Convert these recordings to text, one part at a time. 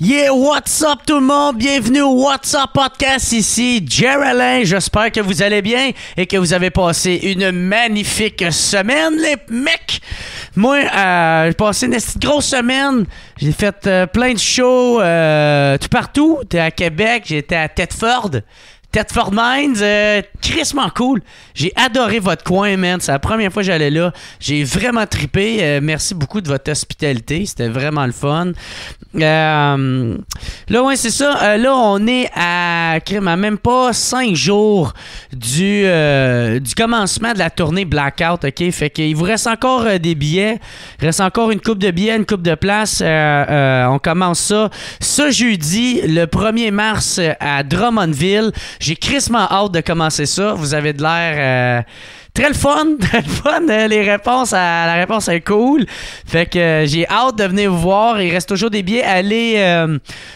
Yeah, what's up tout le monde? Bienvenue au What's Up Podcast, ici Jerry Alain. J'espère que vous allez bien et que vous avez passé une magnifique semaine, les mecs. Moi, j'ai passé une grosse semaine. J'ai fait plein de shows tout partout. J'étais à Québec, j'étais à Thetford Mines, crissement cool. J'ai adoré votre coin, man. C'est la première fois que j'allais là. J'ai vraiment trippé. Merci beaucoup de votre hospitalité. C'était vraiment le fun. Là, ouais, c'est ça. Là, on est à même pas 5 jours du commencement de la tournée Blackout, OK? Fait qu'il vous reste encore des billets. Il reste encore une coupe de billets, une coupe de places. On commence ça ce jeudi, le 1er mars à Drummondville. J'ai crissement hâte de commencer ça. Vous avez de l'air très le fun. La réponse est cool. Fait que j'ai hâte de venir vous voir. Il reste toujours des billets. Allez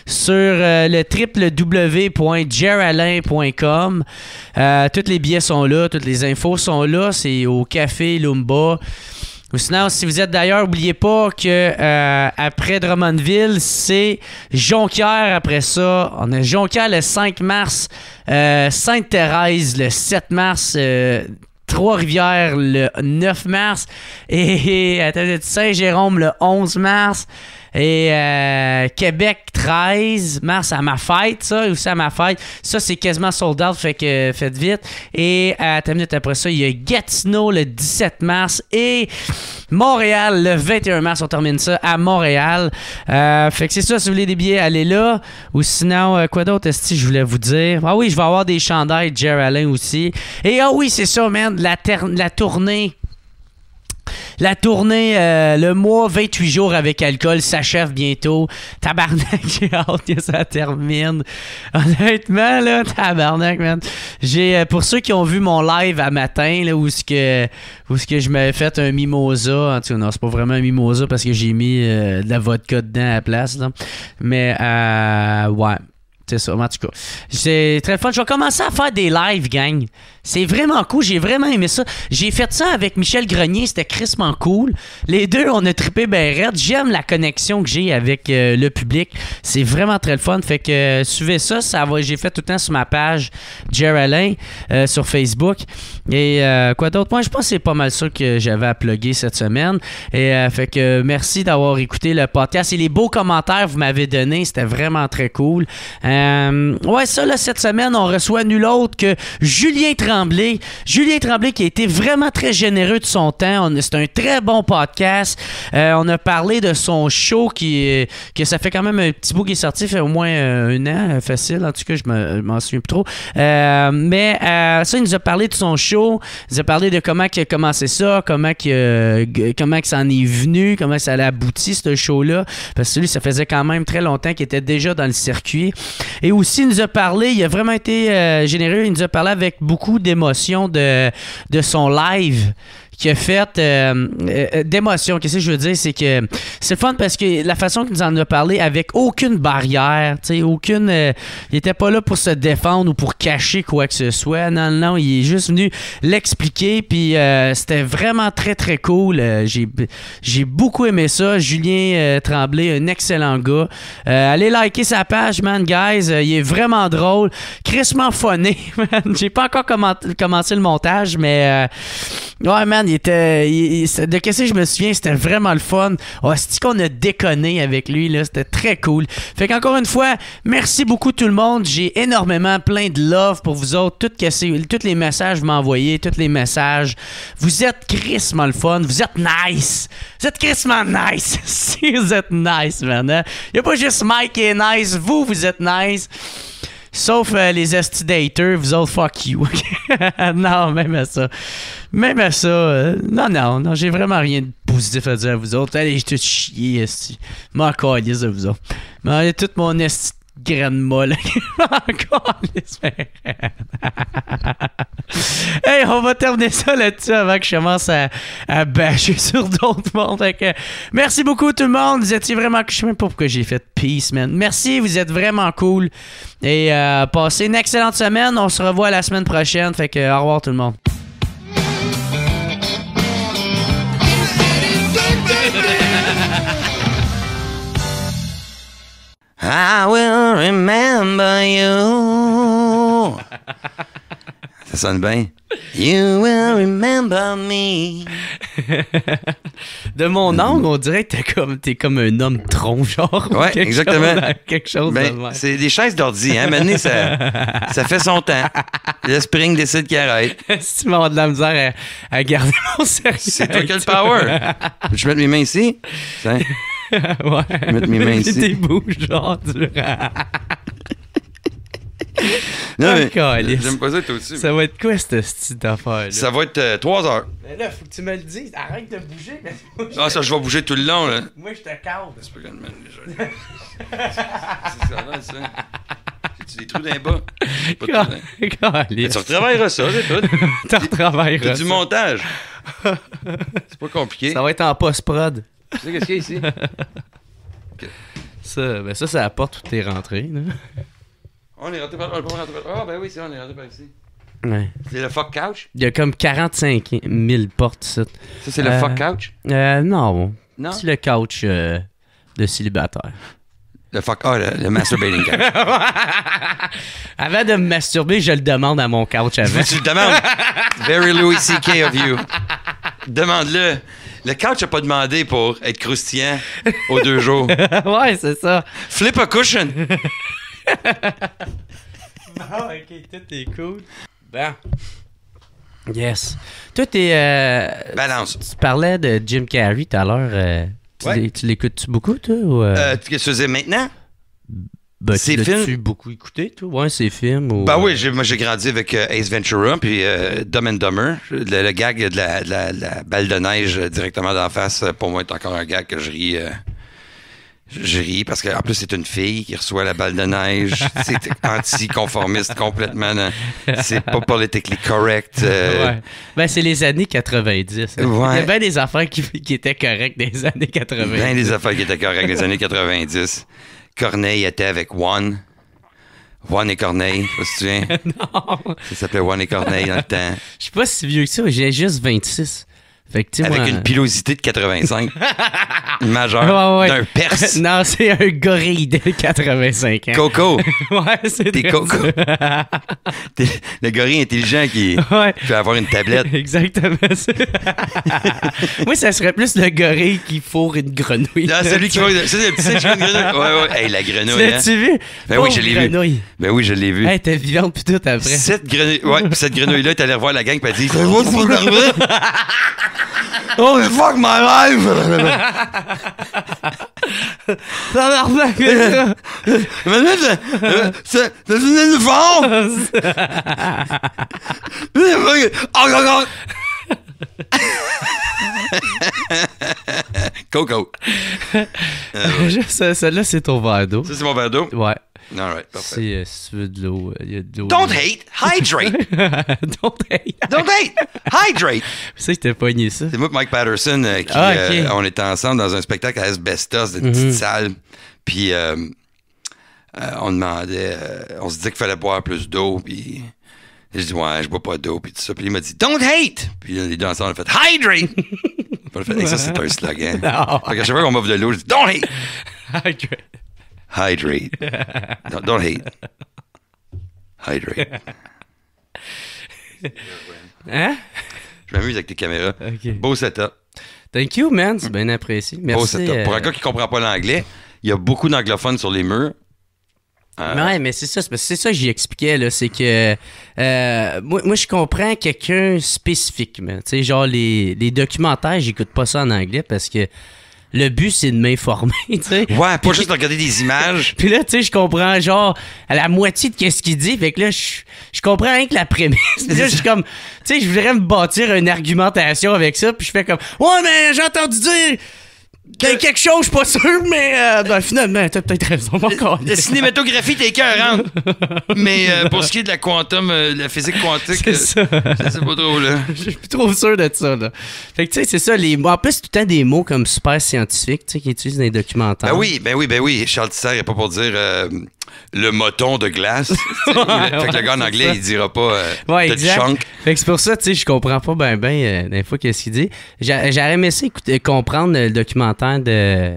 sur le www.jeralain.com. Tous les billets sont là. Toutes les infos sont là. C'est au Café Lumba. Ou sinon, si vous êtes d'ailleurs, n'oubliez pas que après Drummondville, c'est Jonquière après ça. On a Jonquière le 5 mars, Sainte-Thérèse le 7 mars, Trois-Rivières le 9 mars et Saint-Jérôme le 11 mars. Et Québec 13 mars à ma fête, ça aussi à ma fête. Ça, c'est quasiment sold out, fait que faites vite. Et à 10 minutes après ça, il y a Gatineau le 17 mars et Montréal le 21 mars. On termine ça à Montréal. Fait que c'est ça, si vous voulez des billets, allez là. Ou sinon, quoi d'autre est-ce que je voulais vous dire? Ah oui, je vais avoir des chandails Jerry Alain aussi. Et ah oui, c'est ça, man, la tournée. La tournée, le mois 28 jours avec alcool s'achève bientôt. Tabarnak, j'ai hâte que ça termine. Honnêtement, là, tabarnak, man. Pour ceux qui ont vu mon live à matin, là, où ce que je m'avais fait un mimosa. En tout cas, non, c'est pas vraiment un mimosa parce que j'ai mis de la vodka dedans à la place, là. Mais, ouais. C'est ça, en tout cas. C'est très fun. Je vais commencer à faire des lives, gang. C'est vraiment cool. J'ai vraiment aimé ça. J'ai fait ça avec Michel Grenier. C'était crissement cool. Les deux, on a trippé ben raide. J'aime la connexion que j'ai avec le public. C'est vraiment très le fun. Fait que suivez ça. J'ai fait tout le temps sur ma page Jerry Alain sur Facebook. Et quoi d'autre? Moi, je pense que c'est pas mal ça que j'avais à plugger cette semaine. Et fait que merci d'avoir écouté le podcast. Et les beaux commentaires que vous m'avez donnés, c'était vraiment très cool. Ouais, ça, là, cette semaine, on reçoit nul autre que Julien Tremblay. Julien Tremblay qui a été vraiment très généreux de son temps. C'est un très bon podcast. On a parlé de son show que ça fait quand même un petit bout qui est sorti, fait au moins un an, facile. En tout cas, je m'en souviens plus trop. Mais ça, il nous a parlé de son show. Il nous a parlé de comment il a commencé ça, comment ça en est venu, comment ça a abouti, ce show-là. Parce que lui, ça faisait quand même très longtemps qu'il était déjà dans le circuit. Et aussi, il nous a parlé, il a vraiment été généreux, il nous a parlé avec beaucoup d'émotion de son live qui a fait d'émotion. Qu'est-ce que je veux dire? C'est que c'est le fun parce que la façon qu'il nous en a parlé avec aucune barrière, tu sais, aucune... il était pas là pour se défendre ou pour cacher quoi que ce soit. Non, il est juste venu l'expliquer, puis c'était vraiment très, très cool. J'ai beaucoup aimé ça. Julien Tremblay, un excellent gars. Allez liker sa page, man, guys. Il est vraiment drôle. Crissement funny, man. J'ai pas encore commencé le montage, mais... ouais, man, de qu'est-ce que je me souviens, c'était vraiment le fun. Oh, c'est qu'on a déconné avec lui, là, c'était très cool. Fait qu'encore une fois, merci beaucoup tout le monde. J'ai énormément plein de love pour vous autres. Tous les messages que vous m'envoyez, tous les messages. Vous êtes crissement le fun. Vous êtes nice. Vous êtes crissement nice. Si vous êtes nice, man. Hein? Y a pas juste Mike qui est nice. Vous êtes nice. Sauf les esti-daters, vous autres, fuck you. Non, même à ça. Non, j'ai vraiment rien de positif à dire à vous autres. Allez, je te chier, esti. M'en calisse de vous autres. Mais toute mon esti de graine molle. M'en calisse. Hey, on va terminer ça là-dessus avant que je commence à bâcher sur d'autres mondes. Fait que, merci beaucoup tout le monde. Vous étiez vraiment... Je sais même pas pourquoi j'ai fait peace, man. Merci, vous êtes vraiment cool. Et passez une excellente semaine. On se revoit la semaine prochaine. Fait que au revoir tout le monde. I will remember you. Ça sonne bien. You will remember me. De mon angle, on dirait que t'es comme un homme tronc, genre. Ouais, exactement. Quelque chose de même. C'est des chaises d'ordi, hein. Maintenant, ça fait son temps. Le spring décide qu'il arrête. Si tu m'as de la misère à garder mon sérieux. C'est toi qui as le power. Je mets mes mains ici. Tiens. Ouais. Je vais mettre mes mains ici. T'es bouges, genre, durant. Non, mais Calice. j'aime pas ça, toi aussi. Ça va être quoi, cette petite affaire-là? Ça va être 3 heures. Mais là, faut que tu me le dises. Arrête de bouger. Mais moi, Ah, ça, je vais bouger tout le long, là. moi, je te cadre. C'est pas comme déjà. C'est ça, là, ça. J'ai-tu des trous d'un bas? Pas de trous d'un- Mais Calice. tu retravailleras ça, c'est tout. T'en retravailleras. T'as du ça. montage. C'est pas compliqué. Ça va être en post-prod. Tu sais qu'est-ce qu'il y a ici? Ça, c'est la porte où t'es rentré. Là. On est rentré par là. Ah, ben oui, c'est on est rentré par ici. Ouais. C'est le fuck couch? Il y a comme 45 000 portes ici. Ça, c'est le fuck couch? Non. Non? C'est le couch de célibataire. Le fuck... Ah, le masturbating couch. Avant de me masturber, je le demande à mon couch avant. Tu le demandes. Very Louis C.K. of you. Demande-le. Le couch n'a pas demandé pour être croustillant aux 2 jours. Ouais, c'est ça. Flip a cushion. Bon, ok, tout est cool. Bon. Yes. Toi, t'es... Balance. Tu parlais de Jim Carrey tout à l'heure. Ouais. Tu l'écoutes-tu beaucoup, toi? Ou, Qu'est-ce que tu faisais maintenant? ben, ses tu l'as-tu films? beaucoup écouté, toi? Ouais, ses films? Ou... Ben oui, moi j'ai grandi avec Ace Ventura puis Dumb and Dumber. Le gag de la balle de neige directement d'en face, pour moi, est encore un gag que je ris. Je ris parce qu'en plus, c'est une fille qui reçoit la balle de neige. C'est anticonformiste complètement. Là. C'est pas politically correct. Ouais. Ben, c'est les années 90. Hein. Ouais. Il y a bien des affaires qui étaient correctes des années 90. Bien des affaires qui étaient correctes des années 90. Corneille était avec One. One et Corneille, je me souviens. Non. Ça s'appelait One et Corneille dans le temps. Je suis pas si vieux que ça. J'ai juste 26. Fait que, tu sais, Avec moi... une pilosité de 85. Majeure. Ouais, ouais. D'un Perse. Non, c'est un gorille de 85 ans. Coco. Ouais, c'est T'es très Coco. ça. Le gorille intelligent qui Ouais. peut avoir une tablette. Exactement ça. Moi, ça serait plus le gorille qui fourre une grenouille. Là, celui qui va. C'est le petit singe qui a une grenouille. Ouais, ouais. Hey, la grenouille. Hein? L'as-tu vu? Ben oui, je Pauvre l'ai vu. grenouille. Ben oui, je l'ai vu. Hey, t'es vivante pis tout après. Cette grenouille. Ouais, puis cette grenouille-là, t'allais revoir la gang, puis elle dit fais-moi de mon arrivée. Oh, fuck my life! Ça va remarquer ça. C'est une uniforme! Coco. Celle-là, c'est ton verre d'eau. Ça, c'est mon verre d'eau? Ouais. All right, parfait. Si tu veux de l'eau, il y a de l'eau. Don't hate, hydrate! Don't hate. Don't hate, hydrate! Ça, je t'ai pogné ça. C'est moi et Mike Patterson qui, ok. on était ensemble dans un spectacle à Asbestos, d'une petite salle. Puis on demandait, on se disait qu'il fallait boire plus d'eau. Puis je dis, ouais, je bois pas d'eau. Puis tout ça. Puis il m'a dit, don't hate! Puis les deux ensemble, on a fait, hydrate! Puis on a fait, hey, ça, c'est un slogan. Non. Fait qu'à chaque fois qu'on m'offre de l'eau, je dis, don't hate! Hydrate. Hydrate. Don't hate. Hydrate. Hein? Je m'amuse avec tes caméras. Ok. Beau setup. Thank you, man. C'est bien apprécié. Merci. Beau setup. Pour un gars qui comprend pas l'anglais, il y a beaucoup d'anglophones sur les murs. Ouais, mais c'est ça, c'est ça que j'y expliquais, là, c'est que moi, je comprends quelqu'un spécifiquement. Tu sais, genre, les documentaires, j'écoute pas ça en anglais parce que le but, c'est de m'informer, tu sais. Ouais, pas juste de regarder des images. Puis là, tu sais, je comprends, genre, à la moitié de qu'est-ce qu'il dit. Fait que là, je comprends rien que la prémisse. Puis là, je suis comme, tu sais, je voudrais me bâtir une argumentation avec ça. Puis je fais comme, ouais, mais j'ai entendu dire quelque chose, je suis pas sûr, mais ben, finalement, t'as peut-être raison. Encore. La cinématographie, t'es écœurante. Mais pour ce qui est de la quantum, la physique quantique, C'est ça. je sais pas trop, là. Je suis plus trop sûr de ça, là. Fait que, tu sais, c'est ça, les mots. En plus, tout le temps des mots comme super scientifiques, tu sais, qu'ils utilisent dans les documentaires. Ben oui. Charles Tisser, il n'est pas pour dire le moton de glace. Fait que le gars en anglais, il dira pas Ouais, de exact. chunk. Fait que c'est pour ça, tu sais, je comprends pas bien des fois qu'est-ce qu'il dit. J'aurais aimé ça comprendre le documentaire de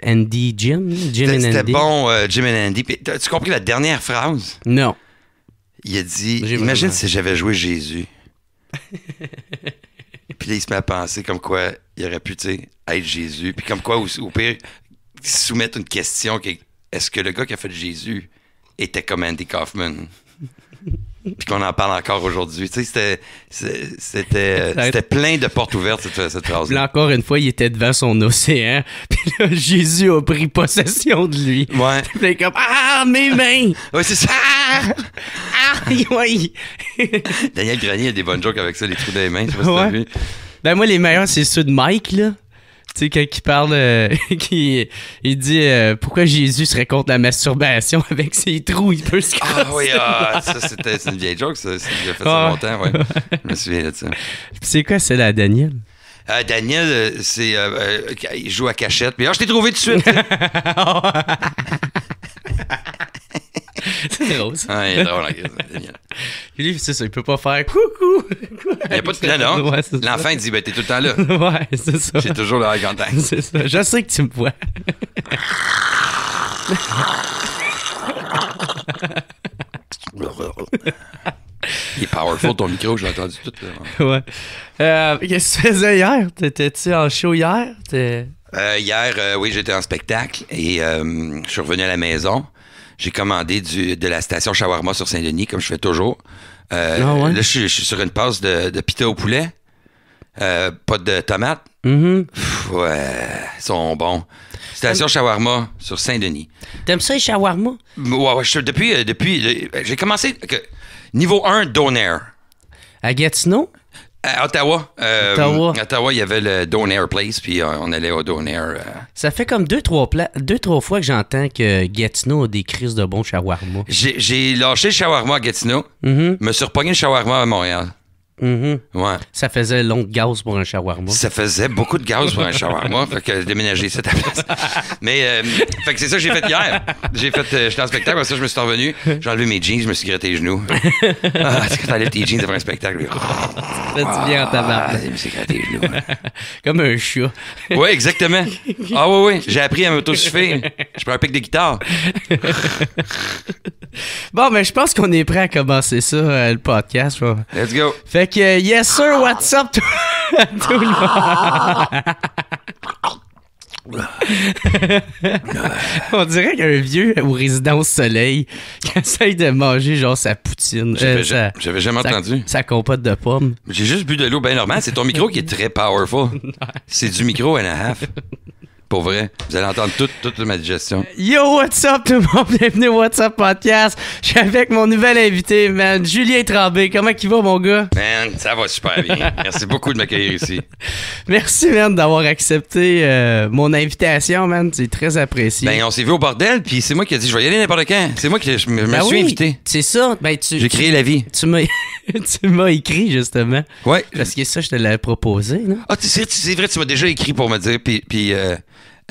Andy, Jim and Andy. C'était bon, Jim and Andy. Puis, as-tu compris la dernière phrase? Non. Il a dit, imagine si j'avais joué Jésus. Puis là, il se met à penser comme quoi il aurait pu, tu sais, être Jésus. Puis comme quoi, au pire, soumettre une question qui est-ce que le gars qui a fait Jésus était comme Andy Kaufman? Puis qu'on en parle encore aujourd'hui. Tu sais, c'était plein de portes ouvertes, cette phrase. Là, encore une fois, il était devant son océan. Puis là, Jésus a pris possession de lui. Ouais. Puis là, comme, mes mains! Ouais, c'est ça. Oui! Daniel Grenier a des bonnes jokes avec ça, les trous des mains. Je sais pas si t'as vu. Ben, moi, les meilleurs, c'est ceux de Mike, là. Tu sais, quand il parle, il dit pourquoi Jésus serait contre la masturbation avec ses trous, il peut se casser. Ah oui, ça, c'est une vieille joke, ça. J'ai fait ça longtemps, ouais. Je me souviens de ça. Puis c'est quoi, c'est la Daniel? Daniel, c'est il joue à cachette. Puis je t'ai trouvé tout de suite. C'est drôle, ça. Ah, il est drôle, Daniel. Puis lui, c'est ça, il peut pas faire coucou. Il n'y a pas de non. Ouais, l'enfant, il dit, ben, t'es tout le temps là. Ouais, c'est ça. J'ai toujours le eye contact. C'est ça. Je sais que tu me vois. Il est powerful, ton micro, j'ai entendu tout. Là. Ouais. Qu'est-ce que tu faisais hier? T'étais-tu en show hier? Hier, oui, j'étais en spectacle et je suis revenu à la maison. J'ai commandé de la station Shawarma sur Saint-Denis, comme je fais toujours. Là, je suis sur une passe de pita au poulet. Pas de tomates. Mm-hmm. Ouais, ils sont bons. Station Shawarma sur Saint-Denis. T'aimes ça, les shawarma? Ouais, depuis j'ai commencé... niveau 1, Donair. À Gatineau? À Ottawa. Ottawa, il y avait le Donair Place, puis on allait au Donair. Ça fait comme 2-3 fois que j'entends que Gatineau a des crises de bons shawarma. J'ai lâché le shawarma à Gatineau, me suis repogné le shawarma à Montréal. Mm-hmm. Ouais. Ça faisait long de gaz pour un shawarma. Ça faisait beaucoup de gaz pour un shawarma. Fait que déménager cette place. Mais, fait que c'est ça que j'ai fait hier. J'étais en spectacle, parce que je me suis revenu. J'ai enlevé mes jeans, je me suis gratté les genoux. Est-ce que t'enlèves tes jeans devant un spectacle? Ça fait du bien en tabarnak. Je me suis gratté les genoux. Comme un chat. Oui, exactement. Ah oui. J'ai appris à m'autosuffire. Je prends un pic de guitare. Bon, mais je pense qu'on est prêt à commencer ça, le podcast. Let's go. Fait que, yes sir, what's up tout le monde? On dirait qu'un vieux aux résidences soleil qui essaye de manger genre sa poutine. J'avais jamais entendu. Sa compote de pommes. J'ai juste bu de l'eau bien normale. C'est ton micro qui est très powerful. C'est du micro and a half. Pour vrai, vous allez entendre toute ma digestion. Yo, what's up tout le monde? Bienvenue au What's Up Podcast. Je suis avec mon nouvel invité, man, Julien Tremblay. Comment il va, mon gars? Man, ça va super bien. Merci beaucoup de m'accueillir ici. Merci, man, d'avoir accepté mon invitation, man. C'est très apprécié. Ben, on s'est vu au bordel, puis c'est moi qui ai dit je vais y aller n'importe quand. C'est moi qui me suis invité. C'est ça. Ben, j'ai créé la vie. Tu m'as écrit, justement. Ouais. Parce que ça, je te l'avais proposé, non? Ah, c'est vrai, tu m'as déjà écrit pour me dire, puis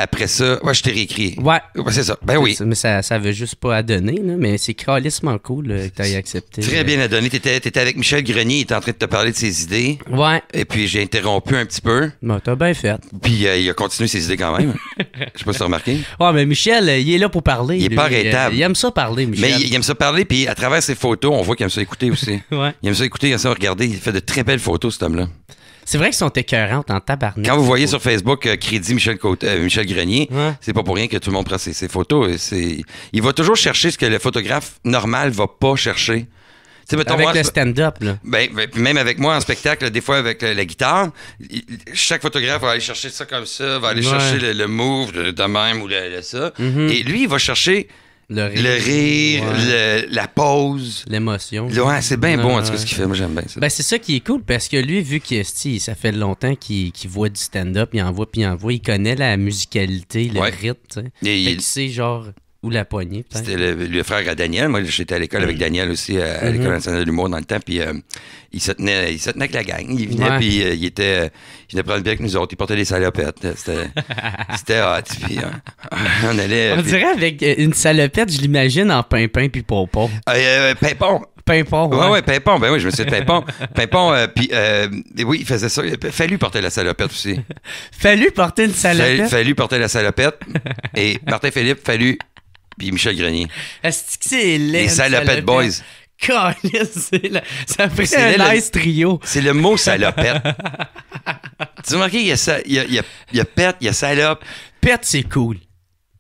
après ça, je t'ai réécrit. Ouais. C'est ça. Ben oui. Mais ça veut juste pas à donner, là, mais c'est calissement cool que t'aies accepté. Très bien à donner. T'étais avec Michel Grenier, il était en train de te parler de ses idées. Ouais. Et puis j'ai interrompu un petit peu. Bon, t'as bien fait. Puis il a continué ses idées quand même. Je sais pas si t'as remarqué. Ouais, mais Michel, il est là pour parler. Il est pas arrêtable. Il aime ça parler, Michel. Mais il aime ça parler, puis à travers ses photos, on voit qu'il aime ça écouter aussi. Ouais. Il aime ça écouter, il aime ça regarder. Il fait de très belles photos, cet homme-là. C'est vrai qu'ils sont écœurantes en tabarnak. Quand vous voyez sur Facebook crédit Michel Grenier, c'est pas pour rien que tout le monde prend ses photos. Il va toujours chercher ce que le photographe normal va pas chercher. Mettons, avec le stand-up, là. Ben, même avec moi en spectacle, des fois avec la guitare, chaque photographe va aller chercher ça comme ça, va aller chercher le move de même ou ça. Mm-hmm. Et lui, il va chercher le rire, la pause. L'émotion. Ouais, c'est bien bon en tout cas ce qu'il fait. Moi, j'aime bien ça. Ben, c'est ça qui est cool parce que lui, vu que ça fait longtemps qu'il voit du stand-up, il envoie, il connaît la musicalité, le rythme. Il sait genre où la poignée. C'était le frère à Daniel. Moi, j'étais à l'école avec Daniel aussi, à l'École nationale de l'humour dans le temps. Puis il se tenait avec la gang. Il venait, puis il venait prendre le bière avec nous autres. Il portait des salopettes. C'était hot. Puis on allait. On dirait avec une salopette, je l'imagine en pimpin puis pompon. Pimpon. Pimpon. Ouais, Pimpon. Ben oui, je me souviens de Pimpon. Pimpon, puis oui, il faisait ça. Fallu porter la salopette aussi. Fallu porter une salopette? Fallu porter la salopette. Et Martin Philippe, Fallu, puis Michel Grenier. Est-ce que c'est laid? Les Salopette Boys. Calisse, ça fait un nice trio. C'est le mot salopette. Tu as remarqué, il y a pète, il y a salope. Pète, c'est cool.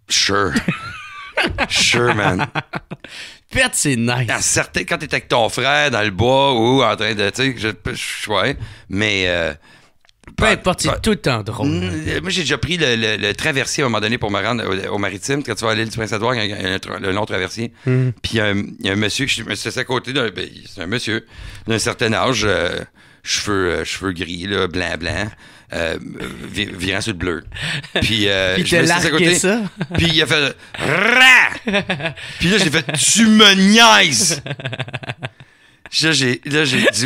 Sure. Sure, man. Pète, c'est nice. Quand t'es avec ton frère dans le bois ou en train de, tu sais, ouais, mais... peu importe, c'est tout le temps drôle. Moi, j'ai déjà pris le traversier à un moment donné pour me rendre au maritime. Quand tu vas à l'île du Prince-Édouard, il y a le long traversier. Puis il y a un monsieur, je me suis assis à côté c'est un monsieur d'un certain âge, cheveux gris, là, blanc, virant sur le bleu. Puis je me suis assis à côté. Ça? Puis il a fait Rah! Puis là, j'ai fait tu me niaises! Là, j'ai dit,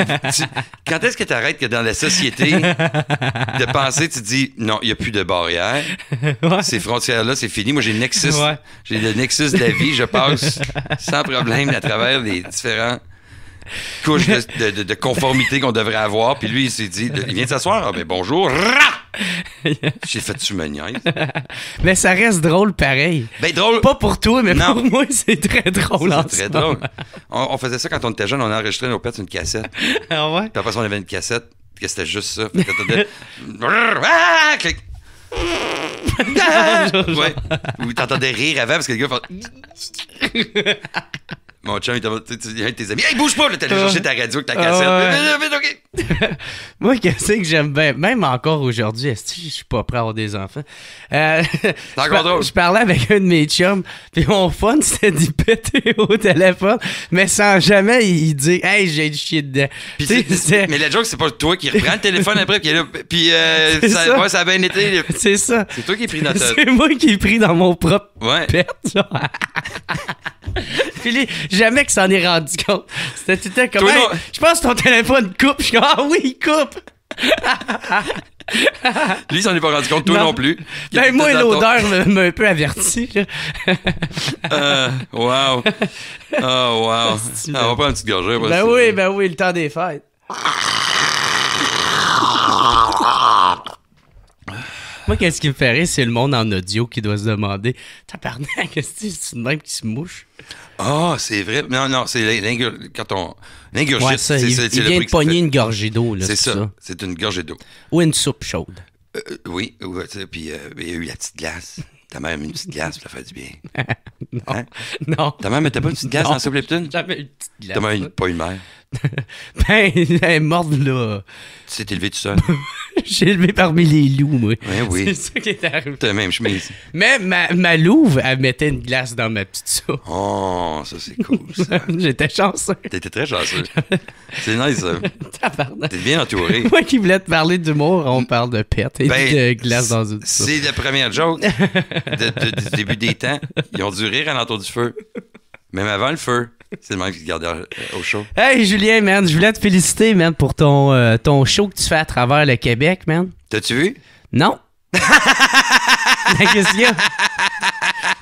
quand est-ce que tu arrêtes que dans la société de penser, tu te dis, non, il n'y a plus de barrière. Ouais. Ces frontières-là, c'est fini. Moi, j'ai le Nexus. Ouais. J'ai le Nexus de la vie. Je passe sans problème à travers les différents couches de conformité qu'on devrait avoir. Puis lui, il s'est dit, il vient de s'asseoir. Ah, ben bonjour. J'ai fait tu me niaises. Mais ça reste drôle pareil. Ben drôle. Pas pour toi, mais pour moi, c'est très drôle. C'est très drôle. On faisait ça quand on était jeune, on enregistrait nos pets sur une cassette. Ah ouais? Puis après, on avait une cassette, que c'était juste ça. Fait que t'entendais. Ah! Clic! Ouais. Ou t'entendais rire avant parce que le gars fait. Mon chum, il y a un de tes amis. Hey, bouge pas, là, t'allais chercher ta radio avec ta cassette. OK. Moi, qu'est-ce que j'aime bien, même encore aujourd'hui, est-ce que je suis pas prêt à avoir des enfants? Je parlais avec un de mes chums, puis mon fun, c'était d'y péter au téléphone, mais sans jamais il dire « Hey, j'ai du chier dedans. » Mais la joke, c'est pas toi qui reprends le téléphone après, puis ça a bien été. C'est ça. C'est toi qui es pris dans ta... C'est moi qui ai pris dans mon propre pet, genre. Puis lui, jamais que s'en est rendu compte. C'était tout le temps comme, hey, je pense que ton téléphone coupe. Je suis comme, ah oui, il coupe. Lui, il s'en est pas rendu compte, toi non plus. Ben, moi, l'odeur m'a un peu averti. Wow. Oh, wow. On va prendre une petite gorgée. Ben oui, le temps des fêtes. Moi, qu'est-ce qui me fait rire, c'est le monde en audio qui doit se demander tabarnak, qu'est-ce que c'est une même qui se mouche? Ah, c'est vrai. Non, c'est quand on l'ingurgite. Ouais, ça, il vient de pogner une gorgée d'eau. Là, c'est ça. C'est une gorgée d'eau. Ou une soupe chaude. Oui, puis il y a eu la petite glace. Ta mère a mis une petite glace pour faire du bien. Non. Hein? Non. Ta mère mettait pas une petite glace dans la soupe Lipton? Jamais une petite glace. Ta mère pas une mère. Ben, elle est morte là. Tu t'es élevé tout seul. J'ai élevé parmi les loups, moi. Oui. C'est ça qui est arrivé. T'as la même chemise. Mais ma louve, elle mettait une glace dans ma petite soupe. Oh, ça c'est cool, ça. J'étais chanceux. T'étais très chanceux. C'est nice, ça. T'es bien entouré. Moi qui voulais te parler d'humour, on parle de pète et de glace dans une soupe. C'est la première joke du début des temps. Ils ont dû rire à l'entour du feu. Même avant le feu. C'est le même qui se gardait au show. Hey, Julien, man, je voulais te féliciter, man, pour ton show que tu fais à travers le Québec, man. T'as-tu vu? Non. Qu'est-ce qu'il y a?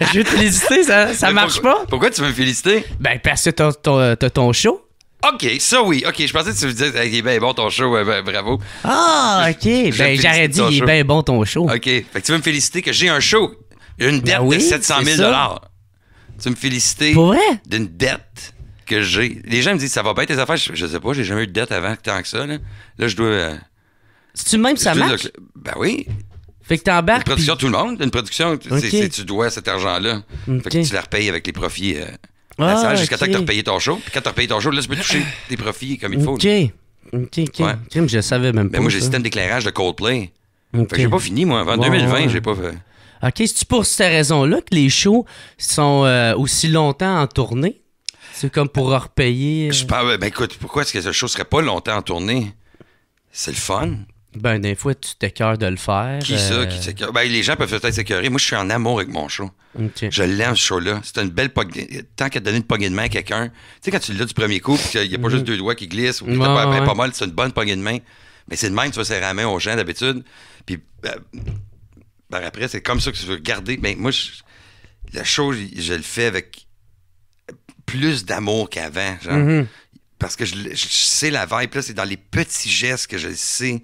Je veux te féliciter, ça marche pas? Pourquoi tu veux me féliciter? Ben, parce que t'as ton show. OK, ça oui. OK, je pensais que tu me disais il est bien bon ton show, bravo. Ah, OK. Ben, j'aurais dit il est bien bon ton show. OK. Fait que tu veux me féliciter que j'ai un show. Une dette de 700 000 $. Tu veux me féliciter d'une dette que j'ai. Les gens me disent, ça va bien tes affaires? Je sais pas, j'ai jamais eu de dette avant tant que ça. Là je dois... C'est-tu même ça marche? Ben oui. Fait que t'embarques... Une production, tout le monde. Une production, tu dois cet argent-là. Fait que tu la repayes avec les profits jusqu'à temps que tu as repayé ton show. Puis quand tu as repayé ton show, là, tu peux toucher tes profits comme il faut. OK. Ouais. Je savais même pas. Ben moi, j'ai le système d'éclairage de Coldplay. Fait que j'ai pas fini, moi. Avant 2020, j'ai pas fait... OK, c'est-tu pour cette raison-là que les shows sont aussi longtemps en tournée? C'est comme pour repayer... Ben écoute, pourquoi est-ce que ce show serait pas longtemps en tournée? C'est le fun. Ben, des fois, tu t'écœures de le faire. Qui ça? Qui s'écœure? Ben, les gens peuvent peut-être s'écœurer. Moi, je suis en amour avec mon show. Okay. Je l'aime, ce show-là. C'est une belle poignée. Tant qu'à donner une poignée de main à quelqu'un, tu sais, quand tu l'as du premier coup, puis qu'il n'y a pas juste deux doigts qui glissent, ou que t'as pas mal, c'est une bonne poignée de main. Mais c'est de même que tu vas serrer la main aux gens d'habitude. Puis... Ben après, c'est comme ça que tu veux garder. Mais moi, le show, je le fais avec plus d'amour qu'avant. Genre, parce que je sais la vibe. Là, c'est dans les petits gestes que je le sais.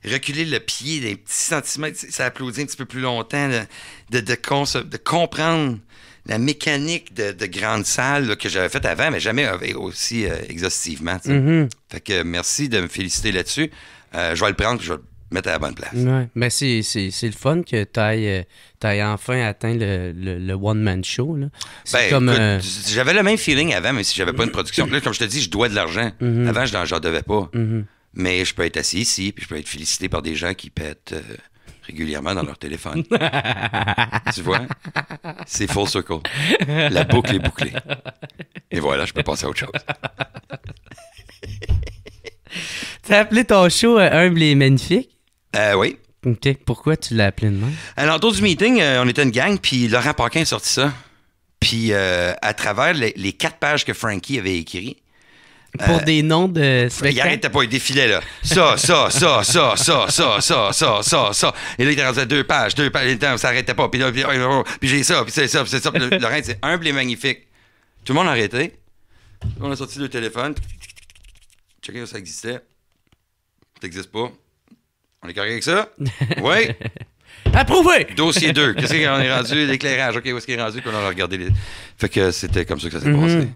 Reculer le pied des petits centimètres, ça applaudit un petit peu plus longtemps, de comprendre la mécanique de grande salle là, que j'avais faite avant, mais jamais aussi exhaustivement. Mm-hmm. Fait que merci de me féliciter là-dessus. Je vais le prendre et je vais le mettre à la bonne place. Ouais. Ben c'est le fun que tu ailles enfin atteint le one-man show. Là. C'est comme... écoute, j'avais le même feeling avant, même si j'avais pas une production. Là, comme je te dis, je dois de l'argent. Mm-hmm. Avant, je n'en devais pas. Mm-hmm. Mais je peux être assis ici, puis je peux être félicité par des gens qui pètent régulièrement dans leur téléphone. Tu vois? C'est full circle. La boucle est bouclée. Et voilà, je peux passer à autre chose. T'as appelé ton show Humble et Magnifique? Oui. OK. Pourquoi tu l'as appelé de même? À l'entour du meeting, on était une gang, puis Laurent Paquin a sorti ça. Puis à travers les 4 pages que Frankie avait écrites, pour des noms de il spectacles? arrêtait pas, il défilait là. Ça. Et là, il était rendu à 2 pages, ça s'arrêtait pas. Puis là, puis j'ai ça, puis c'est ça, puis c'est ça. Puis Laurent, c'est humble et magnifique. Tout le monde a arrêté. On a sorti le téléphone. Checker si ça existait. Ça n'existe pas. On est correct avec ça? Oui. Approuvé! Dossier 2. Qu'est-ce qu'on est rendu? L'éclairage. OK, où est-ce qu'il est rendu? Puis on a regardé les... Fait que c'était comme ça que ça s'est passé.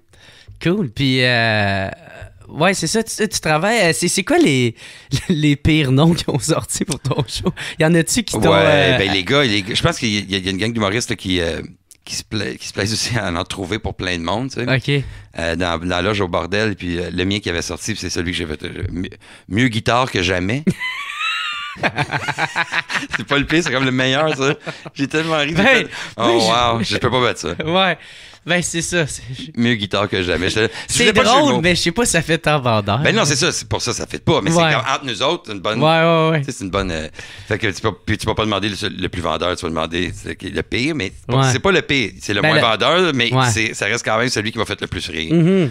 Cool. Puis, ouais, c'est ça. Tu travailles. C'est quoi les pires noms qui ont sorti pour ton show? Y en a-tu qui t'ont. Ouais, ben les gars, je pense qu'il y a une gang d'humoristes là, qui se plaisent aussi à en trouver pour plein de monde, tu sais. OK. Dans la loge au bordel, puis le mien qui avait sorti, puis c'est celui que j'ai fait mieux guitare que jamais. C'est pas le pire, c'est comme le meilleur, ça. J'ai tellement ri. Wow, je peux pas battre ça. Ouais. Ben, c'est ça. Mieux guitare que jamais. C'est drôle, mais je sais pas si ça fait tant vendeur. Ben non, c'est ça. C'est pour ça que ça fait pas. Mais c'est comme entre nous autres, c'est une bonne... Ouais. C'est une bonne... Fait que tu vas pas demander le plus vendeur, tu vas demander le pire, mais c'est pas le pire. C'est le moins vendeur, mais ça reste quand même celui qui m'a fait le plus rire.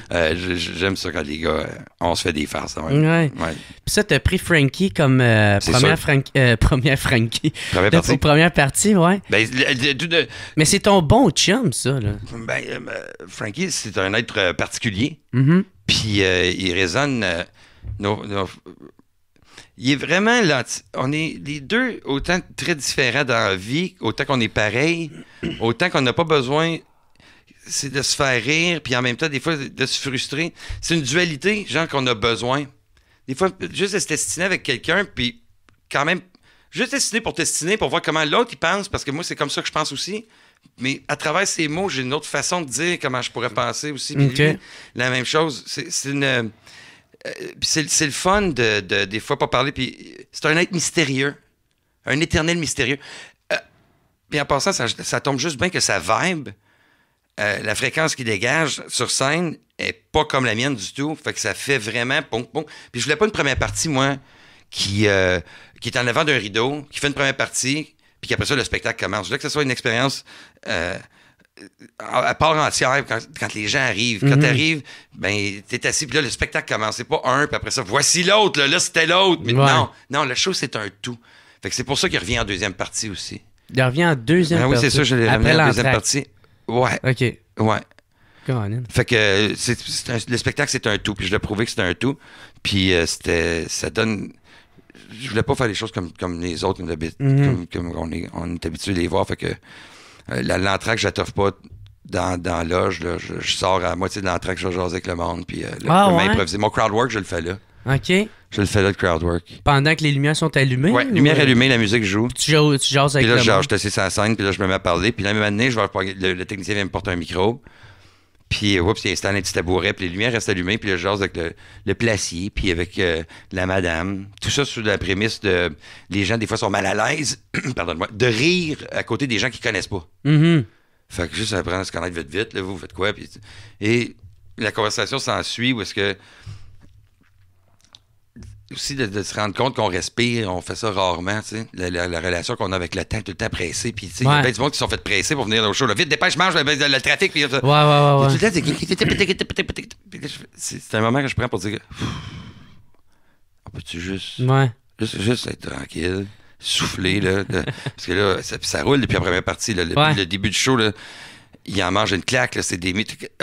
J'aime ça quand les gars, on se fait des farces. Ouais. Puis ça, t'as pris Frankie comme première Frankie. Première partie, ouais. Ben, mais c'est ton bon chum, ça, là. Ben, Frankie, c'est un être particulier. Mm-hmm. Puis il résonne... il est vraiment là. On est les deux autant très différents dans la vie, autant qu'on est pareil, autant qu'on n'a pas besoin... C'est de se faire rire, puis en même temps, des fois, de se frustrer. C'est une dualité, genre, qu'on a besoin. Des fois, juste de se destiner avec quelqu'un, puis quand même, juste destiner pour voir comment l'autre, il pense, parce que moi, c'est comme ça que je pense aussi. Mais à travers ces mots, j'ai une autre façon de dire comment je pourrais penser aussi. Puis lui, la même chose. C'est le fun de des fois pas parler. Puis c'est un être mystérieux. Un éternel mystérieux. Puis en passant, ça tombe juste bien que sa vibe, la fréquence qu'il dégage sur scène est pas comme la mienne du tout. Fait que ça fait vraiment ponk. Puis je voulais pas une première partie, moi, qui est en avant d'un rideau, qui fait une première partie, puis qu'après ça, le spectacle commence. Je voulais que ce soit une expérience à part entière quand les gens arrivent. Quand t'arrives, ben, t'es assis, puis là, le spectacle commence. C'est pas un, puis après ça, voici l'autre, là c'était l'autre. Mais non, le show, c'est un tout. Fait que c'est pour ça qu'il revient en deuxième partie aussi. Il revient en deuxième partie? Oui, c'est ça, je l'ai ramené en deuxième partie. Ouais. OK. Ouais. Fait que le spectacle, c'est un tout, puis je l'ai prouvé que c'était un tout. Puis ça donne... Je voulais pas faire les choses comme les autres, comme on est habitué de les voir. Fait que l'entraque, je la t'offre pas dans la loge. Là, je sors à moitié de l'entraque, je jase avec le monde. Puis m'improviser. Mon crowd work, je le fais là. OK. Je le fais là, le crowd work. Pendant que les lumières sont allumées? Oui, lumière allumée, la musique joue. Tu jases avec le monde. Puis là, je suis assis sur la scène, puis là, je me mets à parler. Puis là, même année, le technicien vient me porter un micro. Puis, il installe un petit tabouret, puis les lumières restent allumées, puis là, je jase avec le placier, puis avec la madame. Tout ça sous la prémisse de... Les gens, des fois, sont mal à l'aise, pardonne-moi, de rire à côté des gens qu'ils connaissent pas. Mm-hmm. Fait que juste apprendre à se connaître vite, là, vous faites quoi? Puis, et la conversation s'ensuit, où est-ce que... Aussi de se rendre compte qu'on respire, on fait ça rarement, tu sais. La relation qu'on a avec le temps, tout le temps pressé. Puis, tu sais, il y a plein de monde qui sont fait presser pour venir au show. Là, vite, dépêche, mange, le trafic. Puis, ouais. Tout le temps, c'est un moment que je prends pour dire on peut-tu juste être tranquille, souffler, là. Parce que là, ça roule depuis la première partie. Là, le début du show, là, il en mange une claque. Là, c'est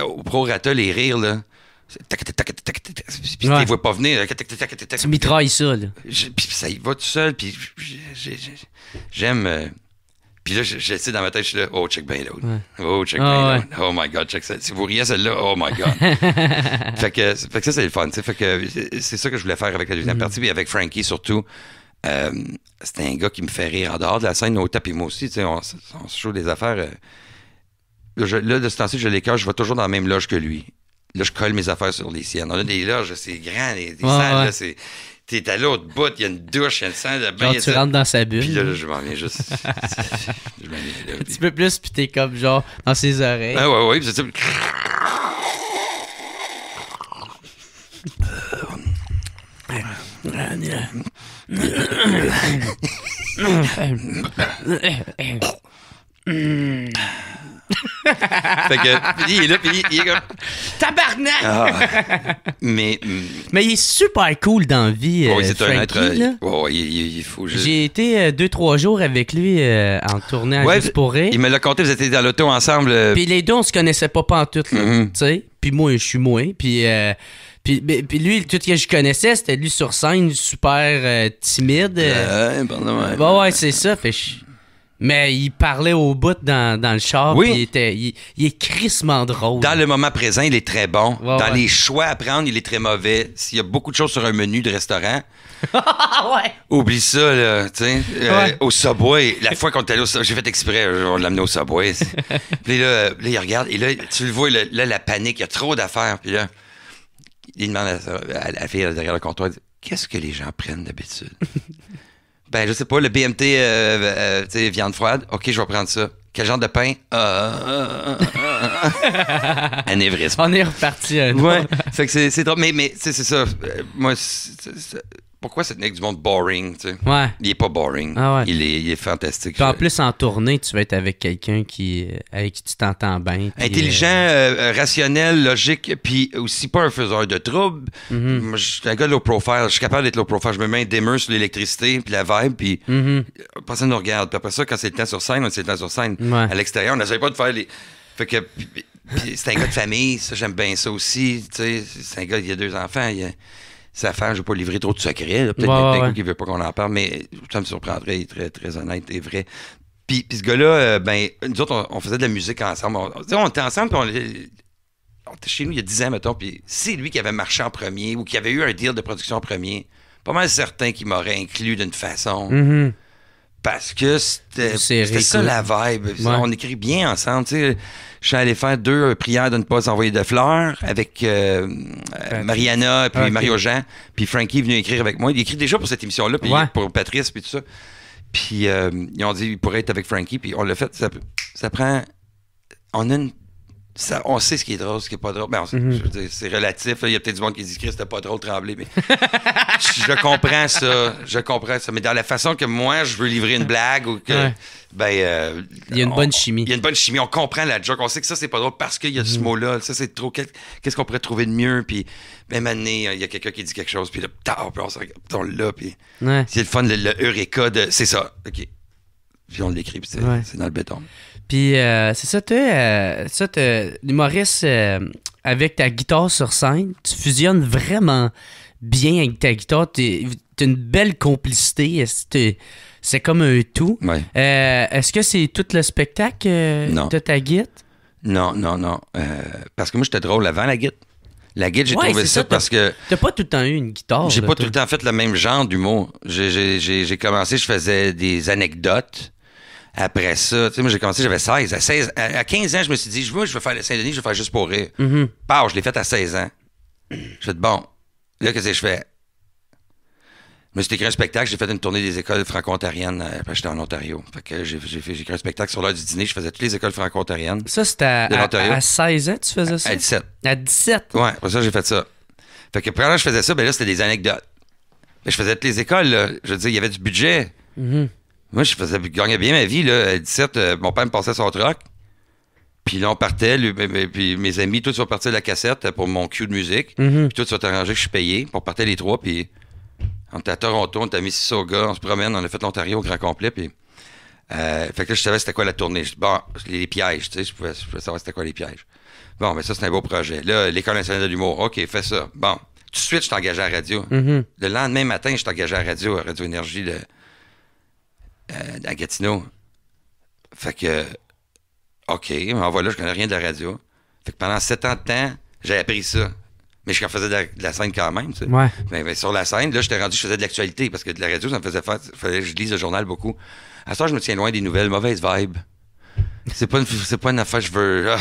au prorata, les rires, là. Puis tu les vois pas venir. Tu mitrailles ça, là. Puis ça y va tout seul. Puis j'aime... Puis là, j'essaie dans ma tête, je suis là, oh, check bien l'autre. Ouais. Oh, check bien l'autre. Oh my God, check ça. Si vous riez celle-là, oh my God. fait que ça, c'est le fun. Fait que c'est ça que je voulais faire avec la deuxième partie. Puis avec Frankie, surtout, c'était un gars qui me fait rire en dehors de la scène, au tapis moi aussi. On se joue des affaires. Là, de ce temps-ci, je l'écœure, je vais toujours dans la même loge que lui. Là, je colle mes affaires sur les siennes. On a des loges, c'est grand, des salles, là, c'est... T'es à l'autre bout, il y a une douche, il y a une salle de bain. Genre, tu rentres dans sa bulle. Puis là, je m'en viens juste... je m'en viens là. Un petit peu plus, puis t'es comme, genre, dans ses oreilles. Ah ouais, puis c'est ça... Fait que, il est là, puis il est comme... Tabarnak! Ah, mais il est super cool dans la vie, c'est un être... là. Il faut juste... J'ai été 2-3 jours avec lui en tournée à Juste pour rire. Il me l'a conté, vous étiez dans l'auto ensemble. Puis les deux, on se connaissait pas pantoute, là, tu sais. Puis moi, je suis moi, puis lui, tout ce que je connaissais, c'était lui sur scène, super timide. Pardon, ouais, c'est ça. Mais il parlait au bout dans le char. Oui. Puis il est crissement drôle. Dans le moment présent, il est très bon. Ouais, les choix à prendre, il est très mauvais. S'il y a beaucoup de choses sur un menu de restaurant, ouais. oublie ça, là. Tu sais, au Subway, la fois qu'on est allé au Subway, j'ai fait exprès, on l'a amené au Subway. Puis là, il regarde, et là, tu le vois, là, la panique, il y a trop d'affaires. Puis là, il demande à la fille derrière le comptoir, qu'est-ce que les gens prennent d'habitude? Ben, je sais pas, le BMT, tu sais, viande froide. OK, je vais prendre ça. Quel genre de pain? Anévrisme. On est reparti. Ouais. Fait que c'est drôle. Mais c'est ça. Moi, pourquoi c'est avec du monde boring, tu sais? Ouais. Il est pas boring. Ah ouais. Il est fantastique. Puis en plus, en tournée, tu vas être avec quelqu'un avec qui tu t'entends bien. Intelligent, rationnel, logique, puis aussi pas un faiseur de troubles. Moi, je suis un gars de low profile. Je suis capable d'être low profile. Je me mets un dimmer sur l'électricité, puis la vibe, puis personne nous regarde. Puis après ça, quand c'est le temps sur scène, c'est le temps sur scène. Ouais. À l'extérieur, on n'essaie pas de faire les... Fait que... Puis c'est un gars de famille, ça, j'aime bien ça aussi. Tu sais, c'est un gars, il a 2 enfants, sa femme, je ne vais pas livrer trop de secrets. Peut-être quelqu'un qui ne veut pas qu'on en parle, mais ça me surprendrait. Il est très, très honnête et vrai. Puis ce gars-là, nous autres, on faisait de la musique ensemble. On était ensemble, puis on était chez nous il y a 10 ans, mettons, puis c'est lui qui avait marché en premier ou qui avait eu un deal de production en premier. Pas mal certain qu'il m'aurait inclus d'une façon. Parce que c'était ça la vibe. Ouais. On écrit bien ensemble. Tu sais, je suis allé faire 2 prières de ne pas envoyer de fleurs avec Mariana puis Mario-Jean. Puis Frankie est venu écrire avec moi. Il écrit déjà pour cette émission-là, puis pour Patrice, puis tout ça. Puis ils ont dit qu'il pourrait être avec Frankie, puis on l'a fait. Ça prend... On sait ce qui est drôle, ce qui est pas drôle. Ben, je veux dire, c'est relatif. Il y a peut-être du monde qui dit que c'était pas drôle Tremblay, mais je comprends ça. Mais dans la façon que moi, je veux livrer une blague ou que... il y a une bonne chimie. Il y a une bonne chimie. On comprend la joke. On sait que ça, c'est pas drôle parce qu'il y a ce mot-là. Ça, c'est trop... Qu'est-ce qu'on pourrait trouver de mieux? Puis, même année, il y a quelqu'un qui dit quelque chose, puis là, puis on se regarde, puis on l'a, puis... C'est le fun, le eureka de... C'est ça. OK. Puis on l'écrit, puis c'est dans le béton. Puis c'est ça, l'humoriste, avec ta guitare sur scène, tu fusionnes vraiment bien avec ta guitare. T'as une belle complicité. C'est comme un tout. Ouais. Est-ce que c'est tout le spectacle de ta guitare? Non. Parce que moi, j'étais drôle avant la guitare. La guitare, j'ai trouvé ça parce que... T'as pas tout le temps eu une guitare. J'ai pas tout le temps fait le même genre d'humour. J'ai commencé, je faisais des anecdotes. Après ça, tu sais, moi, j'ai commencé, j'avais 16. À 15 ans, je me suis dit, je veux faire le Saint-Denis, je veux faire juste pour rire. Paf, je l'ai fait à 16 ans. Je fais bon, là, qu'est-ce que je fais? Je me suis écrit un spectacle, j'ai fait une tournée des écoles franco-ontariennes. Après, j'étais en Ontario. Fait que j'ai écrit un spectacle sur l'heure du dîner, je faisais toutes les écoles franco-ontariennes. Ça, c'était à 16 ans, tu faisais ça? À 17. À 17? Ouais, après ça, j'ai fait ça. Fait que pendant que je faisais ça, ben là, c'était des anecdotes. Mais je faisais toutes les écoles, là. Je veux dire, il y avait du budget. Moi, je gagnais bien ma vie, là. À 17, mon père me passait son truck. Puis là, on partait, puis mes amis, tous sont partis de la cassette pour mon cue de musique. Puis tous sont arrangés que je suis payé. Puis on partait les 3, puis on était à Toronto, on était à Mississauga, on se promène, on a fait l'Ontario au grand complet, puis Fait que là, je savais c'était quoi la tournée. Bon, les pièges, tu sais, je pouvais savoir c'était quoi les pièges. Bon, mais ça, c'est un beau projet. Là, l'École nationale de l'humour. OK, fais ça. Bon, tout de suite, je t'engageais à la radio. Mm-hmm. Le lendemain matin, je t'engageais à la radio, à Radio Énergie à Gatineau. Fait que, OK, en voilà, je connais rien de la radio. Fait que pendant 7 ans de temps, j'ai appris ça. Mais je faisais de la scène quand même, tu sais. Ouais. Mais sur la scène, là, j'étais rendu, je faisais de l'actualité parce que de la radio, ça me faisait faire. Il fallait que je lise le journal beaucoup. À ça, je me tiens loin des nouvelles, mauvaise vibe. C'est pas une affaire que je veux.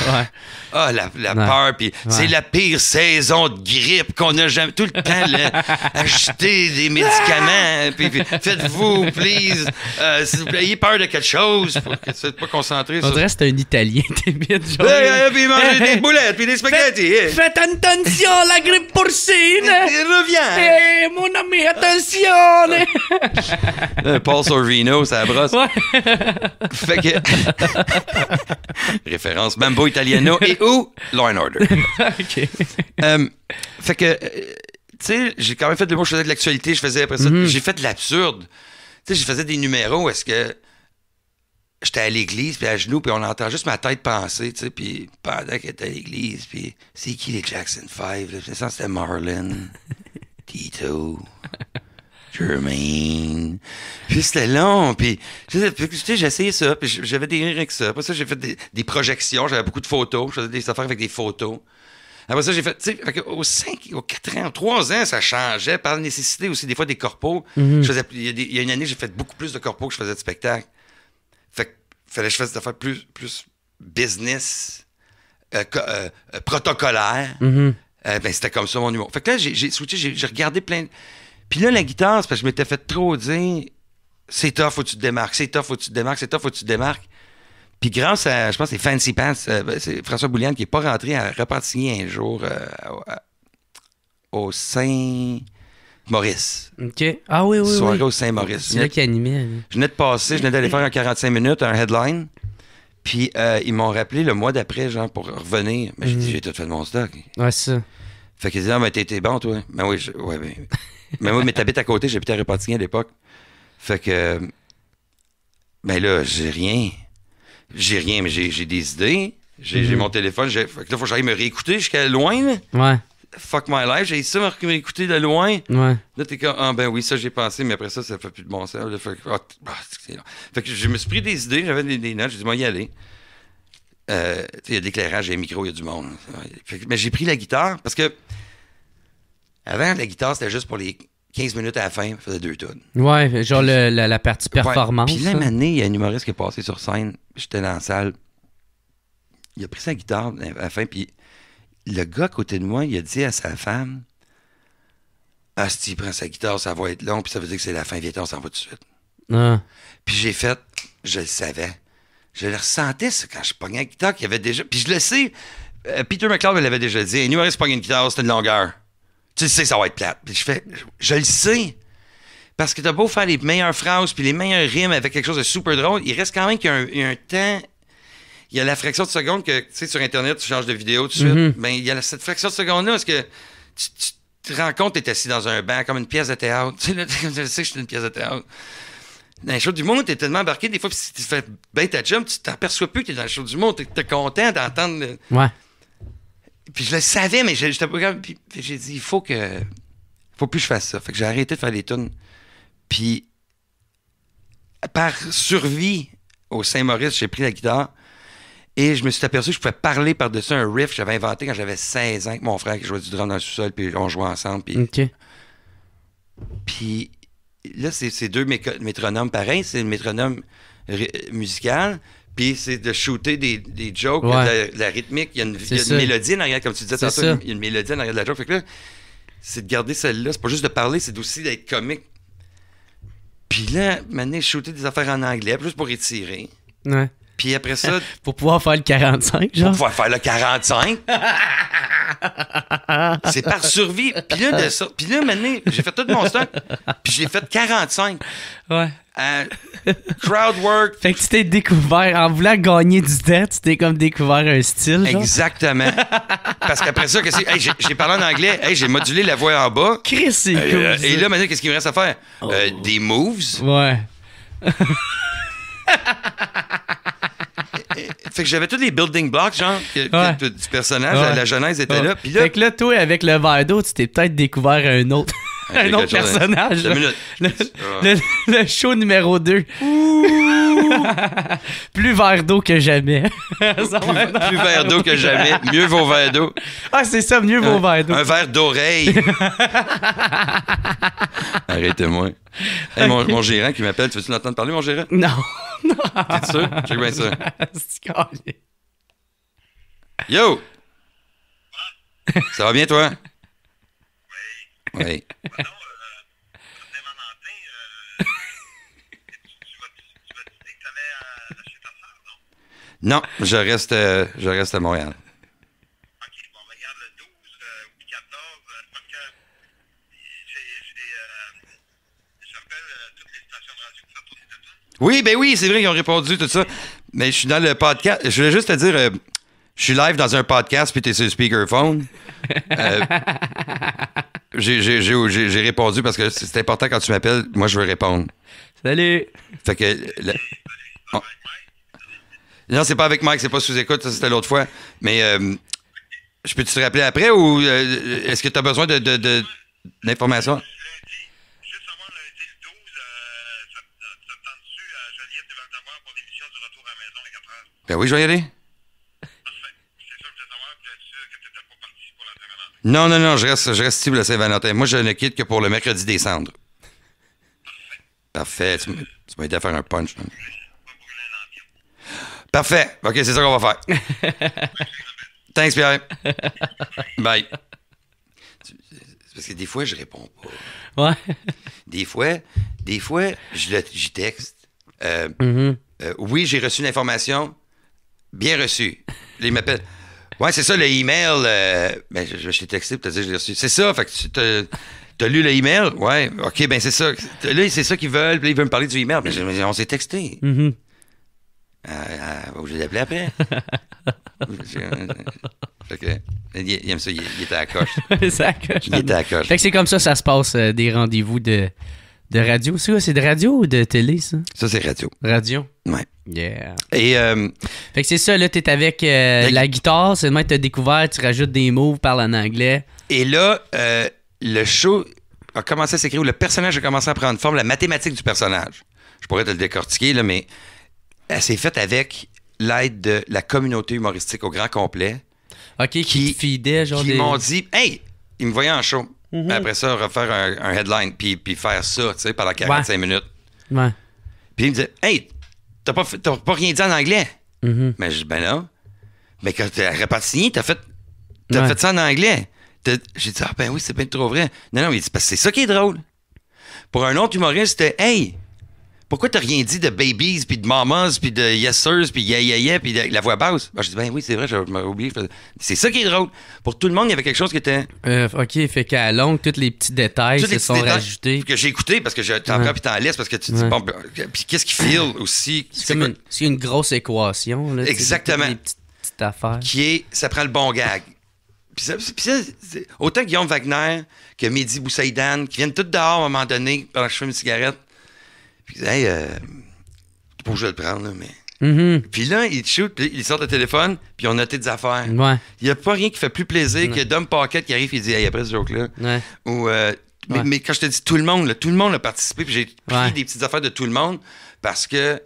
La peur, puis c'est la pire saison de grippe qu'on a jamais. Tout le temps, acheter des médicaments, puis faites-vous, please, si vous ayez peur de quelque chose, pour que tu n'êtes pas concentré sur... On dirait que c'est un Italien, t'es bien de genre. Puis manger des boulettes, puis des spaghettis. Faites attention, la grippe porcine! Reviens! Mon ami, attention! Paul Sorvino, ça brosse. Ouais. Fait que... Référence Mambo Italiano et ou Law and Order. OK. Fait que, tu sais, j'ai quand même fait de l'humour, je faisais de l'actualité, je faisais après ça, j'ai fait de l'absurde. Tu sais, je faisais des numéros où est-ce que j'étais à l'église, puis à genoux, puis on entend juste ma tête penser, tu sais, puis pendant qu'elle était à l'église, puis c'est qui les Jackson 5? Là? Je sens que c'était Marlon, Tito... Jermaine. Puis c'était long. Puis, tu sais, j'ai essayé ça. Puis j'avais des rires avec ça. Après ça, j'ai fait des projections. J'avais beaucoup de photos. Je faisais des affaires avec des photos. Après ça, j'ai fait, tu sais, aux 4 ans, 3 ans, ça changeait par nécessité aussi. Des fois, des corpos. Mm-hmm. Il y a une année, j'ai fait beaucoup plus de corpos que je faisais de spectacles. Fait que fallait que je fasse des affaires plus business, protocolaire. Mm-hmm. Ben, c'était comme ça, mon humour. Fait que là, j'ai switché, j'ai regardé plein... Puis là, la guitare, c'est parce que je m'étais fait trop dire c'est tough, faut que tu te démarques, c'est tough, faut que tu te démarques, c'est tough, faut que tu te démarques. Puis grâce à, je pense, c'est Fancy Pants, c'est François Bouliane qui n'est pas rentré à Repentigny un jour au Saint-Maurice. OK. Ah oui. Soirée au Saint-Maurice. C'est là qui animait. Je venais de passer, je venais d'aller faire un 45 minutes, un headline. Puis ils m'ont rappelé le mois d'après, genre, pour revenir. Mais j'ai dit, j'ai tout fait de mon stock. Ouais, ça. Fait qu'ils disaient, ah, mais t'es bon, toi. Ben oui, mais oui, mais t'habites à côté, j'habitais à Repentigny à l'époque. Fait que. Ben là, j'ai rien. Mais j'ai des idées. J'ai mon téléphone. Fait que là, faut que j'aille me réécouter jusqu'à loin. Là. Ouais. Fuck my life. J'ai ça, me réécouter de loin. Ouais. Là, t'es comme, ah ben oui, ça j'ai pensé, mais après ça fait plus de bon sens. Là, fait que je me suis pris des idées, j'avais des notes, j'ai dit, moi, y aller. Il y a de l'éclairage, il y a un micro, il y a du monde. Mais j'ai pris la guitare parce que. Avant, la guitare, c'était juste pour les 15 minutes à la fin, ça faisait 2 tonnes. Ouais, genre la partie performance. Puis là, une année, il y a un humoriste qui est passé sur scène, j'étais dans la salle, il a pris sa guitare à la fin, puis le gars à côté de moi, il a dit à sa femme, « Ah, si il prend sa guitare, ça va être long, puis ça veut dire que c'est la fin, viens, on s'en va tout de suite. Ah. » Puis j'ai fait, je le savais. Je le ressentais, ça, quand je pognais la guitare, qu'il y avait déjà... Puis je le sais, Peter McLeod me l'avait déjà dit, un humoriste pogne une guitare, c'est une longueur. Tu sais, ça va être plate. Puis je le sais. Parce que t'as beau faire les meilleures phrases puis les meilleures rimes avec quelque chose de super drôle, il reste quand même qu'il y a un temps. Il y a la fraction de seconde que, tu sais, sur Internet, tu changes de vidéo tout de suite. Ben, il y a cette fraction de seconde-là parce que tu te rends compte que t'es assis dans un banc comme une pièce de théâtre. Tu sais, là, je sais que je suis une pièce de théâtre. Dans le show du monde, t'es tellement embarqué, des fois, si tu fais bien ta job, tu t'aperçois plus que t'es dans le show du monde. T'es content d'entendre. Ouais. Puis je le savais, mais j'étais pas grave. Puis j'ai dit, il faut plus que je fasse ça. Fait que j'ai arrêté de faire des tunes. Puis, par survie au Saint-Maurice, j'ai pris la guitare et je me suis aperçu que je pouvais parler par-dessus un riff que j'avais inventé quand j'avais 16 ans avec mon frère qui jouait du drum dans le sous-sol, puis on jouait ensemble. Puis, OK. Puis là, c'est 2 métronomes pareils. C'est le métronome musical. Puis c'est de shooter des jokes, ouais. de la rythmique. Il y a une mélodie en arrière, comme tu disais tantôt. Il y a une mélodie en arrière de la joke. Fait que là, c'est de garder celle-là. C'est pas juste de parler, c'est aussi d'être comique. Puis là, maintenant, je shootais des affaires en anglais, juste pour étirer. Ouais. Puis après ça... pour pouvoir faire le 45, genre? Pour pouvoir faire le 45. C'est par survie. Puis là, maintenant, j'ai fait tout mon stock. Puis j'ai fait 45. Ouais. Crowd work. Fait que tu t'es découvert, en voulant gagner du temps, tu t'es comme découvert un style, genre? Exactement. Parce qu'après ça, j'ai parlé en anglais, j'ai modulé la voix en bas. Chris, c'est cool. Et là, maintenant, qu'est-ce qu'il me reste à faire? Des moves. Ouais. Fait que j'avais tous les building blocks, genre, du personnage. Ouais. La genèse était là. Puis là, Fait que là, toi, avec le verre d'eau, tu t'es peut-être découvert un autre, un autre personnage. Deux là. minutes. Le show numéro 2. Plus verre d'eau que jamais. Plus verre d'eau que jamais. Mieux vos verres d'eau. Ah, c'est ça, mieux vos verres d'eau. Un verre d'oreille. Arrêtez-moi. Hey, mon gérant qui m'appelle, tu veux-tu l'entendre parler, mon gérant? Non. T'es sûr? Check bien ça. C'est calé. Yo! Ça va bien, toi? Oui. Non, je reste à Montréal. OK, bon, regarde le 12 ou 14, parce que j'appelle toutes les stations de radio que ça tourne, c'est ça? Oui, ben oui, c'est vrai qu'ils ont répondu, tout ça. Mais je suis dans le podcast. Je voulais juste te dire, je suis live dans un podcast, puis t'es sur le speakerphone. J'ai répondu parce que c'est important quand tu m'appelles. Moi, je veux répondre. Salut. Fait que... Oh. Non, c'est pas avec Mike, c'est pas sous-écoute, ça c'était l'autre fois. Mais je peux te rappeler après ou est-ce que tu as besoin d'informations? Juste avant lundi le 12, ça te tente-tu, Joliette, tu vas t'avoir pour l'émission du retour à la maison à 4 heures? Ben oui, je vais y aller. Parfait. C'est ça que je voulais savoir, puis être sûr que tu n'étais pas parti pour la Saint-Valentin. Non, je reste ici pour la Saint-Valentin. Moi, je ne quitte que pour le mercredi des cendres. Parfait. Tu m'as aidé à faire un punch. Pas brûler un ambiance. Parfait. OK, c'est ça qu'on va faire. Thanks, Pierre. Bye. C'est parce que des fois, je réponds pas. Ouais. Des fois, j'y texte. Mm-hmm. Oui, j'ai reçu l'information. Bien reçu. Là, il m'appelle. Ouais, c'est ça, le email. Ben, je t'ai texté pour te dire que je l'ai reçu. C'est ça, fait que t'as lu le email? Ouais, OK, ben c'est ça. Là, c'est ça qu'ils veulent. Puis là, ils veulent me parler du email. Mais on s'est texté. Mm-hmm. Je l'ai appelé après. Fait que, il aime ça, il était à la coche. Ça coche. Il était à la coche. Fait que c'est comme ça se passe, des rendez-vous de radio. C'est quoi, c'est de radio ou de télé, ça? Ça, c'est radio. Radio. Ouais. Yeah. Et Fait que c'est ça, là, t'es avec la guitare, c'est le mec que t'as découvert, tu rajoutes des mots, parles en anglais. Et là, le show a commencé à s'écrire, où le personnage a commencé à prendre forme, la mathématique du personnage. Je pourrais te le décortiquer, là, mais elle s'est faite avec l'aide de la communauté humoristique au grand complet. OK, qui te feedait, genre qui m'ont dit, hey, ils me voyaient en show. Après ça, refaire un headline, puis faire ça, tu sais, pendant 45 minutes. Ouais. Puis ils me disaient, hey, t'as pas rien dit en anglais. Mm-hmm. Mais je dis, ben non. Mais quand t'as réparti, t'as fait Ouais. fait ça en anglais. J'ai dit, ah ben oui, c'est bien trop vrai. Non, mais il dit, parce que c'est ça qui est drôle. Pour un autre humoriste, c'était, hey, pourquoi t'as rien dit de babies, puis de mamas, puis de yes sirs, puis yeah, puis de la voix basse? Ben, je dis, ben oui, c'est vrai, je m'avais oublié. C'est ça qui est drôle. Pour tout le monde, il y avait quelque chose qui était... OK, fait qu'à longue, tous les petits détails Tous les se sont petits détails rajoutés. que j'ai écouté, parce que t'en prends puis t'en laisses, parce que tu te dis, Ouais. bon, ben, puis qu'est-ce qu'il feel aussi? C'est comme c'est une grosse équation. Là, Exactement. Des petites affaires. Qui est, ça prend le bon gag. Puis ça, autant Guillaume Wagner que Mehdi Boussaïdan, qui viennent tous dehors à un moment donné, pendant que je fume une cigarette, puis ils disent, hey, pas que je vais le prendre, là, mais... Mm-hmm. Puis là, ils te shootent, puis ils sortent le téléphone, puis ils ont noté des affaires. Ouais. Il n'y a pas rien qui fait plus plaisir que Dom Paquette qui arrive et il dit, hey, après ce joke-là. Ouais. Ou, Ouais. mais quand je te dis tout le monde a participé, puis j'ai pris Ouais. des petites affaires de tout le monde parce que,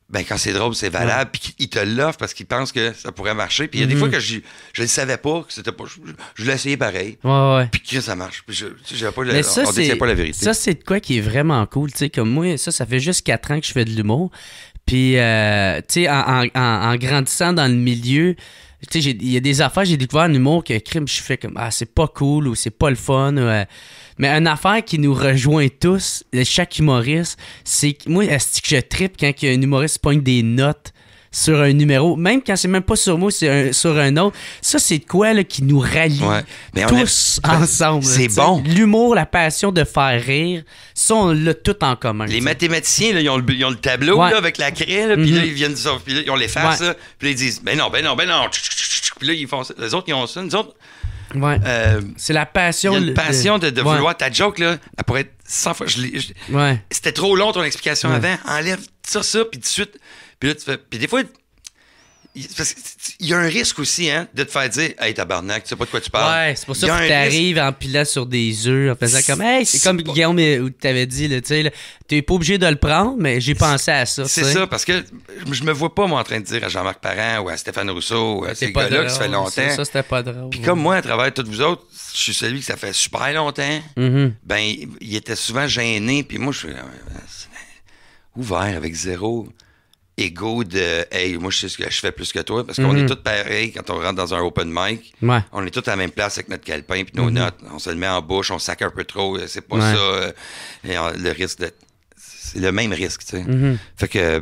ben, quand c'est drôle, c'est valable, puis ils te l'offrent parce qu'ils pensent que ça pourrait marcher. Puis il y a des fois que je le savais pas, que c'était pas. Je l'ai essayé pareil, Ouais. puis que ça marche. Puis j'avais pas Mais ça, on détient pas la vérité. Ça, c'est de quoi qui est vraiment cool. Tu sais, comme moi, ça fait juste 4 ans que je fais de l'humour. Puis, tu sais, en grandissant dans le milieu, tu sais, il y a des affaires, j'ai découvert en humour que crime, je fais comme, ah, c'est pas cool ou c'est pas le fun. Mais une affaire qui nous rejoint tous, chaque humoriste, c'est que moi, est-ce que je trippe quand un humoriste pogne des notes sur un numéro, même quand c'est même pas sur moi, c'est sur un autre. Ça, c'est de quoi là, qui nous rallie Ouais. Mais tous ensemble. c'est tu sais. bon. L'humour, la passion de faire rire, ça, on l'a tout en commun. Les tu sais. mathématiciens, là, ils ont le tableau Ouais. là, avec la craie, là, puis là, Mhm. ils viennent puis là, ils ont les faces, Ouais. là, puis là, ils disent, ben non. Puis là, ils font ça. Les autres, ils ont ça. Nous autres, Ouais. C'est la il passion. y a une passion de Ouais. vouloir ta joke, là, elle pourrait être 100 fois. Ouais. C'était trop long ton explication Ouais. avant. Enlève tires ça, puis tout de suite... Puis là, tu fais... Puis des fois... Parce qu'il y a un risque aussi, hein, de te faire dire « Hey, tabarnak, tu sais pas de quoi tu parles. » Ouais, c'est pour ça que t'arrives en pilant sur des œufs, en faisant comme « Hey, c'est comme pas... Guillaume où t'avais dit, tu sais, t'es pas obligé de le prendre, mais j'ai pensé à ça. » C'est ça, parce que je me vois pas, moi, en train de dire à Jean-Marc Parent ou à Stéphane Rousseau, à ces gars-là que ça fait longtemps. Ça, c'était pas drôle. Puis comme moi, à travers tous vous autres, je suis celui que ça fait super longtemps. Mm-hmm. Ben, il était souvent gêné, puis moi, je suis ouvert avec zéro ego de « Hey, moi, je sais ce que je fais plus que toi. » Parce qu'on est tous pareils quand on rentre dans un open mic. Ouais. On est tous à la même place avec notre calepin puis nos notes. On se le met en bouche, on sac un peu trop. C'est pas ça. Le risque de... C'est le même risque, tu sais. Fait que...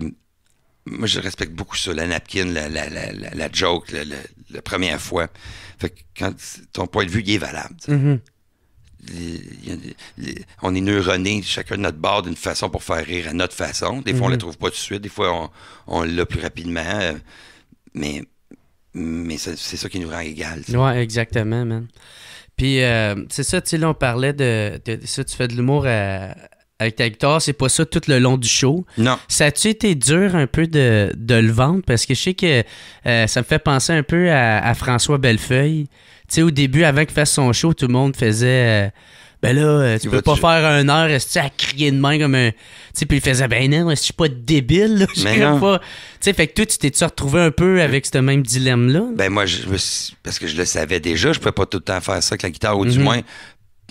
moi, je respecte beaucoup ça, la napkin, la joke, la première fois. Fait que quand ton point de vue, il est valable. On est neuronés, chacun de notre bord, d'une façon pour faire rire à notre façon. Des fois, on ne la trouve pas tout de suite. Des fois, on l'a plus rapidement. Mais c'est ça qui nous rend égal. Ouais, exactement, man. Puis, c'est ça, tu sais, là, on parlait de ça, tu fais de l'humour avec ta guitare, c'est pas ça tout le long du show. Non. Ça a-tu été dur un peu de le vendre? Parce que je sais que ça me fait penser un peu à François Bellefeuille. Tu sais, au début, avant qu'il fasse son show, tout le monde faisait... ben là, tu peux pas faire 1 heure, est-ce à crier de main comme un... Tu sais, puis il faisait, ben non, est-ce que je suis pas débile, là? Je sais pas. Tu sais, fait que toi, tu t'es-tu retrouvé un peu avec ce même dilemme-là? Ben moi, parce que je le savais déjà, je pouvais pas tout le temps faire ça avec la guitare, ou du moins...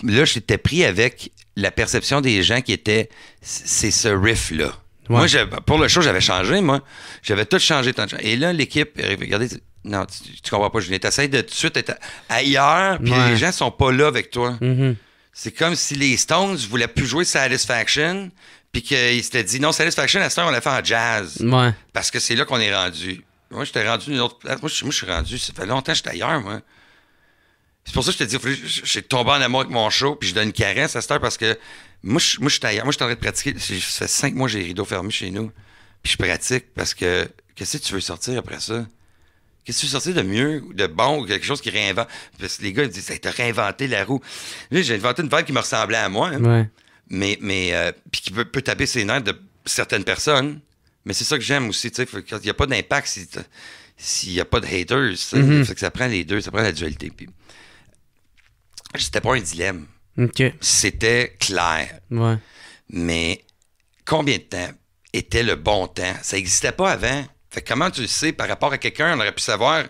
Là, j'étais pris avec la perception des gens qui étaient... C'est ce riff-là. Ouais. Moi, pour le show, j'avais changé, moi. J'avais tout changé. Et là, l'équipe, regardez... Non, tu comprends pas, Julien. T'essayes de tout de suite être ailleurs, puis les gens sont pas là avec toi. C'est comme si les Stones voulaient plus jouer Satisfaction, puis qu'ils s'étaient dit, non, Satisfaction, à ce temps, on l'a fait en jazz. Ouais. Parce que c'est là qu'on est rendu. Moi, j'étais rendu une autre place. Moi, je suis rendu, ça fait longtemps que j'étais ailleurs, moi. C'est pour ça que je te dis, j'ai tombé en amour avec mon show, puis je donne une caresse à cette heure, parce que moi, je suis ailleurs. Moi, je suis en train de pratiquer. Ça fait 5 mois que j'ai les rideaux fermés chez nous, puis je pratique, parce que qu'est-ce que tu veux sortir après ça? Qu'est-ce que tu veux sortir de mieux, de bon, ou quelque chose qui réinvente? Parce que les gars, ils disent, t'as réinventé la roue. Là, j'ai inventé une vibe qui me ressemblait à moi, hein, mais puis qui peut taper ses nerfs de certaines personnes. Mais c'est ça que j'aime aussi, tu sais, il n'y a pas d'impact s'il n'y a pas de haters. Fait que ça prend les deux, ça prend la dualité. Puis, c'était pas un dilemme. Okay. C'était clair. Ouais. Mais combien de temps était le bon temps? Ça n'existait pas avant. Fait que comment tu le sais par rapport à quelqu'un, on aurait pu savoir.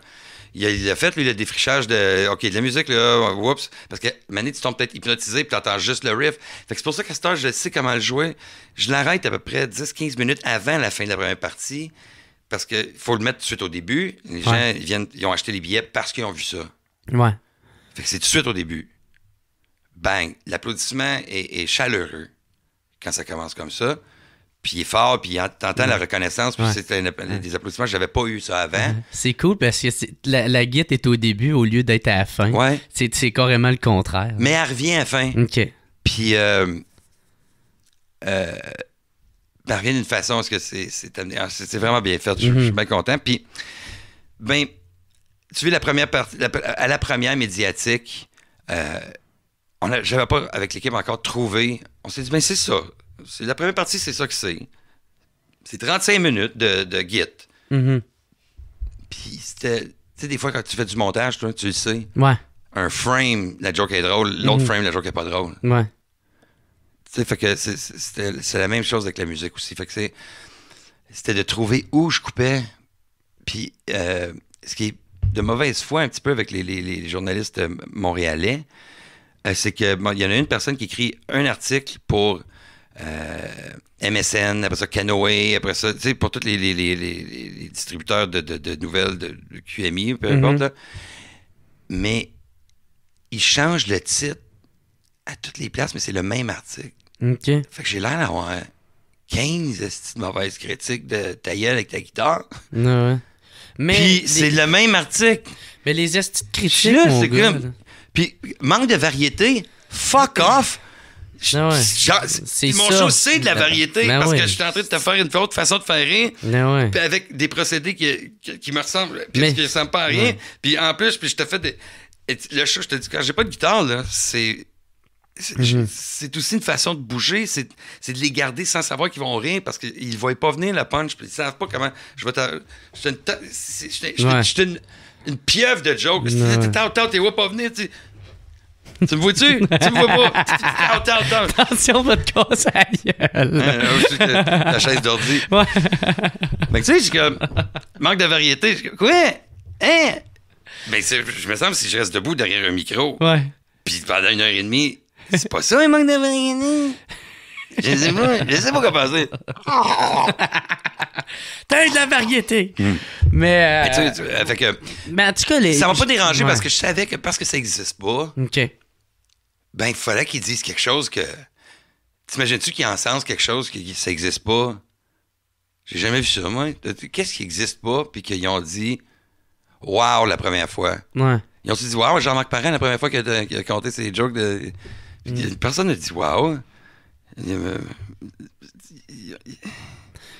Il a fait, lui, le défrichage de OK, de la musique, là, whoops. Parce que maintenant, tu tombes peut-être hypnotisé puis tu entends juste le riff. Fait que c'est pour ça qu'à cette heure, je sais comment le jouer. Je l'arrête à peu près 10-15 minutes avant la fin de la première partie. Parce qu'il faut le mettre tout de suite au début. Les gens, ils ont acheté les billets parce qu'ils ont vu ça. Ouais. Fait que c'est tout de suite au début. Bang! L'applaudissement est chaleureux quand ça commence comme ça. Puis il est fort, puis t'entends la reconnaissance, puis c'est des applaudissements. J'avais pas eu ça avant. C'est cool parce que la guitare est au début au lieu d'être à la fin. Ouais. C'est carrément le contraire. Mais elle revient à la fin. OK. Puis elle revient d'une façon parce que c'est vraiment bien fait. Je suis bien content. Puis, ben, tu vois, la première partie, à la première médiatique, j'avais pas, avec l'équipe, encore trouvé. On s'est dit, ben, c'est ça. La première partie, c'est ça que c'est. C'est 35 minutes de git. Puis c'était... Tu sais, des fois, quand tu fais du montage, toi, tu le sais. Ouais. Un frame, la joke est drôle. L'autre frame, la joke est pas drôle. Ouais. Tu sais, fait que c'est la même chose avec la musique aussi. Fait que c'était de trouver où je coupais. Puis ce qui est de mauvaise foi un petit peu avec les journalistes montréalais, c'est qu'il y en a une personne qui écrit un article pour... MSN, après ça Canoë, après ça, tu sais, pour tous les distributeurs de nouvelles de QMI, peu importe, là. Mais ils changent le titre à toutes les places, mais c'est le même article. OK. Fait que j'ai l'air d'avoir 15 mauvaises critiques de ta gueule avec ta guitare. Ouais. Puis c'est le même article. Mais les estis de critiques, là, mon c'est gars, comme... Puis manque de variété, fuck off! Non, ouais. C'est mon show, c'est de la variété parce que je suis en train de te faire une autre façon de faire rire, puis avec des procédés qui me ressemblent, puis qui ne ressemblent pas à rien. Puis en plus, puis je te fais le show, je te dis, quand j'ai pas de guitare, là, c'est c'est aussi une façon de bouger, c'est de les garder sans savoir qu'ils vont rire parce qu'ils ne voient pas venir la punch, puis ils savent pas comment. Je suis une pieuvre de joke. T'es pas venir, tu me vois-tu? Tu me vois pas? Attention, va te casser la gueule. La chaise d'ordi. Ouais. Mais tu sais, j'ai comme manque de variété. Quoi? Hein? Mais je me sens si je reste debout derrière un micro, Ouais. puis pendant 1h30, c'est pas ça un manque de variété. Je sais pas quoi penser. T'as de la variété. Mais, Fait que, mais en tout cas, ça m'a pas dérangé Ouais. parce que je savais que parce que ça existe pas, OK. ben il fallait qu'ils disent quelque chose que. T'imagines-tu qu'ils encensent quelque chose que ça existe pas? J'ai jamais vu ça, moi. Qu'est-ce qui existe pas, puis qu'ils ont dit wow la première fois? Ouais. Ils ont dit wow, Jean-Marc Parent, la première fois qu'il a compté ses jokes de. Puis personne n'a dit wow.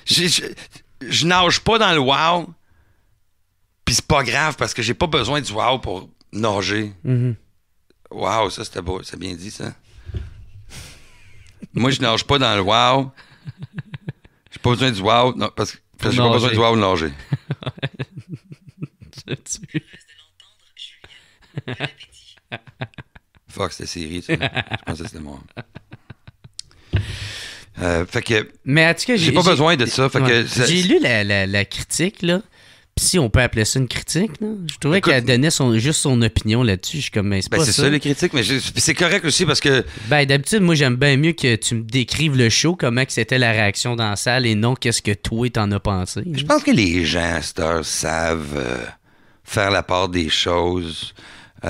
Je nage pas dans le wow, puis c'est pas grave parce que j'ai pas besoin du wow pour nager. Mhm. Wow, ça c'était beau, c'est bien dit ça. Moi je nage pas dans le wow. J'ai pas besoin du wow, non, parce que j'ai pas besoin du wow de nager. Fuck, c'était série, ça. Je pensais que c'était moi. Fait que. Mais en tout cas, j'ai pas besoin de ça. Fait que j'ai lu la critique, là. Puis si on peut appeler ça une critique, là. Je trouvais qu'elle donnait juste son opinion là-dessus. Je suis comme, mais c'est pas ça. C'est ça, les critiques, mais c'est correct aussi parce que. Ben, d'habitude, moi, j'aime bien mieux que tu me décrives le show, comment que c'était la réaction dans la salle et non qu'est-ce que toi t'en as pensé. Je pense que les gens à cette heure savent faire la part des choses. Tu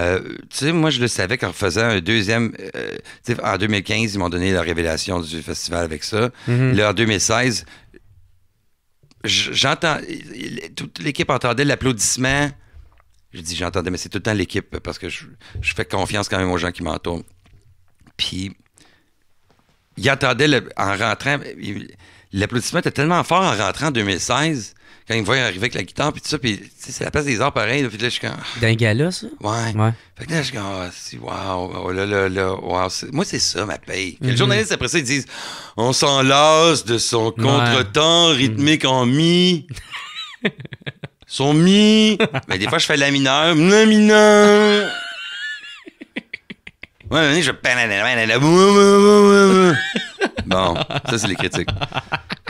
sais, moi, je le savais qu'en faisant un deuxième... en 2015, ils m'ont donné la révélation du festival avec ça. Mm-hmm. Là, en 2016, j'entends... Toute l'équipe entendait l'applaudissement. Je dis j'entendais, mais c'est tout le temps l'équipe parce que je fais confiance quand même aux gens qui m'entourent. Puis, ils entendaient en rentrant... L'applaudissement était tellement fort en rentrant en 2016... Quand ils me voient arriver avec la guitare, puis tout ça, puis c'est la place des arts pareil. Puis là, je suis comme. D'un gala, ça? Ouais. Fait que là, je suis comme, wow, wow. Moi, c'est ça, ma paye. Les journalistes, après ça, ils disent, on s'en lasse de son contretemps rythmique en mi. Son mi. Mais des fois, je fais la mineur. La mineur. Ouais, je. Bon, ça, c'est les critiques.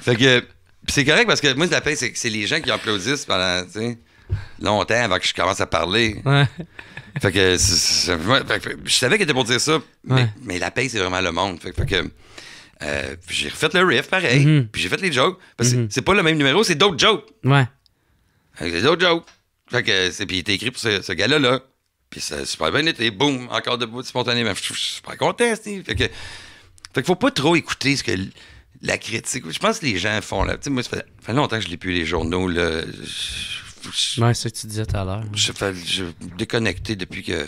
Fait que. Puis c'est correct parce que moi, je la paye, c'est les gens qui applaudissent pendant, tu sais, longtemps avant que je commence à parler. Ouais. Fait que, je savais qu'elle était pour dire ça, mais la paye, c'est vraiment le monde. Fait que j'ai refait le riff, pareil, puis j'ai fait les jokes. Parce que c'est pas le même numéro, c'est d'autres jokes. Ouais. C'est d'autres jokes. Fait que, puis il était écrit pour ce gars-là. Puis ça a super bien été. Boum, encore debout, spontanément. Je suis super content, Steve. Fait que faut pas trop écouter ce que... La critique, je pense que les gens font là. Tu sais, moi, ça fait longtemps que je lis plus les journaux. Là. Ouais, c'est ce que tu disais tout à l'heure. Je déconnecté depuis que.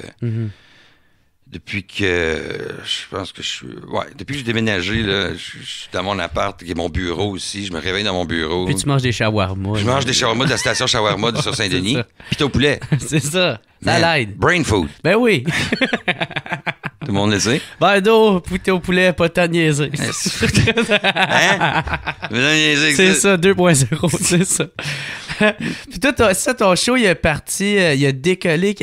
Depuis que. Je pense que je suis. Ouais, depuis que j'ai déménagé, là, je suis dans mon appart, qui est mon bureau aussi. Je me réveille dans mon bureau. Puis tu manges des shawarma. Je mange des shawarma de la station shawarma sur Saint-Denis. Puis t'es au poulet. C'est ça. Ça l'aide. Brain food. Ben oui. Tout le monde le sait. Ben d'eau, pouté au poulet, pas tant niaiser. Hein? C'est ça, 2.0, c'est ça. Puis toi, ton show, il est parti, il a décollé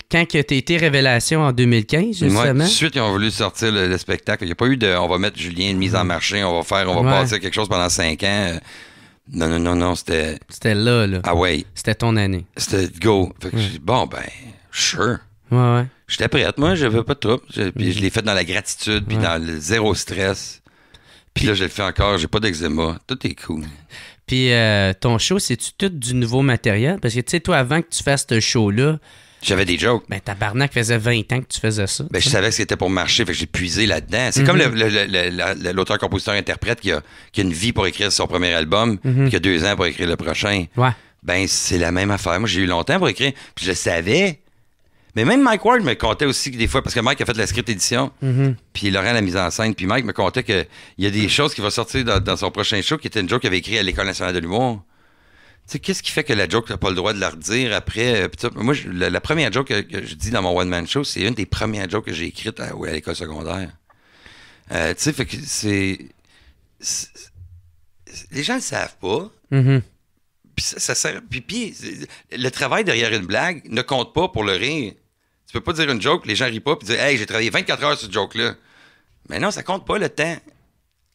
quand tu as été Révélation en 2015, justement. Ouais, tout de suite, ils ont voulu sortir le spectacle. Il n'y a pas eu de « on va mettre Julien une mise en marché, on va passer quelque chose pendant 5 ans ». Non, c'était... C'était là. Ah ouais. C'était ton année. C'était go. Fait que j'ai dit, bon, ben, sure. Ouais. J'étais prête, moi, j'avais pas de trouble. Puis je l'ai fait dans la gratitude, puis dans le zéro stress. Puis là, je le fais encore, j'ai pas d'eczéma. Tout est cool. Puis ton show, c'est-tu tout du nouveau matériel? Parce que, tu sais, toi, avant que tu fasses ce show-là... J'avais des jokes. Ben, tabarnak faisait 20 ans que tu faisais ça. Ben, je savais que c'était pour marcher, fait que j'ai puisé là-dedans. C'est comme l'auteur-compositeur-interprète qui a une vie pour écrire son premier album, puis qui a 2 ans pour écrire le prochain. Ouais. Ben, c'est la même affaire. Moi, j'ai eu longtemps pour écrire, puis je le savais. Mais même Mike Ward me contait aussi que des fois, parce que Mike a fait la script édition, puis Laurent la mise en scène, puis Mike me contait qu'il y a des choses qui vont sortir dans son prochain show, qui était une joke qu'il avait écrit à l'École nationale de l'humour. Tu sais, qu'est-ce qui fait que la joke, t'as pas le droit de la redire après? Moi, la première joke que je dis dans mon one-man show, c'est une des premières jokes que j'ai écrites à l'école secondaire. Tu sais, fait que les gens le savent pas. Mm-hmm. Puis ça sert. Puis le travail derrière une blague ne compte pas pour le rire. Tu peux pas dire une joke, les gens rient pas, puis dire, hey, j'ai travaillé 24 heures sur cette joke-là. Mais non, ça compte pas le temps.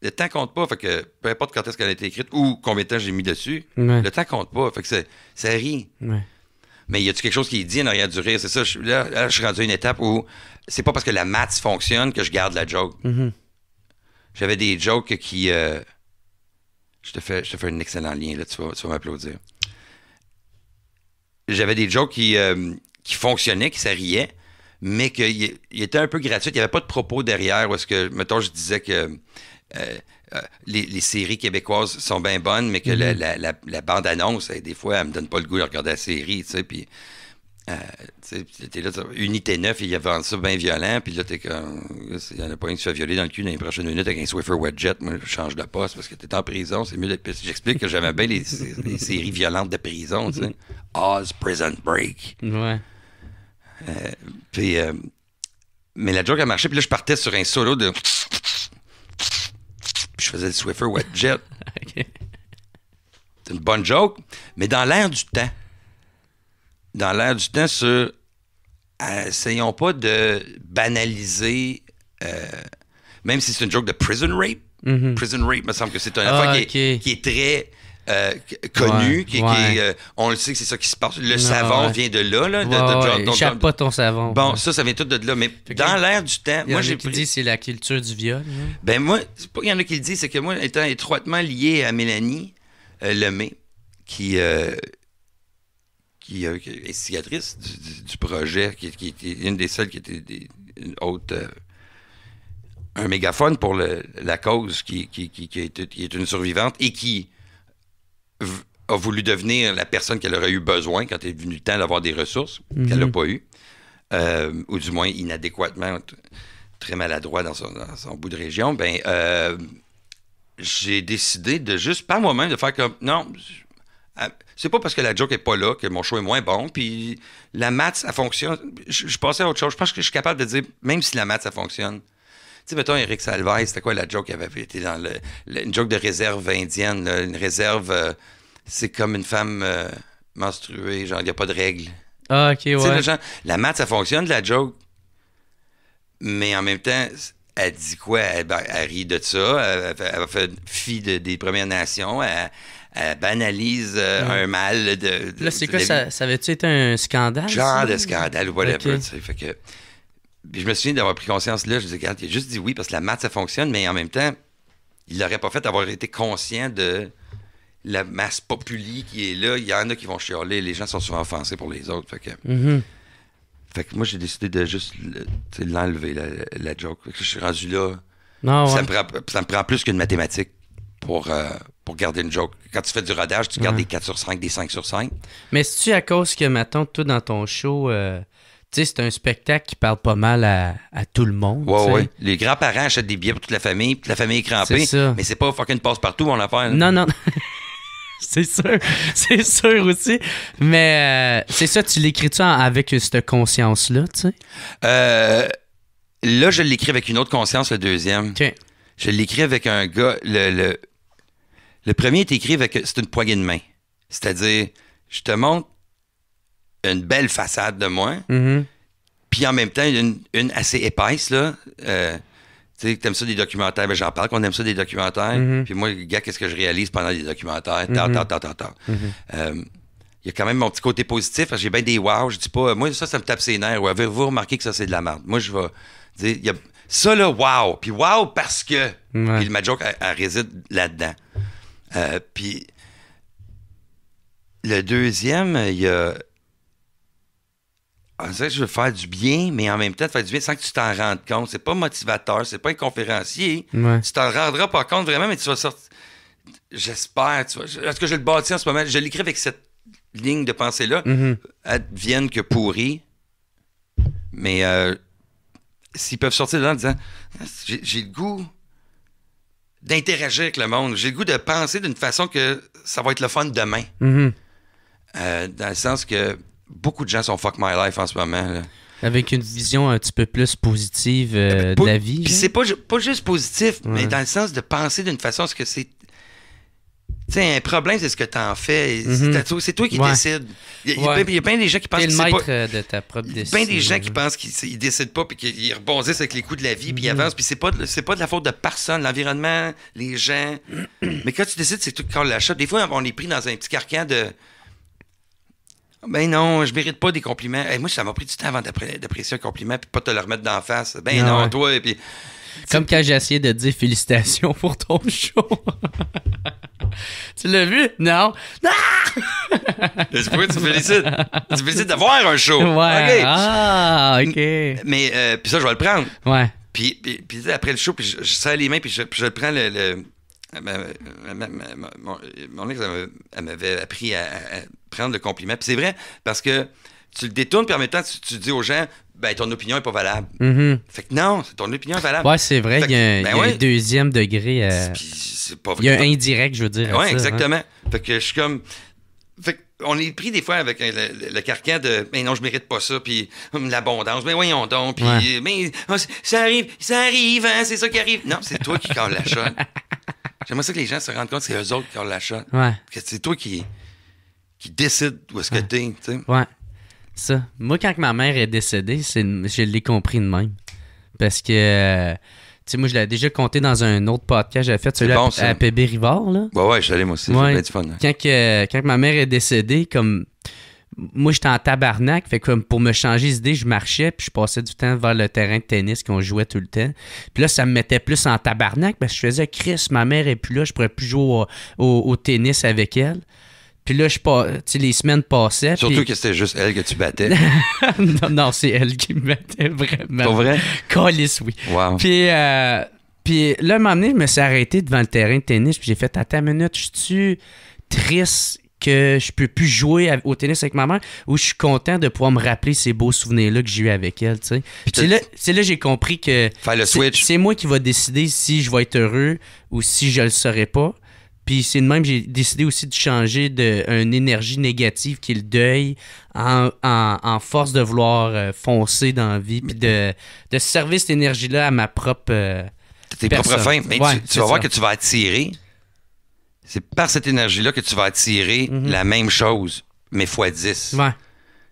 Le temps compte pas, fait que peu importe quand est-ce qu'elle a été écrite ou combien de temps j'ai mis dessus, le temps compte pas, fait que ça rit. Ouais. Mais y a-tu quelque chose qui est dit en arrière du rire? C'est ça, là, je suis rendu à une étape où c'est pas parce que la maths fonctionne que je garde la joke. Mm-hmm. J'avais des jokes qui... je te fais un excellent lien, là, tu vas m'applaudir. J'avais des jokes qui fonctionnaient, qui ça riait, mais qu'il était un peu gratuit. Il n'y avait pas de propos derrière où est-ce que, mettons, je disais que les séries québécoises sont bien bonnes, mais que la bande-annonce, des fois, elle me donne pas le goût de regarder la série, tu sais, puis t'es là, Unité 9, il y avait ça bien violent, puis là, t'es comme, il y en a pas un qui se fait violer dans le cul dans les prochaines minutes avec un Swiffer Wedget, moi, je change de poste parce que t'es en prison, c'est mieux d'être... J'explique que j'aimais bien les séries violentes de prison, tu sais. Oz Prison Break. Ouais. Puis, mais la joke a marché, puis là, je partais sur un solo de... Puis je faisais le Swiffer Wedget. OK. C'est une bonne joke, mais dans l'air du temps. Dans l'air du temps, essayons pas de banaliser, même si c'est une joke de prison rape. Mm-hmm. Prison rape, me semble que c'est une affaire qui est très connue, on le sait que c'est ça qui se passe. Le savon vient de là. Échappe pas ton savon. Bon, ça vient tout de là. Mais dans l'air du temps, moi, j'ai dit c'est la culture du viol. Hein? Ben moi, c'est pas qu'il y en a qui le disent, c'est que moi, étant étroitement lié à Mélanie Lemay, qui est instigatrice du projet, qui est une des seules qui était une haute... un mégaphone pour la cause, qui est une survivante et qui a voulu devenir la personne qu'elle aurait eu besoin quand est venu le temps d'avoir des ressources qu'elle n'a pas eu, ou du moins inadéquatement, très maladroit dans son bout de région. J'ai décidé de juste, par moi-même, de faire comme... Non, c'est pas parce que la joke est pas là que mon show est moins bon, puis la maths, ça fonctionne. Je passais à autre chose. Je pense que je suis capable de dire, même si la maths, ça fonctionne. Tu sais, mettons, Éric Salvaille, c'était quoi la joke qui avait été dans une joke de réserve indienne, là, une réserve, c'est comme une femme menstruée, genre, il n'y a pas de règles. Ah, OK, ouais. Genre, la maths, ça fonctionne, la joke, mais en même temps, elle dit quoi? Elle rit de ça, elle fait fi des Premières Nations, elle banalise un mal de... Là, c'est quoi, ça avait-tu été un scandale? Genre de scandale ou whatever, okay. Tu sais, fait que... Puis je me souviens d'avoir pris conscience là, je disais, regarde, il a juste dit oui parce que la maths, ça fonctionne, mais en même temps, il l'aurait pas fait d'avoir été conscient de la masse populi qui est là. Il y en a qui vont chialer, les gens sont souvent offensés pour les autres, fait que... Fait que moi, j'ai décidé de juste l'enlever, la joke. Fait que je suis rendu là. Non, ça me prend plus qu'une mathématique pour garder une joke. Quand tu fais du rodage, tu gardes des 4 sur 5, des 5 sur 5. Mais c'est-tu à cause que, mettons, toi, dans ton show, tu sais, c'est un spectacle qui parle pas mal à tout le monde? Ouais. Les grands-parents achètent des billets pour toute la famille, puis toute la famille est crampée. C'est ça. Mais c'est pas fucking passe-partout, mon affaire. Non. C'est sûr aussi. Mais c'est ça, tu l'écris-tu avec cette conscience-là, tu sais? Là, je l'écris avec une autre conscience, le deuxième. OK. Je l'écris avec un gars... Le premier est écrit avec... C'est une poignée de main. C'est-à-dire, je te montre une belle façade de moi, puis en même temps, une assez épaisse, là. Tu sais, t'aimes ça des documentaires, ben j'en parle qu'on aime ça des documentaires. Puis moi, gars, qu'est-ce que je réalise pendant les documentaires? Il y a quand même mon petit côté positif, parce que j'ai bien des wow. Je dis pas, moi, ça me tape ses nerfs. Ouais, avez-vous remarqué que ça, c'est de la merde? Moi, je vais dire, il y a ça, là, wow. Puis wow, parce que. Puis ma joke, elle réside là-dedans. Puis le deuxième, il y a. On dirait que je veux faire du bien, mais en même temps, faire du bien sans que tu t'en rendes compte. C'est pas motivateur, c'est pas un conférencier. Ouais. Tu t'en rendras pas compte vraiment, mais tu vas sortir. J'espère. Tu vois, est-ce que je le bâtis en ce moment? Je l'écris avec cette ligne de pensée-là. Advienne que pourri. Mais s'ils peuvent sortir de là en disant j'ai le goût d'interagir avec le monde, j'ai le goût de penser d'une façon que ça va être le fun demain. dans le sens que beaucoup de gens sont fuck my life en ce moment. Là. Avec une vision un petit peu plus positive de la vie. Puis c'est pas juste positif, mais dans le sens de penser d'une façon à ce que c'est... Tu sais, un problème, c'est ce que t'en fais. C'est toi qui décides. Il y a bien des gens qui pensent T'es que le c'est maître pas... de ta propre décision. Bien des gens qui pensent qu'ils décident pas puis qu'ils rebondissent avec les coups de la vie puis ils avancent. Puis c'est pas de la faute de personne, l'environnement, les gens. Mais quand tu décides, c'est toi qui calme la shot. Des fois, on est pris dans un petit carcan de... Ben non, je mérite pas des compliments. Moi, ça m'a pris du temps avant d'apprécier un compliment puis pas te le remettre d'en face. Ben non, toi, et puis... Comme quand j'ai essayé de dire félicitations pour ton show. Tu l'as vu? Non. C'est pourquoi tu félicites. Tu félicites d'avoir un show. Ouais. Okay. Ah, OK. Mais, puis ça, je vais le prendre. Ouais. Puis après le show, puis je serre les mains, puis je le prends mon ex, elle m'avait appris à prendre le compliment. Puis c'est vrai, parce que tu le détournes, puis en même temps, tu dis aux gens, ben ton opinion est pas valable. Fait que non, ton opinion est valable. Ouais, c'est vrai, il y a un deuxième degré. Puis c'est pas vrai. Il y a un indirect, je veux dire. Ouais, ça, exactement. Fait que je suis comme... Fait qu'on est pris des fois avec le carcan de « Ben non, je mérite pas ça », puis l'abondance, « Ben voyons donc », puis « Ben ça arrive, hein, c'est ça qui arrive. » Non, c'est toi qui calme la shot. J'aimerais ça que les gens se rendent compte que c'est eux autres qui calment la shot. Ouais. Que c'est toi qui décide où est-ce que t'es, tu sais. Ouais. Ça. Moi, quand ma mère est décédée, je l'ai compris de même. Parce que, tu sais, moi, je l'ai déjà compté dans un autre podcast. J'avais fait celui à PB Rivard, là. Ouais, je suis allé moi aussi. Ouais. J'ai du fun. Hein. Quand ma mère est décédée, comme... Moi, j'étais en tabarnak. Fait que comme pour me changer les idées, je marchais puis je passais du temps vers le terrain de tennis qu'on jouait tout le temps. Puis là, ça me mettait plus en tabarnak parce que je faisais « Chris, ma mère est plus là, je pourrais plus jouer au tennis avec elle. » Puis là, les semaines passaient. Surtout que c'était juste elle que tu battais. non, c'est elle qui me battait vraiment. Pas vrai? Calice, oui. Wow. Puis là, un moment donné, je me suis arrêté devant le terrain de tennis puis j'ai fait « Attends une minute, je suis triste que je peux plus jouer au tennis avec ma mère ou je suis content de pouvoir me rappeler ces beaux souvenirs-là que j'ai eu avec elle, tu sais. » C'est là j'ai compris que faire le switch. C'est moi qui va décider si je vais être heureux ou si je le serai pas. Puis c'est de même j'ai décidé aussi de changer d'une énergie négative qui est le deuil en force de vouloir foncer dans la vie puis de servir cette énergie-là à ma propre tes propres fins. Mais tu vas voir que tu vas attirer. C'est par cette énergie-là que tu vas attirer la même chose, mais x10. Ouais.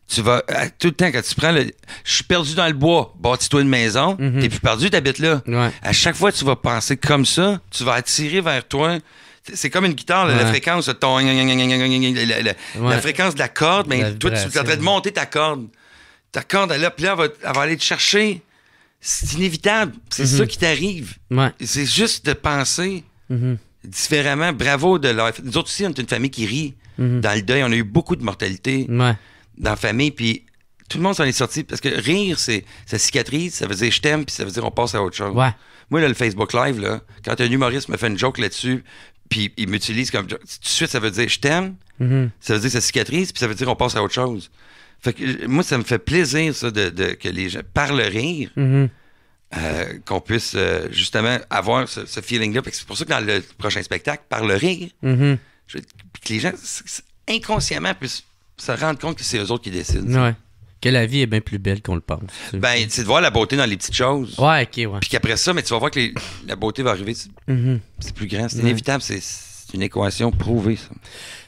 Tu vas, tout le temps, quand tu prends je suis perdu dans le bois, bâtis-toi une maison, t'es plus perdu, t'habites là. Ouais. À chaque fois que tu vas penser comme ça, tu vas attirer vers toi. C'est comme une guitare, la fréquence de ton... La fréquence de la corde, mais toi, tu es en train de monter ta corde. Ta corde, elle va aller te chercher. C'est inévitable. C'est ça qui t'arrive. Ouais. C'est juste de penser différemment. Bravo de leur... Nous autres aussi, on est une famille qui rit. Dans le deuil, on a eu beaucoup de mortalité dans la famille, puis tout le monde s'en est sorti. Parce que rire, ça cicatrise, ça veut dire « je t'aime », puis ça veut dire « on passe à autre chose Ouais. ». Moi, là, le Facebook Live, là, quand un humoriste me fait une joke là-dessus, puis il m'utilise comme joke, tout de suite, ça veut dire « je t'aime », ça veut dire « ça cicatrise », puis ça veut dire « on passe à autre chose ». Fait que moi, ça me fait plaisir, ça, que les gens, par le rire, qu'on puisse justement avoir ce feeling-là. C'est pour ça que dans le prochain spectacle, par le rire, que les gens, inconsciemment, puissent se rendre compte que c'est eux autres qui décident. Ouais. Que la vie est bien plus belle qu'on le pense. Ben, c'est de voir la beauté dans les petites choses. Ouais, ok, ouais. Puis qu'après ça, mais tu vas voir que la beauté va arriver. C'est plus grand, c'est inévitable, c'est une équation prouvée, ça.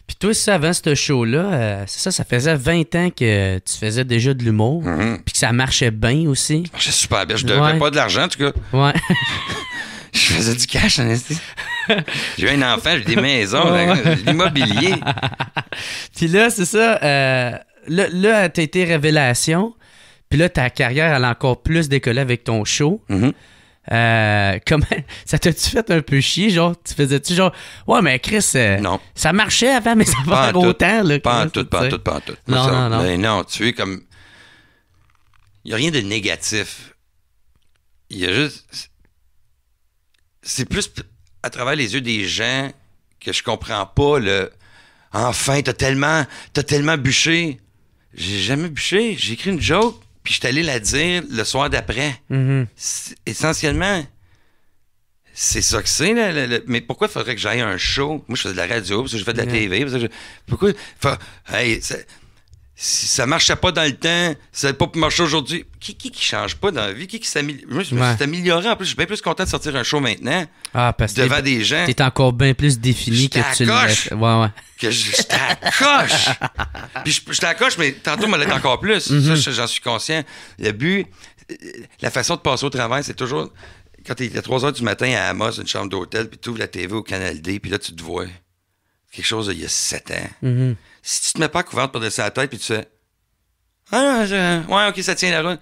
Puis toi, ça, avant ce show-là, ça faisait 20 ans que tu faisais déjà de l'humour, puis que ça marchait bien aussi. Ça marchait super bien. Je devais pas de l'argent, en tout cas. Ouais. Je faisais du cash, en esti. J'ai eu un enfant, j'ai des maisons, j'ai de l'immobilier. Puis là, c'est ça. Là, t'as été révélation. Puis là, ta carrière, elle a encore plus décollé avec ton show. Comment ça t'a-tu fait un peu chier, genre tu faisais-tu genre ouais mais Chris non. Ça marchait avant mais ça va faire autant là, pas en tout. Non. Ben non, tu es comme il y a rien de négatif. Il y a juste c'est plus à travers les yeux des gens que je comprends pas le enfin t'as tellement bûché. J'ai jamais bûché, j'ai écrit une joke. Puis je suis allé la dire le soir d'après. Essentiellement, C'est ça que c'est, là, mais pourquoi il faudrait que j'aille à un show? Moi, je faisais de la radio, parce que je fais de la TV. Parce que pourquoi? Hey, si ça marchait pas dans le temps, ça n'avait pas pu marcher aujourd'hui. Qui change pas dans la vie? Qui s'améliore? Moi, je me suis amélioré. En plus, je suis bien plus content de sortir un show maintenant. Parce que devant des gens. T'es encore bien plus défini que tu l'es. Ouais. Que j'étais à coche. Puis j'étais à coche, mais tantôt, me l'être encore plus. Ça, j'en suis conscient. Le but, la façon de passer au travail, c'est toujours... Quand t'es à 3 heures du matin à Amos, une chambre d'hôtel, puis tu ouvres la TV au Canal D, puis là, tu te vois quelque chose d'il y a 7 ans. Si tu te mets pas à couverte par-dessus la tête, puis tu fais « Ah, ouais, OK, ça tient la route.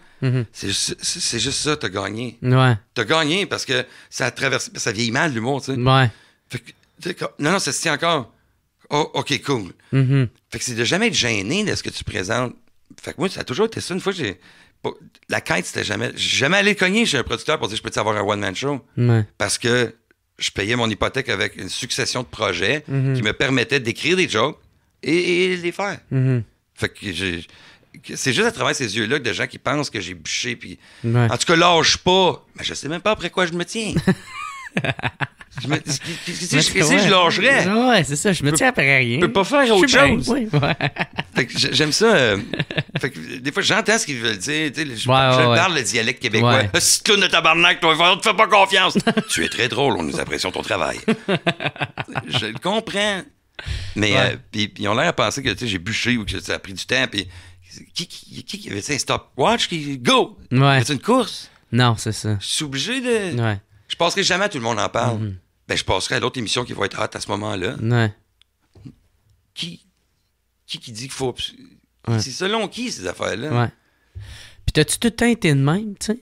C'est juste ça, t'as gagné. Ouais. T'as gagné parce que ça a traversé... Ça vieillit mal, l'humour, tu sais. Ouais. Fait que, non, ça se tient encore. Oh, OK, cool. Fait que c'est de jamais être gêné de ce que tu présentes. Fait que moi, ça a toujours été ça. Une fois, la quête, c'était jamais... J'ai jamais allé cogner chez un producteur pour dire « Je peux-tu avoir un one-man show? » Parce que je payais mon hypothèque avec une succession de projets qui me permettaient d'écrire des jokes et les faire. Fait que c'est juste à travers ces yeux-là que des gens qui pensent que j'ai bûché. Puis, en tout cas, lâche pas. Mais je sais même pas après quoi je me tiens. Je lâcherais. Ouais, c'est ça. Je me tiens après rien. Je peux pas faire autre chose. Oui, Fait que j'aime ça. Fait que des fois, j'entends ce qu'ils veulent dire. Je parle le dialecte québécois. Si tu tournes de tabarnak, toi, on te fait pas confiance. Tu es très drôle. On nous apprécions ton travail. Je le comprends. Mais puis ils ont l'air à penser que j'ai bûché ou que ça a pris du temps. Puis qui avait un stopwatch qui go? Ouais. C'est une course? Non, c'est ça. Je suis obligé de. Ouais. Je passerai jamais à tout le monde en parle. Ben, je passerai à l'autre émission qui va être hot à ce moment-là. Ouais. Qui dit qu'il faut. C'est selon qui, ces affaires-là? Ouais. Puis t'as-tu tout le temps été de même, tu sais?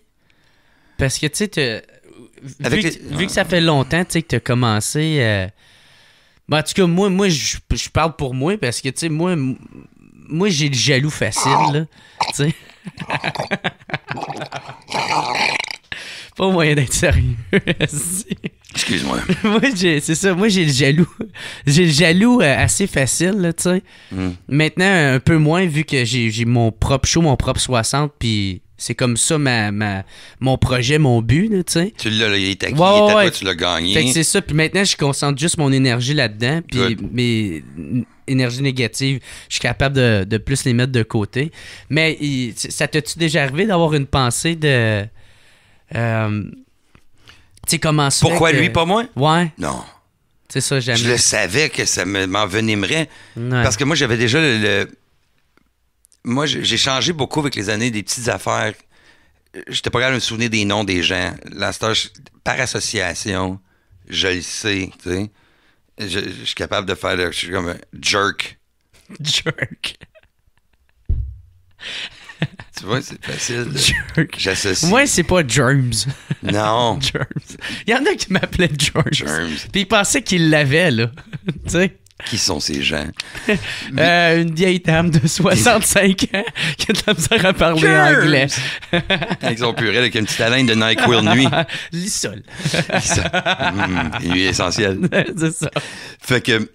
Parce que, tu sais, vu que ça fait longtemps, tu sais, que t'as commencé. Ben, en tout cas, moi je parle pour moi parce que, tu sais, moi j'ai le jaloux facile, là. Tu sais. Pas moyen d'être sérieux. Excuse-moi. C'est ça. Moi, j'ai le jaloux. J'ai le jaloux assez facile, là, tu sais. Maintenant, un peu moins, vu que j'ai mon propre show, mon propre 60, puis c'est comme ça mon projet, mon but, là, tu sais. Tu l'as, il est acquis, toi, tu l'as gagné. Fait que c'est ça. Puis maintenant, je concentre juste mon énergie là-dedans, puis mes énergies négatives, je suis capable de plus les mettre de côté. Mais ça t'as-tu déjà arrivé d'avoir une pensée de... tu sais, comment ça fait Pourquoi lui, pas moi? Ouais. Non. C'est ça, jamais. Je le savais que ça m'envenimerait. Ouais. Parce que moi, j'avais déjà Moi, j'ai changé beaucoup avec les années, des petites affaires. J'étais pas capable de me souvenir des noms des gens. Là, par association, je le sais, tu sais. Je suis capable de faire... je suis comme un jerk. Jerk. Tu vois, c'est facile. Jerk. J'associe. Moi, c'est pas Germs. Non. Germs. Il y en a qui m'appelaient Germs. Germs. Puis ils pensaient qu'ils l'avaient, là. Tu sais. Qui sont ces gens? Une vieille dame de 65 ans qui a de la misère à parler anglais. Avec son purée avec une petite haleine de NyQuil nuit. Lissol. Nuit essentielle. C'est ça. Fait que,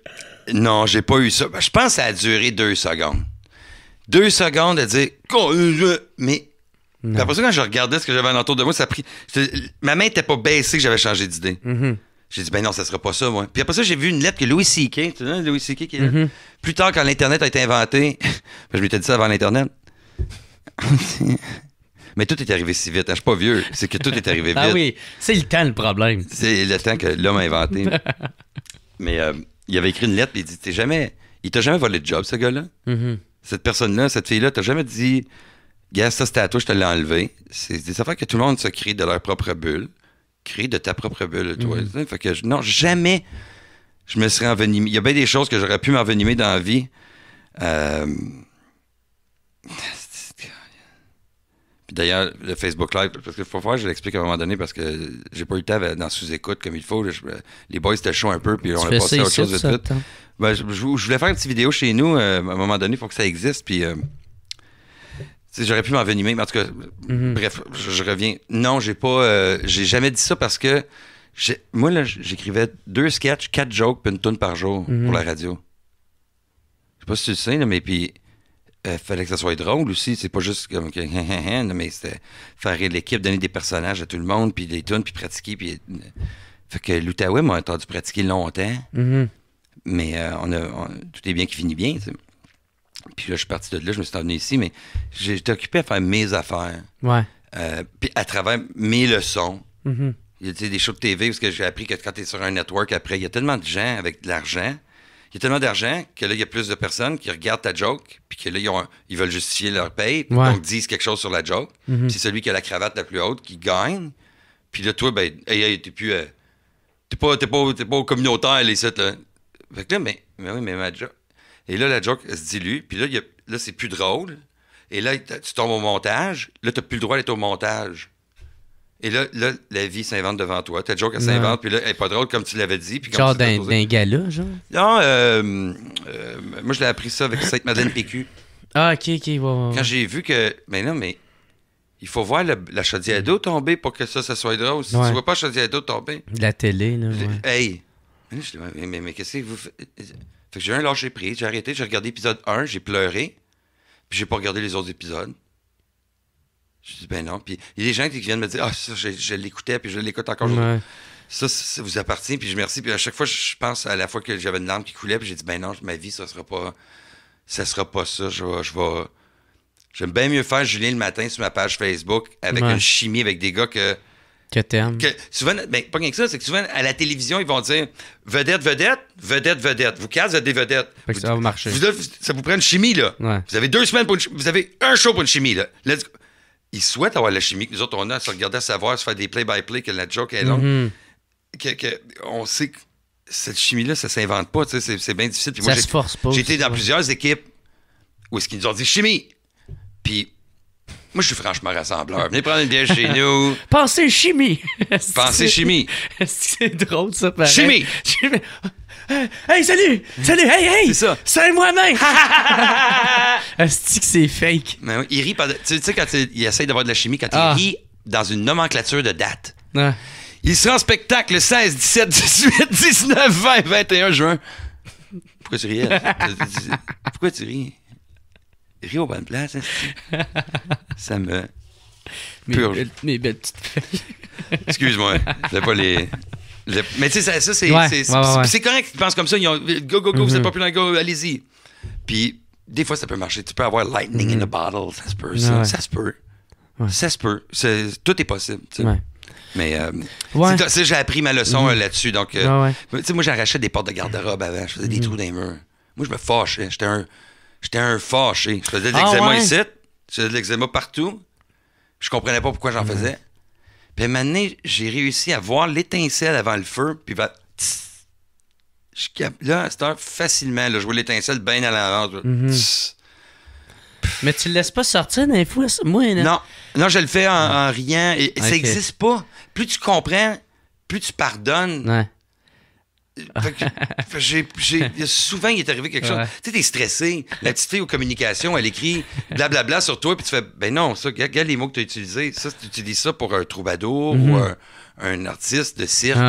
non, j'ai pas eu ça. Je pense que ça a duré 2 secondes. 2 secondes de dire, mais après ça, quand je regardais ce que j'avais alentour de moi, ça a pris. Ma main était pas baissée que j'avais changé d'idée. J'ai dit, ben non, ça sera pas ça, moi. Puis après ça, j'ai vu une lettre que Louis C.K., tu sais, Louis C.K. qui est là. Plus tard, quand l'Internet a été inventé, je m'étais dit ça avant l'Internet. Mais tout est arrivé si vite. Hein. Je suis pas vieux. C'est que tout est arrivé vite. Ah oui, c'est le temps le problème. C'est le temps que l'homme a inventé. Mais il avait écrit une lettre et il dit, il t'a jamais volé de job, ce gars-là. Cette personne-là, cette fille-là, t'as jamais dit, gars, ça c'était à toi, je te l'ai enlevé. C'est des affaires que tout le monde se crée de leur propre bulle. Crée de ta propre bulle, toi. Fait que non, jamais je me serais envenimé. Il y a bien des choses que j'aurais pu m'envenimer dans la vie. Puis d'ailleurs, le Facebook Live, parce qu'il faut voir, je l'explique à un moment donné parce que j'ai pas eu le temps dans sous-écoute comme il faut. Les boys étaient chauds un peu, puis on a passé à autre chose de tout. Ben, je voulais faire une petite vidéo chez nous. À un moment donné, il faut que ça existe. Puis j'aurais pu m'envenimer, mais en tout cas, bref, je reviens. Non, j'ai jamais dit ça parce que moi, là, j'écrivais 2 sketchs, 4 jokes, puis une toune par jour pour la radio. Je sais pas si tu le sais, là, mais puis fallait que ça soit drôle aussi. C'est pas juste comme mais c'était faire rire l'équipe, donner des personnages à tout le monde, puis des tunes, puis pratiquer. Puis... Fait que l'Outaouais m'a entendu pratiquer longtemps, Mhm. mais tout est bien qui finit bien, tu sais. Puis là, je suis parti de là, je me suis emmené ici, mais j'étais occupé à faire mes affaires. Ouais. Puis à travers mes leçons, Mhm. il y a des shows de TV, parce que j'ai appris que quand tu es sur un network après, il y a tellement de gens avec de l'argent. Il y a tellement d'argent que là, il y a plus de personnes qui regardent ta joke, puis que là, ils veulent justifier leur paye, puis Ouais. donc disent quelque chose sur la joke. Mhm. C'est celui qui a la cravate la plus haute qui gagne. Puis là, toi, ben, hey, t'es plus. T'es pas au communautaire, les sites, là. Fait que là, mais oui, mais ma joke. Et là, la joke, elle se dilue, puis là, là, c'est plus drôle. Et là, tu tombes au montage. Là, t'as plus le droit d'être au montage. Et là, la vie s'invente devant toi. Ta joke, elle s'invente, puis là, elle est pas drôle comme tu l'avais dit. Puis Genre d'un gala, genre? Non, moi, je l'ai appris ça avec Sainte-Madeleine PQ. Ah, ok, ouais. Quand j'ai vu que... Mais non, mais il faut voir la chaudière d'eau tomber pour que ça soit drôle. Si Ouais. tu vois pas la chaudière d'eau tomber... De la télé, là, ouais. Hey! Mais qu'est-ce que vous faites? Fait que j'ai un lâcher prise, j'ai arrêté, j'ai regardé l'épisode 1, j'ai pleuré, puis j'ai pas regardé les autres épisodes. Je dis, ben non. Puis il y a des gens qui viennent me dire, ah, ça, je l'écoutais, puis je l'écoute encore. Ouais. Ça vous appartient, puis je merci. Puis à chaque fois, je pense à la fois que j'avais une larme qui coulait, puis j'ai dit, ben non, ma vie, ça sera pas ça. J'aime bien mieux faire Julien le matin sur ma page Facebook avec Ouais. une chimie avec des gars que t'aimes. souvent, ben, pas rien que ça, c'est que souvent, à la télévision, ils vont dire vedette. Vous quatre, vous êtes des vedettes. Fait que ça va marcher. Ça vous prend une chimie, là. Ouais. Vous avez 2 semaines pour vous avez un show pour une chimie, là. Let's go. Ils souhaitent avoir la chimie que nous autres, on a, à se regarder, à savoir, se faire des play-by-play, que la joke est longue. Mhm. On sait que cette chimie-là, ça s'invente pas, tu sais, c'est bien difficile. Puis moi, Ça se force pas. j'ai été dans ça. plusieurs équipes où est-ce qu'ils nous ont dit chimie. Puis moi, je suis franchement rassembleur. Venez prendre une bière chez nous. Pensez chimie. Pensez chimie. C'est drôle, ça, pareil. Chimie. Hey, salut! Hey! C'est ça. C'est moi-même! Est-ce que c'est fake? Mais oui, il rit pendant. Tu sais, quand il essaie d'avoir de la chimie, quand Ah. il rit dans une nomenclature de dates. Ouais. Il sera en spectacle le 16, 17, 18, 19, 20, 21 juin. Pourquoi tu riais? Pourquoi tu ris? Ris aux bonnes places. Hein, ça me purge. Mes belles petites feuilles. Excuse-moi. Je pas les. Mais tu sais, ça c'est Ouais, c'est ouais. c'est correct. Ils pensent comme ça. Ils ont, go, vous êtes populaire, go, allez-y. Puis, des fois, ça peut marcher. Tu peux avoir lightning in a bottle. Ça se peut, ça. Ouais. Ça se peut. Ouais. Ça se peut. Tout est possible. Tu sais. Ouais. Mais Ouais. j'ai appris ma leçon là-dessus. Donc, Ouais. tu sais, moi, j'arrachais des portes de garde-robe avant. Je faisais des trous dans les murs. Moi, je me fâchais. J'étais un fâché. Je faisais de l'eczéma ouais? ici. Je faisais de l'eczéma partout. Je comprenais pas pourquoi j'en faisais. Puis maintenant, j'ai réussi à voir l'étincelle avant le feu. Puis là, à cette heure, facilement, là, je vois l'étincelle bien à l'avance. Mais tu le laisses pas sortir des fois, ça? Moi, là. Non, je le fais en riant. Et ça Ok. n'existe pas. Plus tu comprends, plus tu pardonnes. Ouais. Fait que souvent, il est arrivé quelque chose. Ouais. Tu sais, t'es stressé. La petite fille aux communications, elle écrit blablabla sur toi, puis tu fais, ben non, ça, regarde les mots que tu as utilisés. Ça, tu utilises ça pour un troubadour ou un artiste de cirque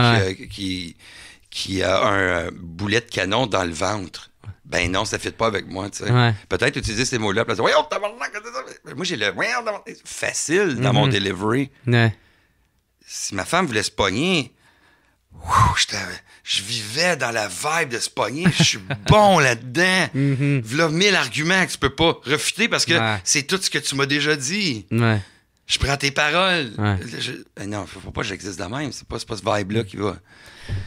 qui a un boulet de canon dans le ventre. Ben non, ça ne fit pas avec moi, tu sais. Ouais. Peut-être utiliser ces mots-là, puis voyons, moi, j'ai le voyons, facile dans mon delivery. Ouais. Si ma femme voulait se pogner, je vivais dans la vibe de se pogner. Je suis bon là-dedans. V'là 1000 arguments que tu peux pas refuter parce que c'est tout ce que tu m'as déjà dit. Ouais. Je prends tes paroles. Ouais. Non, faut pas que j'existe de même. C'est pas ce vibe-là qui va...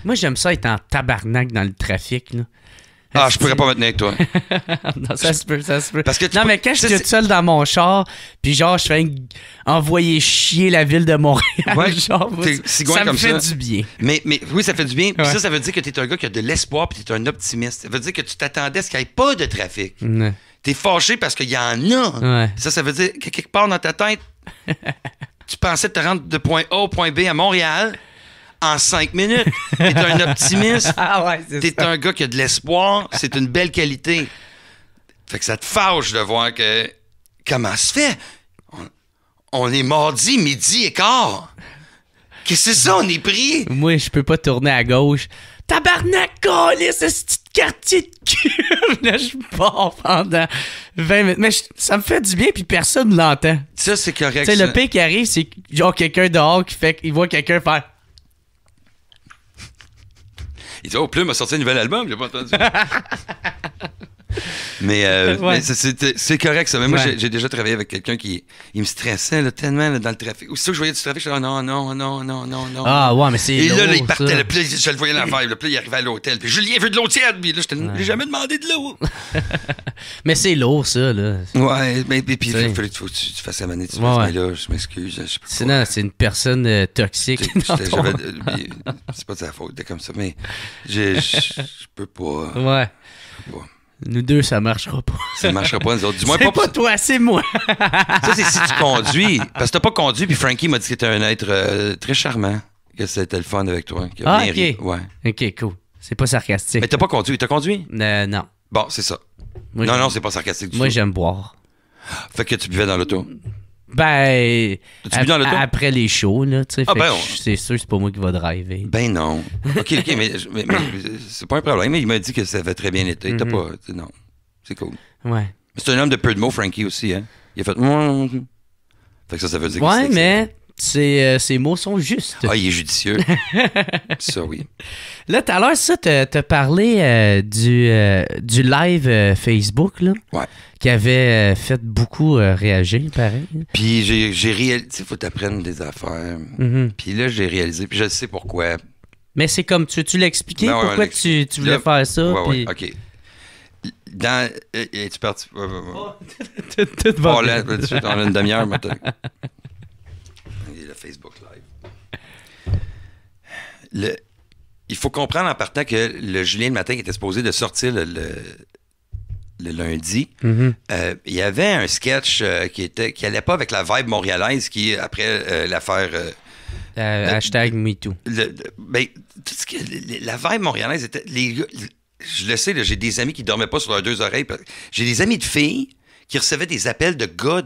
Moi, j'aime ça être en tabarnak dans le trafic, là. Ah, je pourrais pas me tenir avec toi. Non, ça se peut. Parce que tu non, peux- mais quand je suis c'est- toute seule dans mon char, puis genre, je fais envoyer chier la ville de Montréal, Ouais, genre, t'es cigouin ça me comme fait ça. du bien. Mais oui, ça fait du bien. Puis Ouais. ça veut dire que t'es un gars qui a de l'espoir puis t'es un optimiste. Ça veut dire que tu t'attendais à ce qu'il n'y ait pas de trafic. Ouais. T'es fâché parce qu'il y en a. Ouais. Ça veut dire que quelque part dans ta tête, tu pensais te rendre de point A au point B à Montréal en 5 minutes. T'es un optimiste. Ah ouais, c'est T'es ça. un gars qui a de l'espoir. C'est une belle qualité. Fait que ça te fâche de voir que... Comment ça se fait? On est mardi, midi et quart. Qu'est-ce que c'est ça? On est pris. Moi, je peux pas tourner à gauche. Tabarnak, câlisse, ce petit quartier de cul. Là, je pars pendant 20 minutes. Mais ça me fait du bien, puis personne ne l'entend. Ça, c'est correct. Tu sais, ça. le pire qui arrive, c'est genre quelqu'un dehors qui fait qu'il voit quelqu'un faire. Il dit, oh, Plume a sorti un nouvel album, j'ai pas entendu. Mais, mais c'est correct, ça. Mais moi, j'ai déjà travaillé avec quelqu'un qui il me stressait là, tellement là, dans le trafic. Aussitôt que je voyais du trafic, je disais, non. Ah, ouais, mais c'est Et lourd, là, il partait, ça. là, puis là, je le voyais dans le vibe, là, puis là, il arrivait à l'hôtel, puis Julien veut de l'eau tiède, puis là, j'ai jamais demandé de l'eau. Mais c'est lourd, ça, là. Ouais, mais puis il fallait que tu fasses amener, tu me dis, mais là, je m'excuse, je sais pas. Sinon, c'est une personne toxique. C'est pas de sa faute, t'es comme ça, mais je peux pas. Ouais. Nous deux, ça marchera pas. Ça marchera pas, nous autres. Du moins, c'est pas toi, c'est moi. Ça, c'est si tu conduis. Parce que t'as pas conduit, puis Frankie m'a dit que t'étais un être très charmant, que c'était le fun avec toi. Qu'il a bien ri. Ouais. OK, cool. C'est pas sarcastique. Mais t'as pas conduit. T'as conduit? Non. Bon, c'est ça. Moi, non, c'est pas sarcastique du tout. Moi, j'aime boire. Fait que tu buvais dans l'auto. Ben, T'as-tu bu dans l'auto? après les shows, là, tu sais. C'est sûr, c'est pas moi qui va driver. Ben non. OK, mais c'est pas un problème. Il m'a dit que ça avait très bien été. T'as pas... Non, c'est cool. Ouais. Mais c'est un homme de peu de mots, Frankie, aussi, hein? Il a fait... Fait que ça veut dire que ouais, mais ses mots sont justes. Ah, il est judicieux. Ça, oui. Là, tout à l'heure, ça, t'as parlé du live Facebook, là. Ouais. Qui avait fait beaucoup réagir, pareil. Puis j'ai réalisé, il faut t'apprendre des affaires. Puis là, j'ai réalisé, puis je sais pourquoi. Mais c'est comme, tu l'as expliqué, pourquoi tu voulais là, faire ça? Ouais, puis... OK. Es-tu parti? Tout va Oh, bien. là, on a une demi-heure, maintenant. Le Facebook Live. Il faut comprendre en partant que le Julien le matin qui était supposé de sortir le lundi, il y avait un sketch qui allait pas avec la vibe montréalaise qui, après l'affaire... hashtag MeToo. Ben, la vibe montréalaise était... je le sais, là, j'ai des amis qui dormaient pas sur leurs deux oreilles. J'ai des amis de filles qui recevaient des appels de gars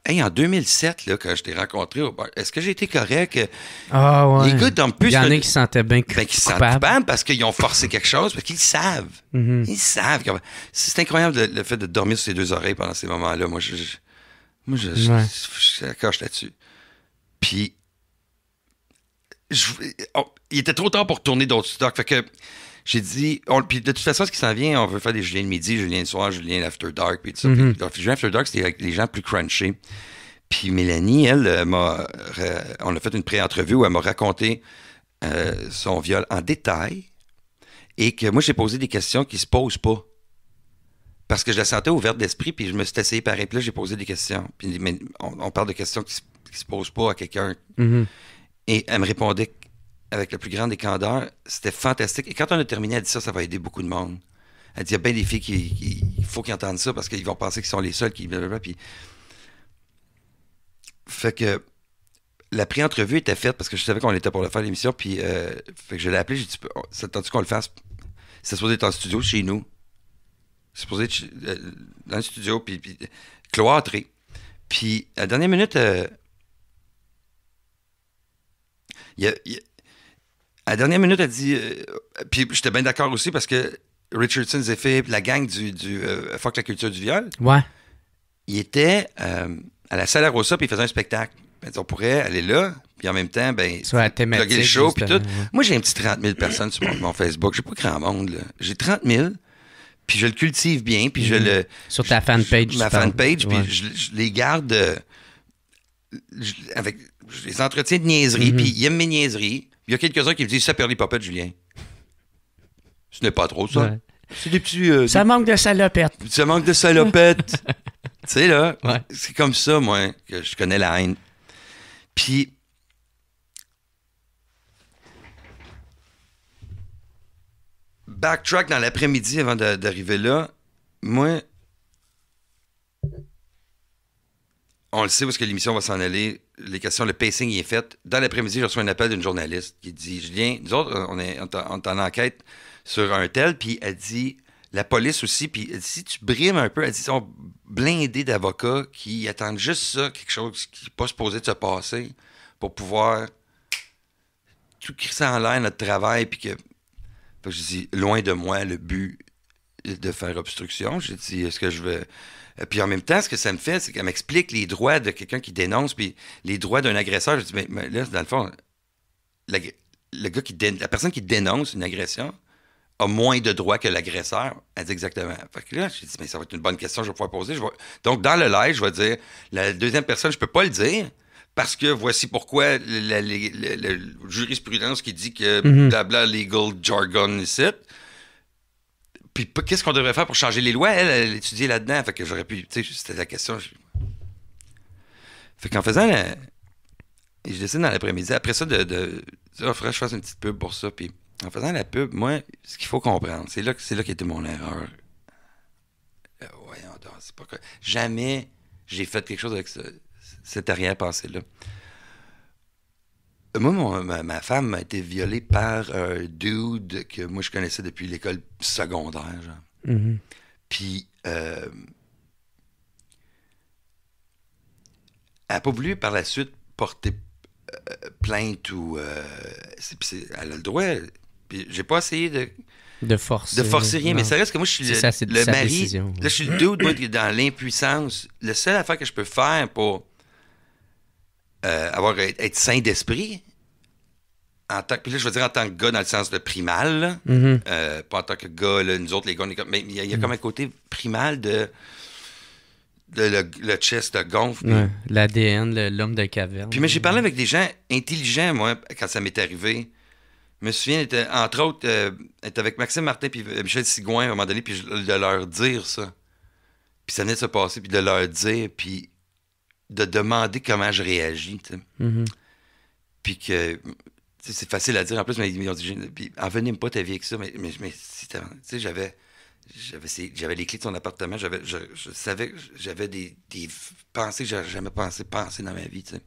en 2007, là, quand je t'ai rencontré, est-ce que j'ai été correct? Ah ouais. Les gars dorment plus... Il y en a qui se sentaient bien qui se sentent coupables parce qu'ils ont forcé quelque chose, parce qu'ils savent. Ils savent. C'est incroyable le fait de dormir sur ses deux oreilles pendant ces moments-là. Moi, je accroche là-dessus. Puis, il était trop tard pour tourner d'autres stocks. Fait que j'ai dit... Puis de toute façon, ce qui s'en vient, on veut faire des Julien de midi, Julien de soir, Julien l'After Dark, puis tout ça. Puis Julien After Dark, c'était avec les gens plus crunchés. Puis Mélanie, elle, on a fait une pré-entrevue où elle m'a raconté son viol en détail et que moi, j'ai posé des questions qui se posent pas. Parce que je la sentais ouverte d'esprit, puis je me suis essayé pareil. Puis là, j'ai posé des questions. Puis on parle de questions qui se posent pas à quelqu'un. Et elle me répondait avec la plus grande des candeurs. C'était fantastique. Et quand on a terminé, elle dit ça va aider beaucoup de monde. Elle dit, il y a bien des filles il faut qu'ils entendent ça parce qu'ils vont penser qu'ils sont les seuls qui... Blablabla. Puis... Fait que la pré-entrevue était faite parce que je savais qu'on était pour le faire l'émission. Puis fait que je l'ai appelé. J'ai dit, ça te tente qu'on le fasse? C'est supposé être en studio chez nous. C'est supposé être dans le studio. Puis cloîtré. Puis à la dernière minute... à la dernière minute, elle dit... puis j'étais bien d'accord aussi parce que Richardson Zephyr, la gang du Fuck la culture du viol, il était à la Salle Rossa puis il faisait un spectacle. Ben, on pourrait aller là, puis en même temps, plugger le show puis tout. Ouais. Moi, j'ai un petit 30 000 personnes sur mon Facebook. J'ai pas grand monde, là. J'ai 30 000, puis je le cultive bien, puis je le... Sur ta fanpage. Ma fanpage, puis je les garde avec... Je les entretiens de niaiseries, puis ils aiment mes niaiseries. Il y a quelques-uns qui me disent « Ça perd les popettes, Julien. » Ce n'est pas trop, ça. Ouais. C'est des petits... ça manque de salopettes. Ça manque de salopettes. Tu sais, là, c'est comme ça, moi, que je connais la haine. Puis... Backtrack dans l'après-midi avant d'arriver là, moi... On le sait où est-ce que l'émission va s'en aller. Les questions, le pacing y est fait. Dans l'après-midi, je reçois un appel d'une journaliste qui dit « Julien, nous autres, on est en enquête sur un tel. » Puis elle dit, la police aussi, puis elle dit « Si tu brimes un peu, elle dit, ils sont blindés d'avocats qui attendent juste ça, quelque chose qui n'est pas supposé de se passer pour pouvoir tout crisser en l'air notre travail. » Puis que je dis « Loin de moi le but de faire obstruction. » J'ai dit « Est-ce que je veux... » Puis en même temps, ce que ça me fait, c'est qu'elle m'explique les droits de quelqu'un qui dénonce, puis les droits d'un agresseur. Je dis, mais là, dans le fond, la personne qui dénonce une agression a moins de droits que l'agresseur. Elle dit exactement. Fait que là, j'ai dit, mais ça va être une bonne question, je vais pouvoir poser. Donc, dans le live, je vais dire, la deuxième personne, je peux pas le dire, parce que voici pourquoi la jurisprudence qui dit que blabla legal jargon ici. Puis, qu'est-ce qu'on devrait faire pour changer les lois? Elle étudiait là-dedans. Fait que j'aurais pu, tu sais, c'était la question. Fait qu'en faisant je décide dans l'après-midi, après ça, il faudrait que je fasse une petite pub pour ça, puis en faisant la pub, moi, ce qu'il faut comprendre, c'est là qu'était mon erreur. Voyons donc, c'est pas que... Jamais j'ai fait quelque chose avec cet arrière-passé-là. Moi, ma femme a été violée par un dude que moi, je connaissais depuis l'école secondaire, genre. Puis, elle n'a pas voulu, par la suite, porter plainte ou... elle a le droit... Puis j'ai pas essayé de forcer rien, mais ça reste que moi, je suis le mari. Décision. Là, je suis le dude, moi, dans l'impuissance. La seule affaire que je peux faire pour être sain d'esprit, puis là, je veux dire en tant que gars dans le sens de primal, là, pas en tant que gars, là, nous autres, les gars, on est comme... Mais il y a comme un côté primal de le chest de gonfle. Ouais, l'ADN, l'homme de caverne. Puis mais j'ai parlé avec des gens intelligents, moi, quand ça m'est arrivé. Je me souviens, entre autres, être avec Maxime Martin puis Michel Sigouin à un moment donné, puis de leur dire ça. Puis ça venait de se passer, puis de leur dire, puis de demander comment je réagis, tu sais. Puis que, c'est facile à dire, en plus, mais ils m'ont dit, puis envenime pas ta vie avec ça, mais si tu sais, j'avais les clés de son appartement, je savais que j'avais des pensées que j'avais jamais pensé dans ma vie, tu sais.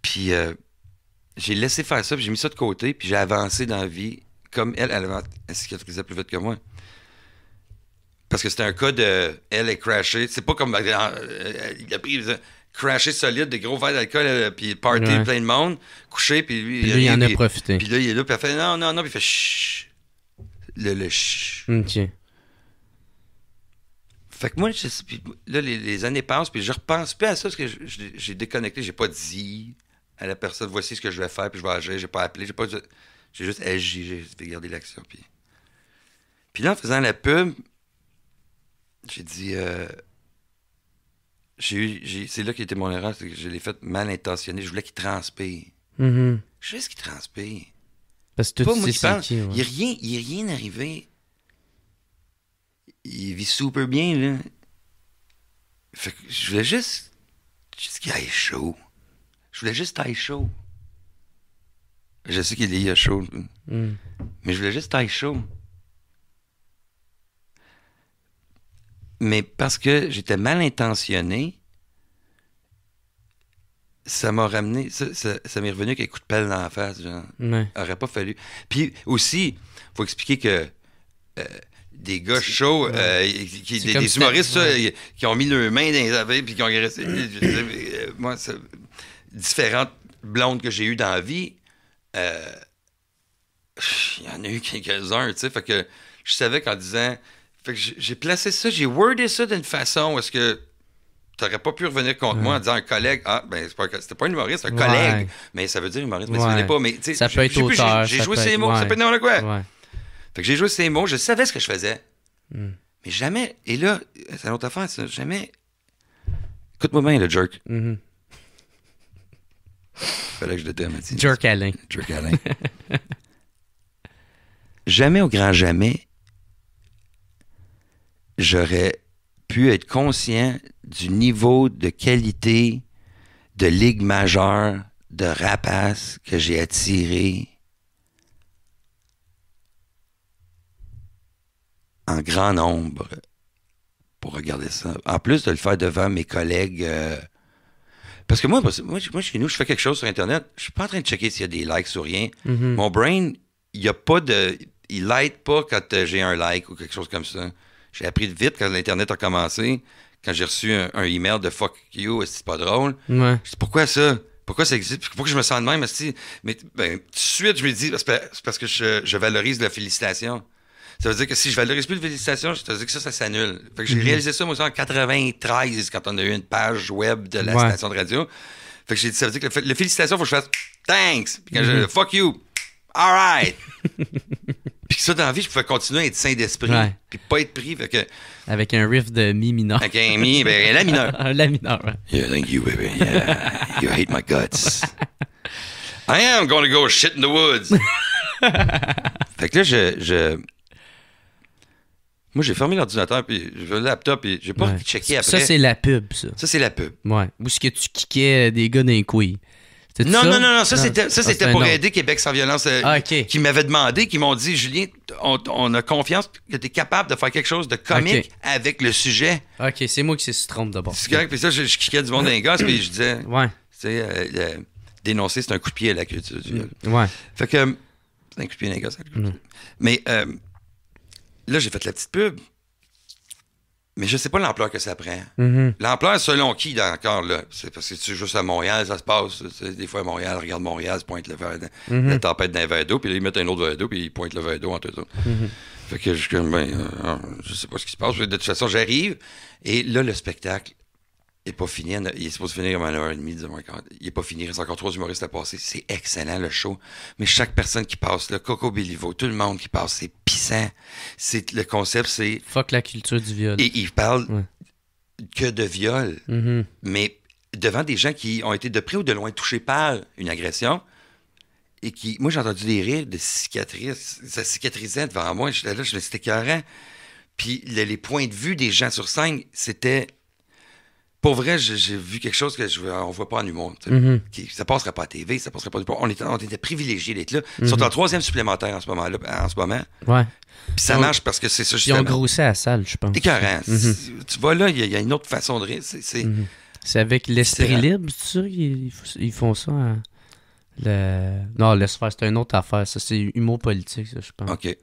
Puis... j'ai laissé faire ça, puis j'ai mis ça de côté, puis j'ai avancé dans la vie, comme elle cicatrisait plus vite que moi. Parce que c'était un cas de... Elle est crashée. C'est pas comme... il a pris... crashé solide, des gros verres d'alcool, puis party, plein de monde, couché, puis lui... Puis lui, il en a profité. Puis là, il est là, puis elle fait non, puis il fait chut. Le chut. OK. Fait que moi, puis là, les années passent, puis je repense plus à ça, parce que j'ai déconnecté, j'ai pas dit... à la personne, voici ce que je vais faire, puis je vais agir, j'ai pas appelé, j'ai juste agi, j'ai fait garder l'action. Puis là, en faisant la pub, j'ai dit, c'est là qui était mon erreur, c'est que je l'ai fait mal intentionné, je voulais qu'il transpire. Je sais ce qu'il transpire. Parce que pas moi qui pense, il n'y a rien arrivé. Il vit super bien, là. Fait que je voulais juste qu'il aille chaud. Je voulais juste taille chaud. Je sais qu'il est chaud. Mais je voulais juste taille chaud. Mais parce que j'étais mal intentionné, ça m'a ramené... Ça m'est revenu avec un coup de pelle dans la face. Genre. Aurait pas fallu. Puis aussi, il faut expliquer que... des gars chauds, des humoristes qui ont mis leurs mains dans les affaires puis qui ont agressé. Moi, différentes blondes que j'ai eues dans la vie, il y en a eu quelques-uns, tu sais, fait que je savais qu'en disant... Fait que j'ai placé ça, j'ai wordé ça d'une façon où est-ce que t'aurais pas pu revenir contre moi en disant un collègue, c'était pas un humoriste, un collègue, mais ça veut dire humoriste, mais ça venait pas, mais tu sais... Ça peut être auteur. J'ai joué ces mots, ça peut être n'importe quoi. Fait que j'ai joué ces mots, je savais ce que je faisais. Mais jamais... Et là, c'est une autre affaire, ça. Jamais... Écoute-moi bien, le jerk. Fallait que je le dise, Mathieu. Jerk Alain. Jerk Alain. Jamais au grand jamais, j'aurais pu être conscient du niveau de qualité de ligue majeure de rapace que j'ai attiré en grand nombre pour regarder ça. En plus de le faire devant mes collègues... parce que moi, chez nous, je fais quelque chose sur Internet, je suis pas en train de checker s'il y a des likes ou rien. Mon brain, il y a pas de... Il light pas quand j'ai un like ou quelque chose comme ça. J'ai appris vite quand l'Internet a commencé, quand j'ai reçu un email de « fuck you », c'est pas drôle. Je dis « pourquoi ça? Pourquoi ça existe? Pourquoi je me sens de même? » Mais tout de suite, je me dis « c'est parce que je valorise la félicitation. » Ça veut dire que si je valorise plus de félicitations, ça veut dire que ça s'annule. Fait que j'ai réalisé ça, moi, en 93, quand on a eu une page web de la station de radio. Fait que j'ai dit, ça veut dire que le félicitation, il faut que je fasse Thanks. Puis quand je fuck you. All right. Puis ça, dans la vie, je pouvais continuer à être sain d'esprit. Ouais. Puis pas être pris. Fait que, Avec un riff de mi mineur. avec un mi, ben, la mineure. Un la mineur, ouais. Yeah, thank you, baby. Yeah. You hate my guts. I am going to go shit in the woods. Fait que là, moi, j'ai fermé l'ordinateur, puis le laptop, puis j'ai pas checké après. Ça, c'est la pub, ça. Ça, c'est la pub. Ouais. Ou est-ce que tu kickais des gars d'un couille? Non, ça, c'était pour un autre. aider Québec sans violence, OK. qui m'avaient demandé, qui m'ont dit, Julien, on a confiance que tu es capable de faire quelque chose de comique OK. avec le sujet. OK, c'est moi qui se trompe d'abord. C'est correct, puis ça, je kickais du monde d'un gosse, puis je disais, Ouais. tu sais, dénoncer, c'est un coup de pied à la culture du viol. Ouais. Fait que, c'est un coup de pied d'un gosse. Mais là, j'ai fait la petite pub. Mais je sais pas l'ampleur que ça prend. Mhm. L'ampleur, selon qui, encore, là? C'est parce que c'est juste à Montréal, ça se passe. Des fois, à Montréal, regarde Montréal, se pointe le verre, la tempête d'un verre d'eau, puis là, ils mettent un autre verre d'eau, puis ils pointent le verre d'eau entre eux autres. Fait que je suis comme, je sais pas ce qui se passe. De toute façon, j'arrive, et là, le spectacle est pas fini. Il est supposé finir comme à 9h30, 10h15. Il est pas fini, il reste encore 3 humoristes à passer. C'est excellent, le show. Mais chaque personne qui passe, là, Coco Béliveau, tout le monde qui passe, c'est pissant. Le concept, c'est... Fuck la culture du viol. Et il parle que de viol, mais devant des gens qui ont été de près ou de loin touchés par une agression et qui... Moi, j'ai entendu des rires de cicatrices. Ça cicatrisait devant moi. J'étais là, c'était écœurant. Puis les points de vue des gens sur scène, c'était... Pour vrai, j'ai vu quelque chose on voit pas en humour. Ça passerait pas à TV, ça passerait pas du On était privilégiés d'être là. Ils sont en 3e supplémentaire en ce moment. Ouais. Puis ça marche parce que c'est ça, Ils justement. ont grossi à la salle, je pense. Écœurant. Tu vois là, il y a une autre façon de rire. C'est avec l'esprit C'est libre, c'est sûr qu'ils font ça. Hein? Non, laisse faire, c'est une autre affaire. Ça, c'est humour politique, ça, je pense. OK.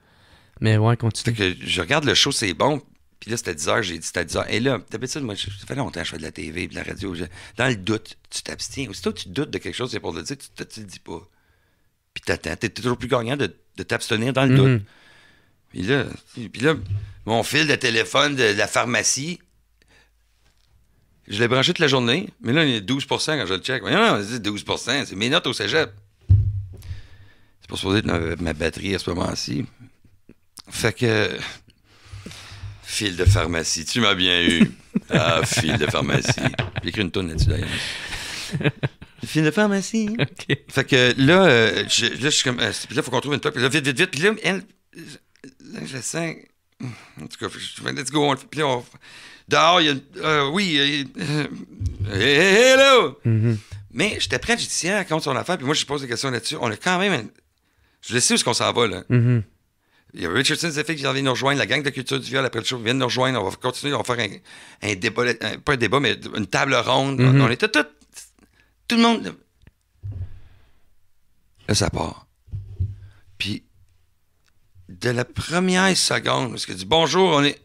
Mais ouais, Fait continue. que je regarde le show, c'est bon. Puis là, c'était 10h, j'ai dit c'était 10h. Et là, d'habitude, moi, ça fait longtemps que je fais de la TV et de la radio. Dans le doute, tu t'abstiens. Aussitôt que tu doutes de quelque chose, c'est pour le dire, tu le dis pas. Puis t'attends. T'es toujours plus gagnant de t'abstenir dans le doute. Puis là, mon fil de téléphone de la pharmacie, je l'ai branché toute la journée, mais là, il y a 12% quand je le check. Non, c'est 12%, c'est mes notes au cégep. C'est pas supposé être ma batterie à ce moment-ci. Fait que... Fil de pharmacie, tu m'as bien eu. Ah, fil de pharmacie. J'ai écrit une toune là-dessus, d'ailleurs. Fil de pharmacie. OK. Fait que là, je suis comme... Puis là, il faut qu'on trouve une place. Puis là, vite. Puis là, elle... Là, je sens... En tout cas, let's go. Puis là, dehors, il y a... oui. Hello! Mais j'étais prêt, j'ai dit, tiens, raconte son affaire. Puis moi, je pose des questions là-dessus. On a quand même... Je sais où est-ce qu'on s'en va, là. Il y a Richardson Zephyr qui vient nous rejoindre, la gang de culture du viol après le show vient nous rejoindre. On va continuer, on va faire un débat, pas un débat, mais une table ronde. On était tout le monde. Là, ça part. Puis, de la première seconde, parce que dit bonjour, on est.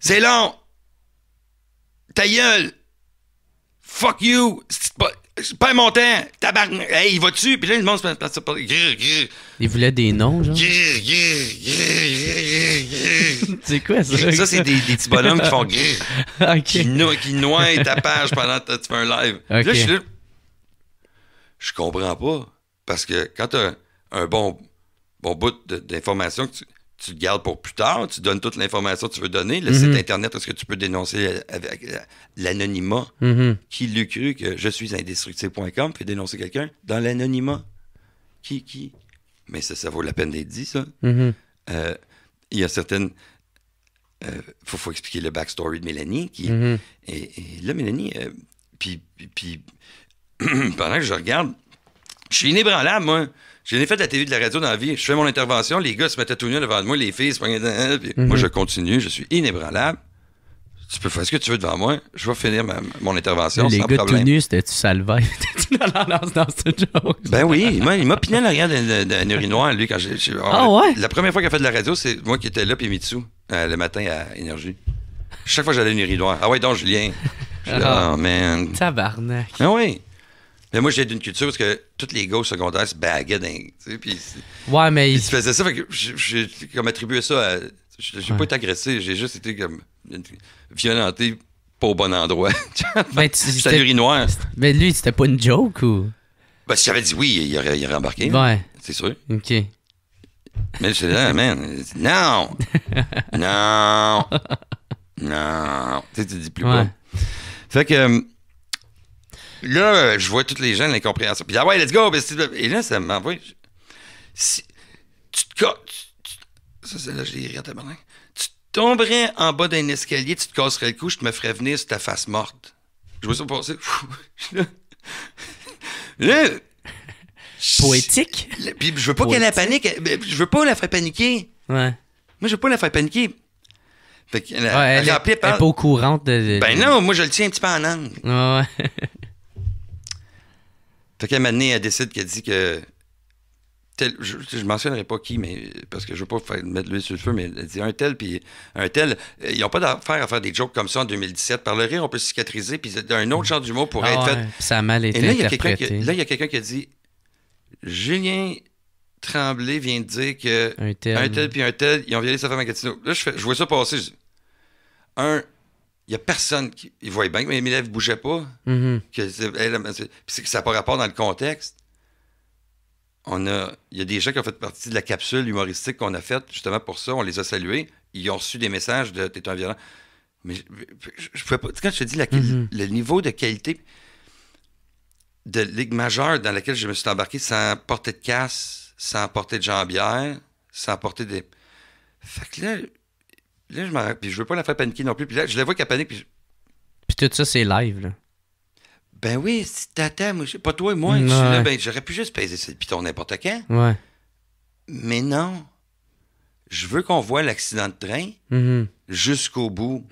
C'est long! Ta gueule! Fuck you! C'est pas mon temps! Tabarnak! Hey, il va dessus! Puis là, le monde se passe par. Ils voulaient des noms, genre. C'est quoi ça? Ça, c'est des petits bonhommes qui font OK. qui noient ta page pendant que tu fais un live. OK. Là, je suis là. Je comprends pas. Parce que quand tu as un bon bout d'information que tu te gardes pour plus tard, tu donnes toute l'information que tu veux donner, le site Internet, est-ce que tu peux dénoncer avec l'anonymat? Qui l'eût cru que je suis indestructible.com peut dénoncer quelqu'un dans l'anonymat? Qui? Mais ça vaut la peine d'être dit, ça. Il y a certaines... faut expliquer le backstory de Mélanie. Et là, Mélanie... Puis pendant que je regarde, je suis inébranlable, moi. J'ai fait de la TV de la radio dans la vie. Je fais mon intervention, les gars se mettaient tout nus devant moi, les filles se prenaient... Moi, je continue, je suis inébranlable. Tu peux faire ce que tu veux devant moi. Je vais finir mon intervention les sans gars problème. tout nus, c'était-tu Salvaille? T'étais-tu dans ce joke? Ben oui, il m'a piné en arrière d'un urinoir, lui, quand ouais? La première fois qu'il a fait de la radio, c'est moi qui étais là, puis Mitsu, le matin à Énergie. Chaque fois que j'allais à un urinoir. Ah ouais, donc, Julien. Je suis là, oh, man. Tabarnak. Ah oui. Mais moi, j'ai d'une culture parce que tous les gars au secondaire se baguaient dans... Tu sais, puis... Ouais, mais... Ils se faisaient ça, fait que j'ai comme attribué ça à... J'ai pas été agressé, j'ai juste été comme... violenté pas au bon endroit. Ben, C'était l'urinoir. Mais lui, c'était pas une joke ou... Parce que si j'avais dit oui, il aurait embarqué. Ouais. C'est sûr. OK. Mais c'est là, man. Non! Non! Non! Tu sais, tu dis plus Ouais. pas. Fait que là, je vois tous les gens l'incompréhension. Puis, ah ouais, let's go! Et là, ça m'envoie. Si tu te casses. Ça, c'est là, je l'ai ri à tabarnak. Tu tomberais en bas d'un escalier, tu te casserais le cou, je te me ferais venir sur ta face morte. Je vois ça passer. Là, Poétique? puis je veux pas qu'elle la panique. Je veux pas la faire paniquer. Ouais. Moi, je veux pas la faire paniquer. Fait qu'elle Elle rappelait est pas au courant de... Ben non, moi, je le tiens un petit peu en angle. Ouais. Fait qu'à un moment donné, elle décide qu'elle dit que... je mentionnerai pas qui, mais parce que je veux pas mettre l'huile sur le feu, mais elle dit un tel, puis un tel. Ils n'ont pas d'affaire à faire des jokes comme ça en 2017. Par le rire, on peut cicatriser, puis un autre genre d'humour pourrait être fait. Puis ça a mal été Et là, interprété. il y a quelqu'un qui a dit... Julien Tremblay vient de dire que un tel puis un tel, ils ont violé sa femme à Gatineau. Là, je vois ça passer. Je dis, il y a personne qui... Il voyait bien que mes lèvres ne bougeaient pas. Mm-hmm. Puis ça n'a pas rapport dans le contexte. Il y a des gens qui ont fait partie de la capsule humoristique qu'on a faite justement pour ça. On les a salués. Ils ont reçu des messages de « t'es un violent ». Mais je pouvais pas... Quand je te dis le niveau de qualité... de ligue majeure dans laquelle je me suis embarqué sans porter de casse, sans porter de jambière, sans porter des... Fait que là je m'en rappelle, puis je veux pas la faire paniquer non plus, puis là, je la vois qu'elle panique, puis Puis tout ça, c'est live, là. Ben oui, si t'attends, moi, pas toi et moi, je suis là, ben j'aurais pu juste peser le piton n'importe quand. Ouais. Mais non. Je veux qu'on voit l'accident de train jusqu'au bout.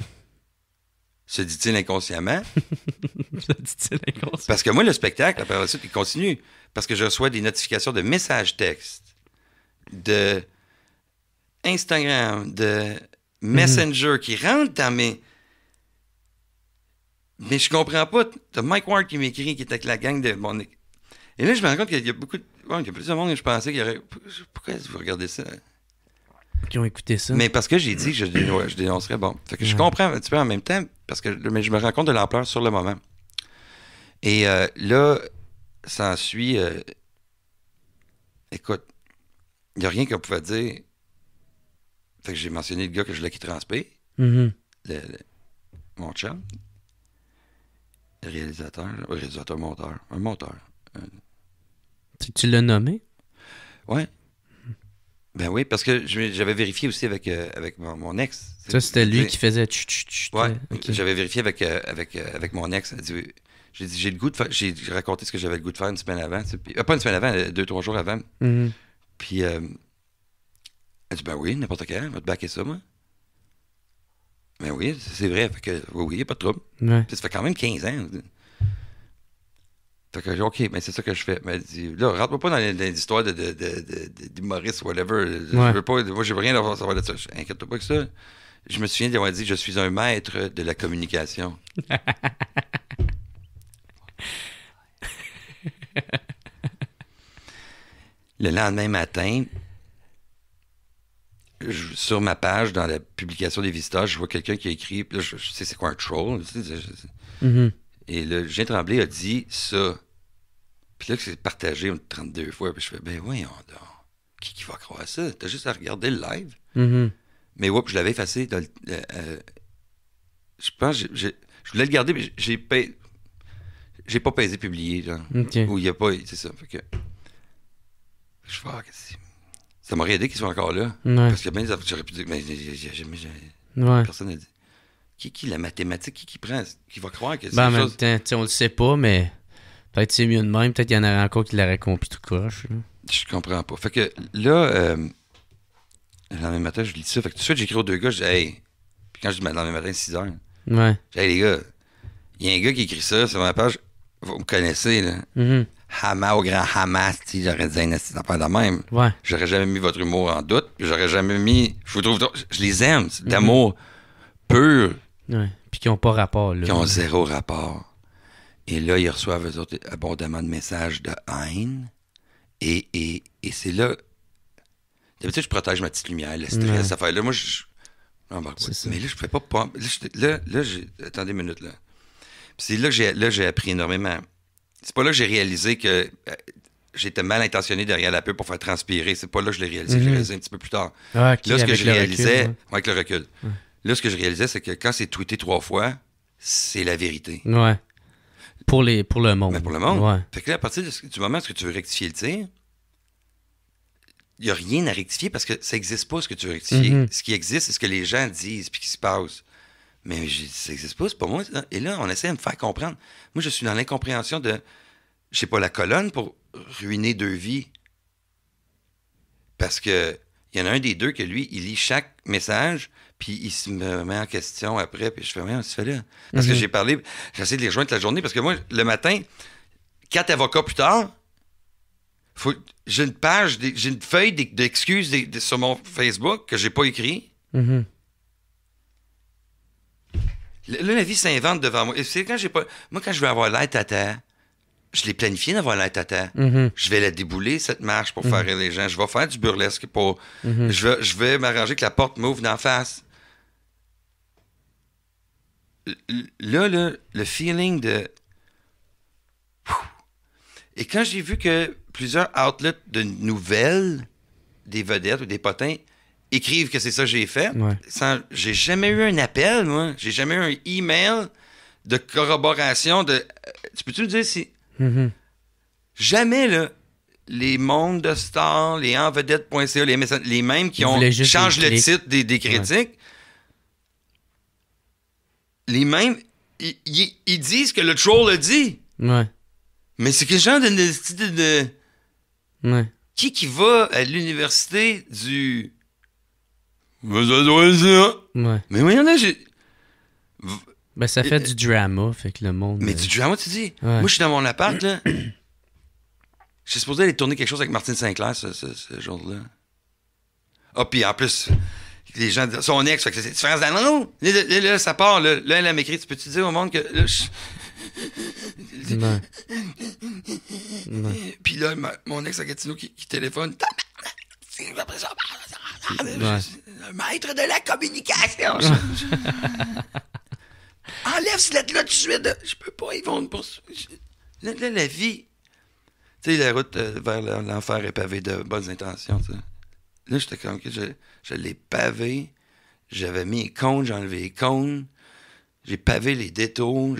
Se dit-il inconsciemment. Se dit-il inconsciemment. Parce que moi, le spectacle, après la suite, il continue. Parce que je reçois des notifications de messages textes, de Instagram, de Messenger qui rentrent dans mes... Mais je comprends pas. T'as Mike Ward qui m'écrit, qui est avec la gang de mon... Et là, je me rends compte qu'il y a beaucoup de... il y a plus de monde que je pensais qu'il y aurait... Pourquoi vous regardez ça? Qui ont écouté ça. Mais parce que j'ai dit que je dénoncerais. Bon, fait que je comprends un petit peu en même temps, mais je me rends compte de l'ampleur sur le moment. Et là, ça en suit... écoute, il n'y a rien qu'on pouvait dire. Fait que j'ai mentionné le gars que je voulais qu'il transpire. Mon chum. Le réalisateur-monteur. Un monteur. Tu l'as nommé? Ouais. Ben oui, parce que j'avais vérifié aussi avec mon ex. Ça, c'était lui qui faisait chut. Ouais, okay. J'avais vérifié avec mon ex. J'ai dit, j'ai le goût de faire... J'ai raconté ce que j'avais le goût de faire une semaine avant. Pas une semaine avant, 2-3 jours avant. Puis, elle dit, ben oui, n'importe quand, on va te backer ça, moi. Ben oui, c'est vrai. Fait que, oui, il n'y a pas de trouble. Ouais. Ça fait quand même 15 ans. Fait que, OK, ben c'est ça que je fais. Mais elle dit, là, rentre-moi pas dans les histoires d'humoristes ou whatever. Je veux pas, moi, je veux rien avoir à savoir de ça. Inquiète-toi pas que ça. Je me souviens d'avoir dit, je suis un maître de la communication. Le lendemain matin, sur ma page, dans la publication des visiteurs, je vois quelqu'un qui a écrit, là, je sais c'est quoi un troll. Et là, Julien Tremblay a dit ça. Puis là, c'est partagé 32 fois. Puis je fais, ben voyons donc. Qui va croire ça? T'as juste à regarder le live. Mais je l'avais effacé. Je pense, je voulais le garder, mais j'ai pas pesé publier, genre. Okay. Ou il n'y a pas, c'est ça. Fait que, je fais, ça m'aurait aidé qu'ils soient encore là. Ouais. Parce que j'aurais pu dire, mais personne n'a dit. Qui la mathématique, qui prend, qui va croire que c'est en quelque même temps, on le sait pas, mais peut-être c'est mieux de même. Peut-être qu'il y en aurait encore qui l'auraient compris tout croche. Je comprends pas. Fait que là, le lendemain matin, je lis ça. Fait que tout de suite, j'écris aux deux gars, je dis, hey. Puis quand je dis le lendemain matin, 6 heures, ouais. Je dis, hey les gars, il y a un gars qui écrit ça sur ma page, vous me connaissez, là. Hamas au grand Hamas, j'aurais dit un affaire de même. Ouais. J'aurais jamais mis votre humour en doute, puis j'aurais jamais mis. Je vous trouve. Je les aime, c'est d'amour pur. Ouais. Puis qui n'ont pas rapport, là. Qui ont zéro rapport. Et là, ils reçoivent eux autres abondamment de messages de haine. Et c'est là. D'habitude, je protège ma petite lumière, le stress, cette affaire-là. Moi, mais là, je ne pouvais pas. Là, attendez une minute, là. Puis c'est là que j'ai appris énormément. C'est pas là que j'ai réalisé que j'étais mal intentionné derrière la pub pour faire transpirer. C'est pas là que je l'ai réalisé. Je l'ai réalisé un petit peu plus tard. Ah, ok, Là, ce que avec je le réalisais, recul, avec le recul, là, ce que je réalisais, c'est que quand c'est tweeté 3 fois, c'est la vérité. Ouais. Pour le monde. Mais pour le monde. Ouais. Fait que là, à partir du moment où tu veux rectifier le tir, il n'y a rien à rectifier parce que ça n'existe pas ce que tu veux rectifier. Mhm. Ce qui existe, c'est ce que les gens disent puis qui se passe. Mais ça n'existe pas, c'est pas moi. Ça. Et là, on essaie de me faire comprendre. Moi, je suis dans l'incompréhension de, je sais pas, la colonne pour ruiner 2 vies. Parce que il y en a un des deux que lui, il lit chaque message, puis il se me met en question après, puis je fais, rien, tu fais là. Parce que j'ai essayé de les rejoindre toute la journée, parce que moi, le matin, 4 avocats plus tard, j'ai une page, j'ai une feuille d'excuses sur mon Facebook que j'ai pas écrit. Mhm. Là, la vie s'invente devant moi. Et c'est quand j'ai pas. Moi, quand je veux avoir l'air tata, je l'ai planifié d'avoir l'air tata. Mhm. Je vais la débouler, cette marche, pour faire rire les gens. Je vais faire du burlesque pour. Je vais m'arranger que la porte m'ouvre d'en face. Là, le feeling de. Et quand j'ai vu que plusieurs outlets de nouvelles, des vedettes ou des potins, écrivent que c'est ça que j'ai fait, Ouais. j'ai jamais eu un appel, moi. J'ai jamais eu un email de corroboration de. Tu peux-tu me dire si. Mhm. Jamais, là, les mondes de stars, les envedettes.ca, les mêmes qui Ils ont voulaient juste changent des le clics. titre des critiques, les mêmes, ils disent que le troll a dit. Ouais. Mais c'est quel genre de Ouais. qui va à l'université du... Mais ça doit être ça. Ouais. Mais oui, il y en a, Ben, ça fait du drama, fait que le monde. Mais du drama, tu dis. Ouais. Moi, je suis dans mon appart, là. Je suis supposé aller tourner quelque chose avec Martine Sinclair ce jour-là. Ah, puis en plus, les gens disent son ex, fait que c'est différence d'année. Non, là, ça part. Là, elle m'écrit, tu peux-tu dire au monde que. Là, Ouais. Ouais. Puis là, mon ex à Gatineau qui téléphone. Ouais. Un maître de la communication. Enlève cette lettre-là tout de suite. Je peux pas, ils vont me poursuivre. Là, la vie. Tu sais, la route vers l'enfer est pavée de bonnes intentions. T'sais. Là, j'étais comme que je l'ai pavé. J'avais mis les cônes, j'ai enlevé les cônes. J'ai pavé les détours.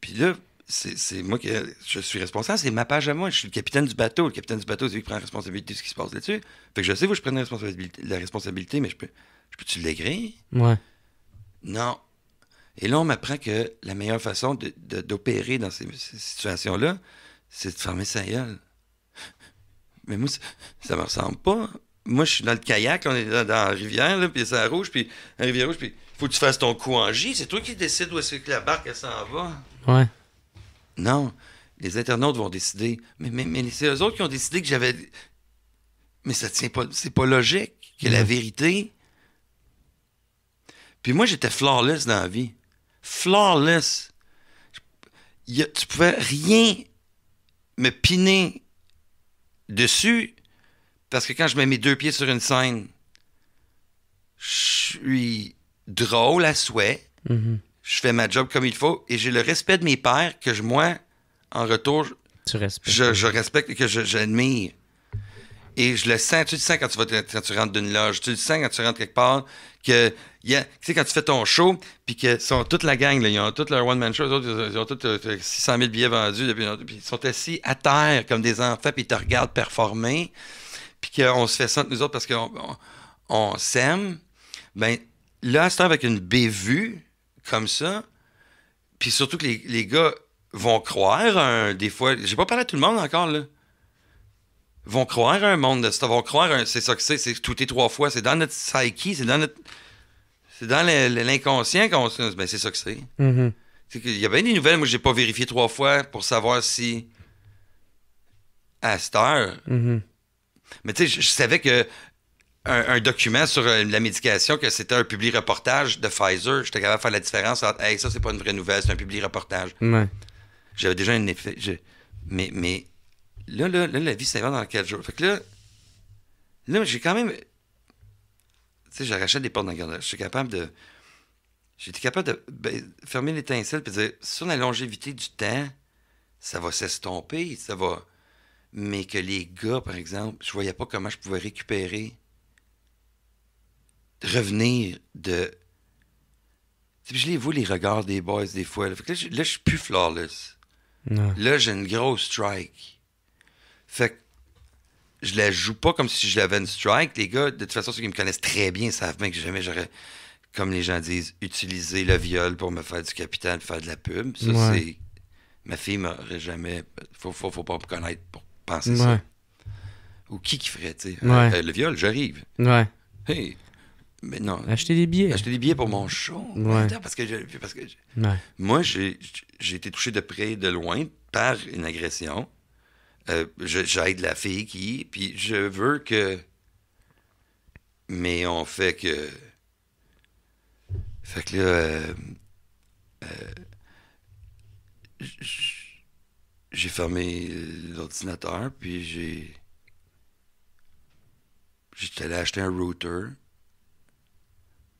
Puis là, c'est moi qui je suis responsable, c'est ma page à moi. Je suis le capitaine du bateau. Le capitaine du bateau, c'est lui qui prend la responsabilité de ce qui se passe là-dessus. Fait que je sais où je prends la responsabilité, mais je peux-tu l'écrire? Ouais. Non. Et là, on m'apprend que la meilleure façon d'opérer dans ces situations-là, c'est de fermer sa gueule. Mais moi, ça me ressemble pas. Moi, je suis dans le kayak, on est dans la rivière, là, puis c'est à rouge, puis la rivière rouge, puis faut que tu fasses ton coup en J. C'est toi qui décides où est-ce que la barque, elle s'en va. Ouais. Non. Les internautes vont décider. Mais c'est eux autres qui ont décidé que j'avais... Mais ça tient pas... C'est pas logique que la vérité... Puis moi, j'étais flawless dans la vie. Flawless. Tu pouvais rien me piner dessus parce que quand je mets mes 2 pieds sur une scène, je suis drôle à souhait. Mhm. Je fais ma job comme il faut et j'ai le respect de mes pairs que moi, en retour, Tu respectes. je respecte et que j'admire. Et je le sens, tu le sens quand tu rentres d'une loge, tu le sens quand tu rentres quelque part, que, tu sais, quand tu fais ton show, puis que toute la gang, là, ils ont tous leur one-man show, ils ont tous 600 000 billets vendus, puis ils sont assis à terre comme des enfants, puis ils te regardent performer, puis qu'on se fait ça entre nous autres parce qu'on s'aime. Ben là, à ce temps, avec une bévue comme ça, puis surtout que les gars vont croire, des fois, j'ai pas parlé à tout le monde encore, là, vont croire à un monde de ça, vont croire c'est ça que c'est tout est 3 fois, c'est dans notre psyche, c'est dans l'inconscient qu'on se ben c'est ça que c'est. Mhm. Il y a bien des nouvelles, moi j'ai pas vérifié 3 fois pour savoir si à cette heure. Mhm. Mais tu sais, je savais que un document sur la médication, que c'était un public reportage de Pfizer, j'étais capable de faire la différence entre hey, ça c'est pas une vraie nouvelle, c'est un public reportage. Ouais. J'avais déjà un effet. Mais là, la vie s'invente dans 4 jours. Fait que là, j'ai quand même. Tu sais, j'arrachais des portes dans le garde. Je suis capable de. J'étais capable de fermer l'étincelle et dire, sur la longévité du temps, ça va s'estomper, ça va... Mais que les gars, par exemple, je voyais pas comment je pouvais récupérer, revenir de... Tu sais, je les vois, les regards des boys, des fois. Là, fait que là, je suis plus flawless. Non. Là, j'ai une grosse strike. Fait que je la joue pas comme si je l'avais une strike. Les gars, de toute façon, ceux qui me connaissent très bien savent bien que jamais j'aurais, comme les gens disent, utilisé le viol pour me faire du capital, faire de la pub. Ça, Ouais. c'est... Ma fille m'aurait jamais... Faut pas me connaître pour penser Ouais. ça. Ou qui ferait, tu sais. Ouais. Le viol, j'arrive. Ouais. Hey! Mais non. Acheter des billets. Acheter des billets pour mon show. Ouais. Attends, parce que Ouais. moi, j'ai été touché de près et de loin par une agression. J'aide la fille qui... Puis je veux que... Mais on fait que... Fait que là... j'ai fermé l'ordinateur, puis j'étais allé acheter un router.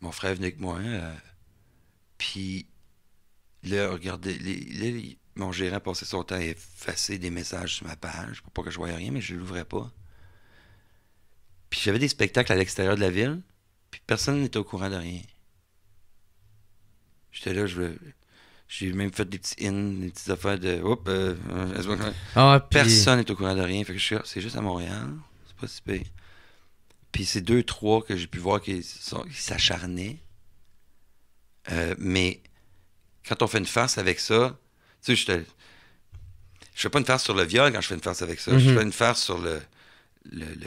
Mon frère venait avec moi. Puis là, regardez, mon gérant passait son temps à effacer des messages sur ma page pour pas que je voie rien, mais je l'ouvrais pas. Puis j'avais des spectacles à l'extérieur de la ville, puis personne n'était au courant de rien. J'étais là, j'ai même fait des petits des petites affaires de... Ah, puis... Personne n'est au courant de rien. Fait que je suis c'est juste à Montréal. C'est pas si pire. Puis c'est 2-3 que j'ai pu voir qui s'acharnaient. Mais quand on fait une farce avec ça, tu sais, je fais pas une farce sur le viol quand je fais une farce avec ça. Je fais une farce sur le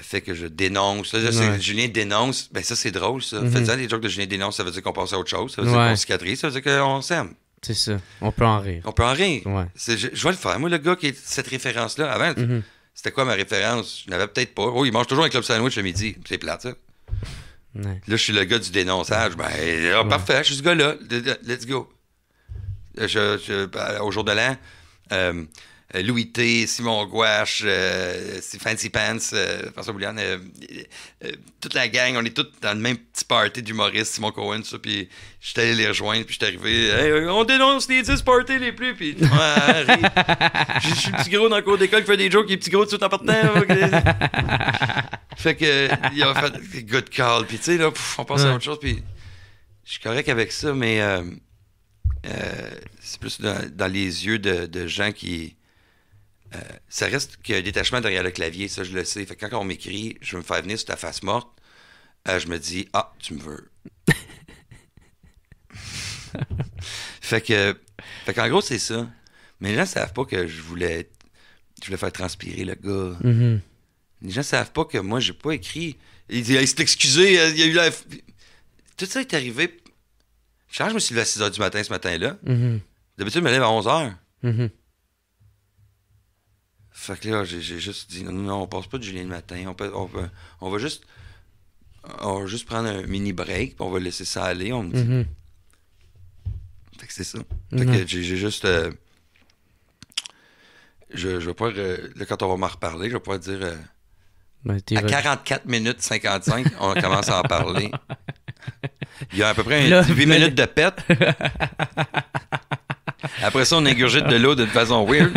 fait que je dénonce. Là, Ouais. Julien dénonce. Ben ça, c'est drôle, ça. Mhm. Faites-en les jokes de Julien dénonce, ça veut dire qu'on passe à autre chose. Ça veut dire Ouais. qu'on cicatrise. Ça veut dire qu'on s'aime. C'est ça. On peut en rire. On peut en rire. Ouais. Je vais le faire. Moi, le gars qui est cette référence-là, avant, c'était quoi ma référence? Je n'avais peut-être pas. Oh, il mange toujours un club sandwich le midi. C'est plate, ça. Ouais. Là, je suis le gars du dénonçage. Ben, parfait, je suis ce gars-là. Let's go. Au jour de l'an, Louis T, Simon Gouache, Fancy Pants, François Bouliane, toute la gang, on est tous dans le même petit party d'humoristes, Simon Cohen, ça, puis j'étais allé les rejoindre, puis j'étais arrivé, hey, on dénonce les 10 parties les plus, puis je suis le petit gros dans le cours d'école qui fait des jokes, il est petit gros tout en partant. Fait que, il a fait good call, puis tu sais, là, on passe à autre chose, puis je suis correct avec ça, mais c'est plus dans les yeux de gens qui... ça reste qu'il y a un détachement derrière le clavier, ça je le sais. Fait que quand on m'écrit, je veux me faire venir sur ta face morte, je me dis, ah, tu me veux. fait qu'en gros, c'est ça. Mais les gens savent pas que je voulais faire transpirer le gars. Mhm. Les gens savent pas que moi, j'ai pas écrit. Il dit, il s'est excusé, il y a eu la... Tout ça est arrivé. Je me suis levé à 6h du matin ce matin-là. Mhm. D'habitude, je me lève à 11h. Mhm. Fait que là, j'ai juste dit, non, on passe pas de Julien le matin. On va juste prendre un mini break, puis on va laisser ça aller. On me dit. Mhm. Fait que c'est ça. Fait que j'ai juste... je vais pas... là, quand on va m'en reparler, je vais pas dire... Ben, t'es à 44 minutes 55, on commence à en parler. Il y a à peu près Là, 8 minutes de pète. Après ça, on ingurgite de l'eau d'une façon weird.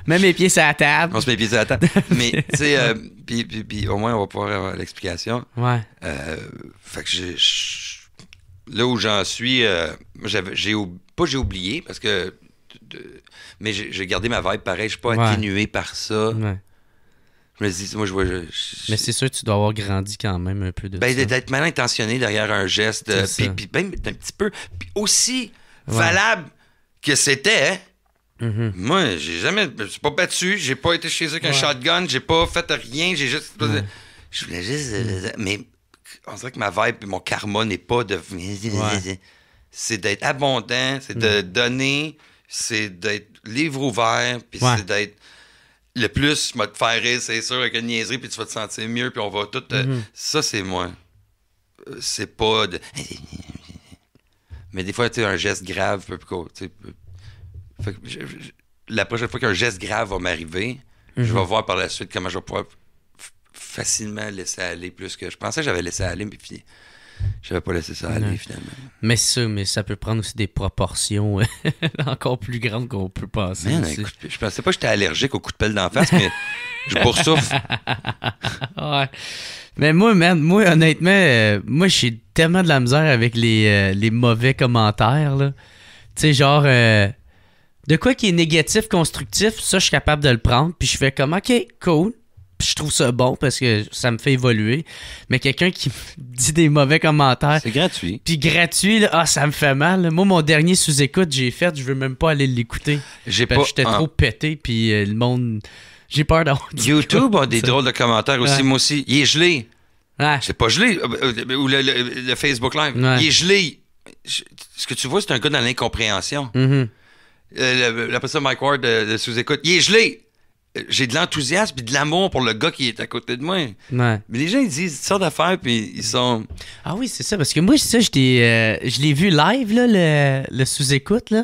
Mets mes pieds sur la table. On se met les pieds à la table. Mais, tu sais, puis au moins, on va pouvoir avoir l'explication. Ouais. Fait que là où j'en suis, j'ai oublié, parce que... mais j'ai gardé ma vibe pareil. Je suis pas atténué par ça. Ouais. Je me dis, moi, Mais c'est sûr que tu dois avoir grandi quand même un peu de ça. d'être mal intentionné derrière un geste, puis même un petit peu... Puis aussi valable que c'était... Mhm. Moi, je me suis pas battu, j'ai pas été chez eux avec un shotgun, j'ai pas fait rien, j'ai juste... Je voulais juste... mais on dirait que ma vibe et mon karma n'est pas de... C'est d'être abondant, c'est de donner, c'est d'être livre ouvert, puis c'est d'être... Le plus, m'a te faire rire, c'est sûr, avec une niaiserie, puis tu vas te sentir mieux, puis on va tout... Ça, c'est moi. C'est pas de... Mais des fois, tu sais, un geste grave peut... Fait que la prochaine fois qu'un geste grave va m'arriver, je vais voir par la suite comment je vais pouvoir facilement laisser aller plus que... Je pensais que j'avais laissé aller, puis j'avais pas laissé ça aller, finalement. Mais ça peut prendre aussi des proportions encore plus grandes qu'on peut penser. Man, aussi. écoute, je pensais pas que j'étais allergique au coup de pelle d'en face, mais je boursoufle. Ouais. Mais moi, honnêtement, moi, j'ai tellement de la misère avec les mauvais commentaires, là. Tu sais, genre, de quoi qui est négatif, constructif, ça, je suis capable de le prendre, puis je fais comme, OK, cool. Puis je trouve ça bon parce que ça me fait évoluer. Mais quelqu'un qui me dit des mauvais commentaires, C'est gratuit. puis gratuit, là, ça me fait mal. Moi, mon dernier sous-écoute, j'ai fait, je veux même pas aller l'écouter. J'ai Parce pas. que j'étais trop pété, puis le monde... J'ai peur d'avoir dit YouTube quoi, a des ça. drôles de commentaires aussi. Ouais. Moi aussi. Il est gelé. Ouais. C'est pas gelé. Ou le Facebook Live. Ouais. Il est gelé. Ce que tu vois, c'est un gars dans l'incompréhension. Mhm. Après ça, Mike Ward, le sous-écoute. Il est gelé. J'ai de l'enthousiasme et de l'amour pour le gars qui est à côté de moi. Ouais. Mais les gens, ils disent toutes sortes d'affaires, puis ils sont... Ah oui, c'est ça, parce que moi, ça, je l'ai vu live, là, le sous-écoute, là.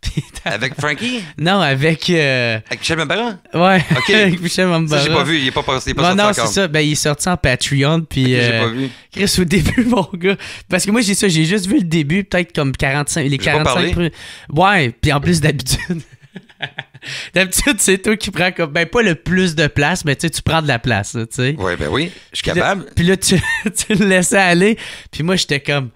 Puis Avec Frankie? non, avec... Avec Michel Mambaran? Ouais, Ok. avec Michel Mambara. Ça, j'ai pas vu. Il est pas passé. Il est pas Non, sorti non, encore. c'est ça. Ben, il est sorti en Patreon, puis... J'ai pas vu. Chris, au début, mon gars. Parce que moi, j'ai juste vu le début, peut-être comme 45... Les J'ai pas 45 parlé. premiers- Ouais, puis en plus, d'habitude... D'habitude, c'est toi qui prends comme... Ben, pas le plus de place, mais tu sais, tu prends de la place, là, tu sais. Ouais, ben oui. Je suis capable. Puis là, tu le laissais aller. Puis moi, j'étais comme...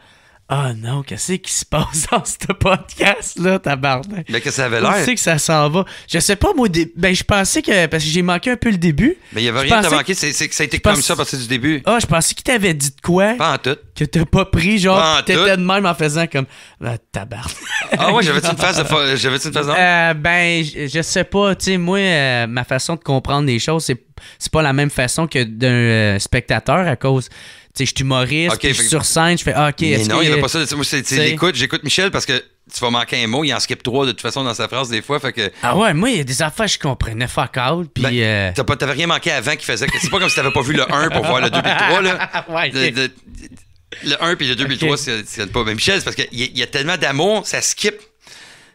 Ah non, qu'est-ce qui se passe dans ce podcast-là, tabarnak? Mais que ça avait On l'air. sait que ça s'en va. Je sais pas, moi, ben, je pensais que... Parce que j'ai manqué un peu le début. Mais il y avait Je rien de pensais manqué. C'est que ça a été je comme pense- ça à partir du début. Ah, je pensais qu'il t'avait dit de quoi Pas en tout. que t'as pas pris, genre, Pas en pis t'étais tout. de même en faisant comme... Ah, tabarnak. Ah ouais, j'avais-tu une phase de... J'avais-tu une phase de... Ben, je sais pas, tu sais, moi, ma façon de comprendre les choses, c'est pas la même façon que d'un spectateur à cause... Tu sais, je suis humoriste, Ok, puis je suis fait- sur scène, je fais, ah, OK, Mais est-ce non, que... il n'y avait pas ça. Moi, c'est t'sais- l'écoute. J'écoute Michel parce que tu vas manquer un mot. Il en skip 3 de toute façon dans sa phrase des fois. Fait que Ah ouais, moi, il y a des affaires que je comprenais fuck out, puis... ben, t'avais rien manqué avant qui faisait. C'est pas comme si t'avais pas vu le 1 pour voir le 2 puis le 3. Là. Ouais, ok. Le 1 puis le 2 puis le 3, c'est pas. Mais Michel, c'est parce qu'il y a tellement d'amour, ça skip.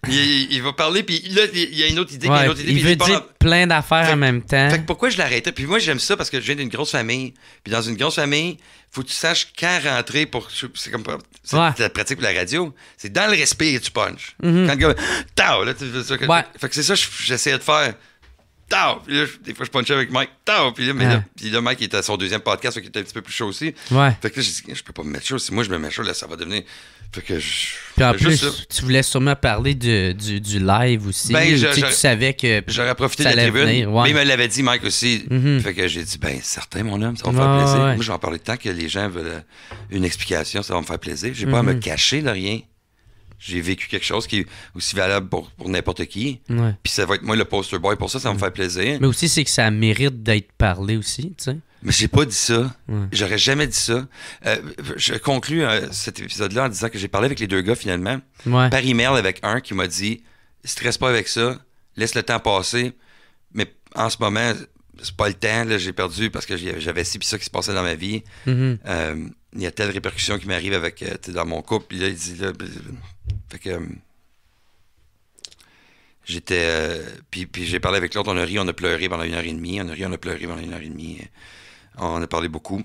Il va parler, puis là, il y a une autre idée, puis il y a Ouais, une autre idée. il puis veut parle dire plein d'affaires en même temps. Fait que pourquoi je l'arrêtais? Puis moi, j'aime ça parce que je viens d'une grosse famille. Puis dans une grosse famille, faut que tu saches quand rentrer pour. C'est comme c'est Ouais. la pratique pour la radio. C'est dans le respect et tu punches. Mhm. Quand le gars. Tao! Là, tu fais ça. Ouais. Fait que c'est ça que j'essayais de faire. Tao! Puis là, des fois, je punchais avec Mike. Tao! Puis là, mais Ouais. puis là, Mike, il était à son deuxième podcast, fait qu'il était un petit peu plus chaud aussi. Ouais. Fait que là, j'ai dit, je peux pas me mettre chaud. Si moi, je me mets chaud, là, ça va devenir. Fait que je. Puis en fais juste plus, ça. tu voulais sûrement parler du live aussi. Ben, Tu sais, je- tu savais que... J'aurais profité de ça la allait tribune. venir, ouais. Mais il me l'avait dit, Mike aussi. Mhm. Fait que j'ai dit, ben, certain, mon homme, ça va me Ouais, faire plaisir. ouais. Moi, je vais en parler tant que les gens veulent une explication, ça va me faire plaisir. J'ai pas à me cacher de rien. J'ai vécu quelque chose qui est aussi valable pour n'importe qui. Ouais. Puis ça va être moi le poster boy pour ça, ça va me faire plaisir. Mais aussi, c'est que ça mérite d'être parlé aussi, tu sais. Mais j'ai pas dit ça. Ouais. J'aurais jamais dit ça. Je conclus cet épisode-là en disant que j'ai parlé avec les deux gars finalement. Ouais. Par email avec un qui m'a dit stresse pas avec ça, laisse le temps passer, mais en ce moment, c'est pas le temps, là, j'ai perdu parce que j'avais ci pis ça qui se passait dans ma vie. Mhm. Il y a telle répercussion qui m'arrive avec tu sais, dans mon couple, puis là, il dit là, fait que j'étais puis j'ai parlé avec l'autre, on a ri, on a pleuré pendant 1h30, on a ri, on a pleuré pendant 1h30. On a parlé beaucoup.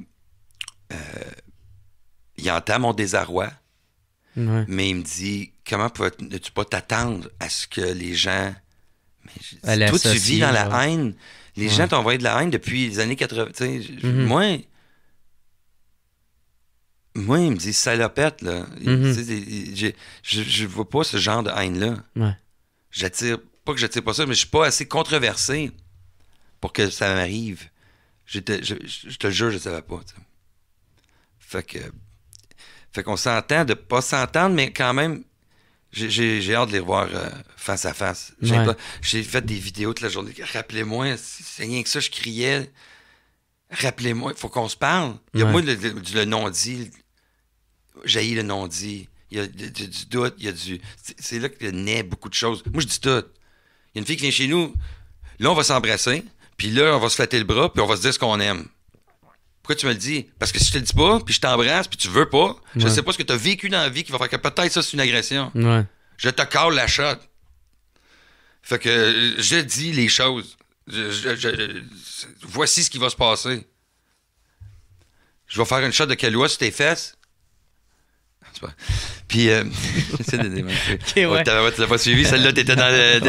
Il entend mon désarroi. Ouais. Mais il me dit, comment peux-tu pas t'attendre à ce que les gens... Mais À toi, tu l'associer, vis dans la ouais. haine. Les Ouais. gens t'ont envoyé de la haine depuis les années 80. Tu sais, Mhm. moi, il me dit, salopette, là. Mhm. Tu sais, je vois pas ce genre de haine-là. Ouais. Pas que j'attire pas ça, mais je suis pas assez controversé pour que ça m'arrive. Je te le jure, je savais pas. Tu sais. Fait qu'on s'entend de pas s'entendre, mais quand même, j'ai hâte de les revoir face à face. Ouais. J'ai fait des vidéos toute la journée. Rappelez-moi, c'est rien que ça, je criais. Rappelez-moi, il faut qu'on se parle. Il y a Ouais. moi le non-dit. J'haïs le non-dit. Il y a du doute, il y a du... C'est là que naît beaucoup de choses. Moi, je dis tout. Il y a une fille qui vient chez nous, là, on va s'embrasser, puis là, on va se flatter le bras, puis on va se dire ce qu'on aime. Pourquoi tu me le dis? Parce que si je te le dis pas, puis je t'embrasse, puis tu veux pas, je Ouais. sais pas ce que tu as vécu dans la vie qui va faire que peut-être ça, c'est une agression. Ouais. Je te cale la shot. Fait que je dis les choses. Voici ce qui va se passer. Je vais faire une shot de Kahlua sur tes fesses. c'est pas. Puis, j'essaie de démontrer. Ouais. Tu l'as pas suivi, celle-là, t'étais dans le.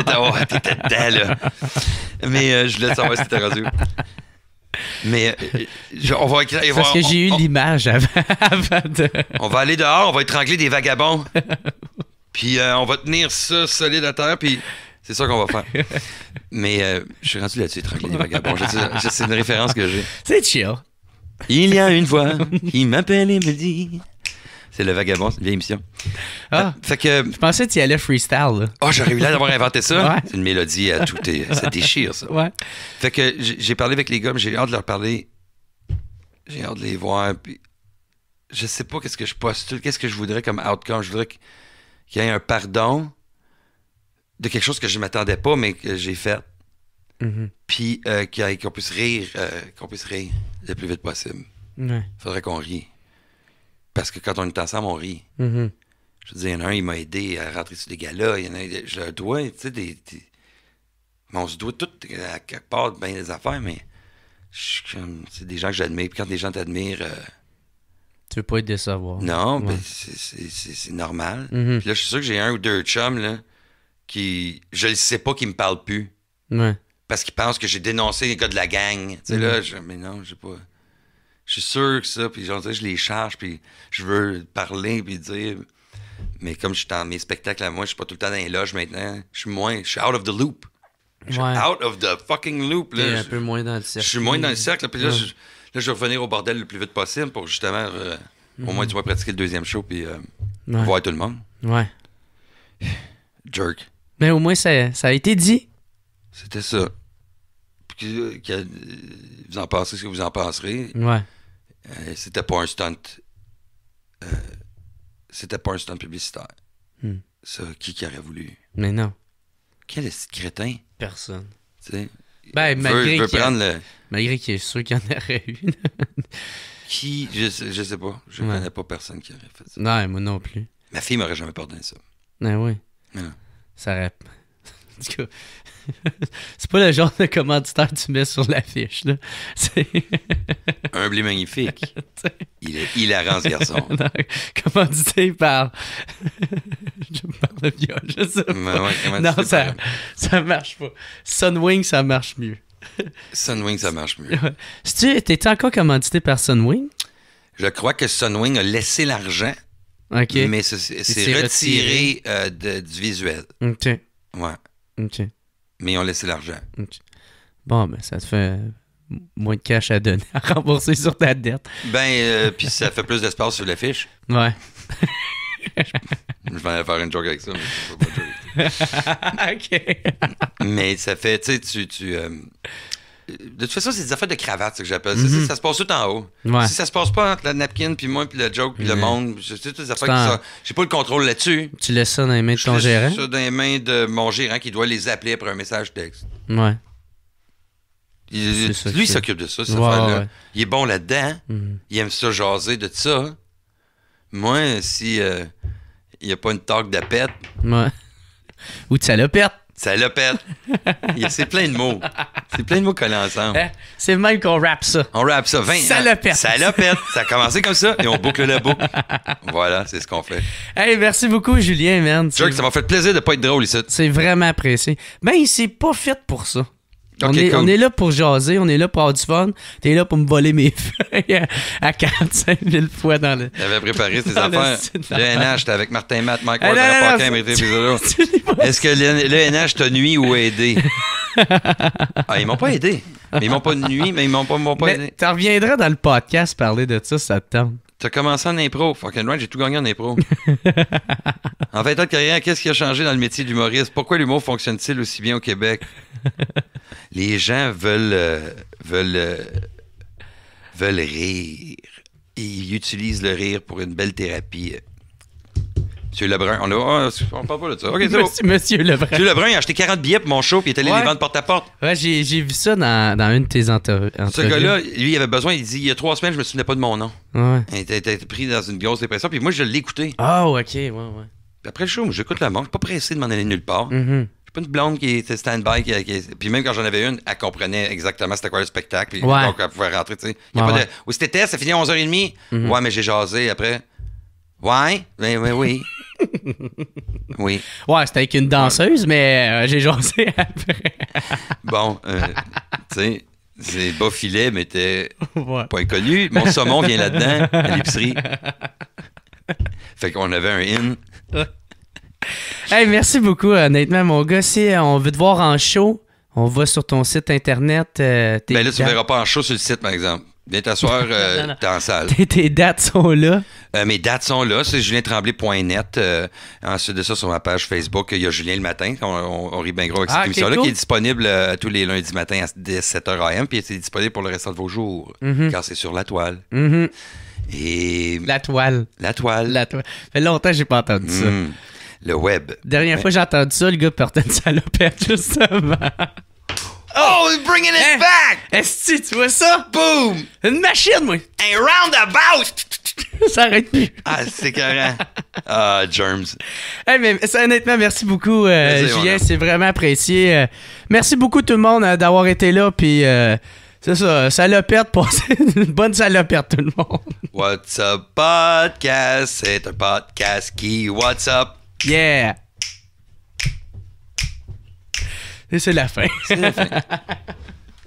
T'étais dedans, là. Mais je voulais savoir si t'étais rendu. Mais on va écrire. Parce que j'ai eu l'image avant de. On va aller dehors, on va étrangler des vagabonds. Puis on va tenir ça solide à terre, puis c'est ça qu'on va faire. Mais je suis rendu là-dessus, étrangler des vagabonds. C'est une référence que j'ai. C'est chill. Il y a une voix qui m'appelle et me dit. C'est le vagabond, c'est une vieille émission. Ah. Fait que. Je pensais que tu y allais freestyle, là. Oh, j'aurais eu l'air d'avoir inventé ça. Ouais. C'est une mélodie à tout. Ça déchire, ça. Ouais. Fait que j'ai parlé avec les gars, mais j'ai hâte de leur parler. J'ai hâte de les voir. Puis je sais pas qu'est-ce que je postule, qu'est-ce que je voudrais comme outcome. Je voudrais qu'il y ait un pardon de quelque chose que je m'attendais pas, mais que j'ai fait. Mm-hmm. Puis qu'on puisse rire le plus vite possible. Ouais. Faudrait qu'on rie. Parce que quand on est ensemble, on rit. Mm-hmm. Je veux dire, il y en a un, il m'a aidé à rentrer sur des galas. Il y en a un, je le dois, tu sais, mais on se doit tout à quelque part bien des affaires, mais c'est des gens que j'admire. Puis quand des gens t'admirent, Tu veux pas être décevoir. non, Ouais. ben c'est normal. Mm-hmm. Puis là, je suis sûr que j'ai un ou deux chums, là, qui, je ne sais pas, qui me parlent plus. Ouais. Parce qu'ils pensent que j'ai dénoncé les gars de la gang. Tu sais, là, mais non, j'ai pas. Je suis sûr que ça, puis genre, je les charge, puis je veux parler, puis dire. Mais comme je suis dans mes spectacles à moi, je suis pas tout le temps dans les loges maintenant. Je suis out of the loop. Je suis Ouais. out of the fucking loop. T'es Là. un peu moins dans le cercle. Je suis moins dans le cercle, là, puis là, Ouais. je vais revenir au bordel le plus vite possible pour justement, au moins, tu vas pratiquer le deuxième show, puis Ouais. voir tout le monde. Ouais. Jerk. Mais au moins, ça a été dit. C'était ça. Puis vous en pensez ce que vous en penserez. Ouais. C'était pas un stunt. C'était pas un stunt publicitaire. Hmm. Ça, qui aurait voulu? Mais non. Quel est crétin? Personne. Tu sais? Ben, malgré veut qu'il y a- prendre le. Malgré qu'il est sûr qu'il y en aurait eu. Qui? Je sais pas. Je Ouais. connais pas personne qui aurait fait ça. Non, moi non plus. Ma fille m'aurait jamais pardonné ça. Ben oui. Non. Ça aurait... En tout cas, c'est pas le genre de commanditaire que tu mets sur l'affiche, là. C'est... Humble et magnifique. Il est hilarant, ce garçon. Non, commandité par... je parle de viol, je sais pas. Mais ouais, comment Non, tu sais ça, pas? ça marche pas. Sunwing, ça marche mieux. Sunwing, ça marche mieux. T'es encore commandité par Sunwing? Je crois que Sunwing a laissé l'argent, OK. mais c'est retiré du visuel. OK. Ouais. OK. Mais ils ont laissé l'argent. Bon, ben, ça te fait moins de cash à donner, à rembourser sur ta dette. Ben, puis ça fait plus d'espace sur l'affiche. Ouais. Je vais aller faire une joke avec ça, mais c'est pas une joke. OK. Mais ça fait, tu sais, de toute façon, c'est des affaires de cravate, c'est ce que j'appelle. Ça se passe tout en haut. Ouais. Si ça se passe pas entre la napkin, puis moi, puis le joke, puis le monde, c'est toutes des affaires C'est qui sont... J'ai pas le contrôle là-dessus. Tu laisses ça dans les mains de Je ton laisse gérant? ça dans les mains de mon gérant qui doit les appeler après un message texte. Ouais. Lui, ça il que- s'occupe de ça, cette Ouais, affaire-là. ouais. Il est bon là-dedans. Mhm. Il aime ça jaser de ça. Moi, si il n'y a pas une talk de pète, Ouais. Ou de salopette. ça le pète. C'est plein de mots. C'est plein de mots collés ensemble. Hein? C'est le même qu'on rappe ça. On rappe ça 20 ans. Salopette. Salopette. Ça a commencé comme ça et on boucle la boucle. Voilà, c'est ce qu'on fait. Hey, merci beaucoup, Julien, man. Jerk, ça m'a fait plaisir de pas être drôle ici. C'est vraiment apprécié. Ben, il s'est pas fait pour ça. Ok, cool. On est là pour jaser, on est là pour avoir du fun. T'es là pour me voler mes feuilles à 45 000 fois dans le... J'avais préparé ces Dans le affaires. site. Le NH, j'étais avec Martin Matt, Mike Ah, Ward, non, non, Raphaël non, Paquin, Maître tu- Pizzolo. tu lis pas Est-ce que le NH t'a nuit ou aidé? Ah, ils m'ont pas aidé. Mais ils m'ont pas nuit, mais ils m'ont pas Mais aidé. t'en reviendras dans le podcast parler de ça te tente. T'as commencé en impro. Fucking right, j'ai tout gagné en impro. En 20 ans de carrière, qu'est-ce qui a changé dans le métier d'humoriste? Pourquoi l'humour fonctionne-t-il aussi bien au Québec? Les gens veulent rire. Ils utilisent le rire pour une belle thérapie. Monsieur Lebrun, on parle pas de ça. OK, c'est bon. Monsieur Lebrun. Monsieur Lebrun, il a acheté 40 billets pour mon show, puis il est allé Ouais. les vendre porte-à-porte. Ouais, j'ai vu ça dans une de tes entrevues. Ce gars-là, lui, il avait besoin, il dit, il y a 3 semaines, je me souvenais pas de mon nom. Ouais. Il était pris dans une grosse dépression, puis moi, je l'ai écouté. Oh, OK, ouais. Puis après le show, moi, j'écoute le monde, je suis pas pressé de m'en aller nulle part. Mhm. J'ai pas une blonde qui était stand-by. Puis même quand j'en avais une, elle comprenait exactement c'était quoi le spectacle. Puis Ouais. donc, elle pouvait rentrer, tu sais. Y a Ouais, pas ouais. de... Ou c'était ça finit à 11h30. Ouais, mais j'ai jasé après. Ouais, oui. Oui. Ouais, c'était avec une danseuse, mais j'ai jasé après. Bon, tu sais, c'est bas filet, mais t'es Ouais. pas inconnu. Mon saumon vient là-dedans, à l'épicerie. Fait qu'on avait un in. Hey, merci beaucoup, honnêtement, mon gars. Si on veut te voir en show, on va sur ton site internet. Mais là, tu ne verras pas en show sur le site, par exemple. Viens t'asseoir, Non. t'es en salle. Tes dates sont là. Mes dates sont là, c'est julientremblay.net. Ensuite de ça, sur ma page Facebook, il y a Julien le matin. On rit bien gros avec cette émission-là, cool. qui est disponible tous les lundis matin dès 7h AM, puis c'est disponible pour le restant de vos jours, car c'est sur la toile. Mhm. Et La toile. la toile. La toile. Ça fait longtemps que j'ai pas entendu ça. Le web. Dernière fois que j'ai entendu ça, le gars portait une salopette, justement. Oh, bringing it back! Est-ce que tu vois ça? Boom! Une machine, moi! Un roundabout! Ça arrête plus. Ah, c'est carré. Ah, germs. Hey, mais ça, honnêtement, merci beaucoup, Vas-y, Julien. mon C'est vraiment apprécié. Merci beaucoup, tout le monde, d'avoir été là. Puis, c'est ça, salopette, passez une bonne salopette, tout le monde. What's Up Podcast? C'est un podcast qui What's Up? Yeah! Et c'est la fin. C'est la fin.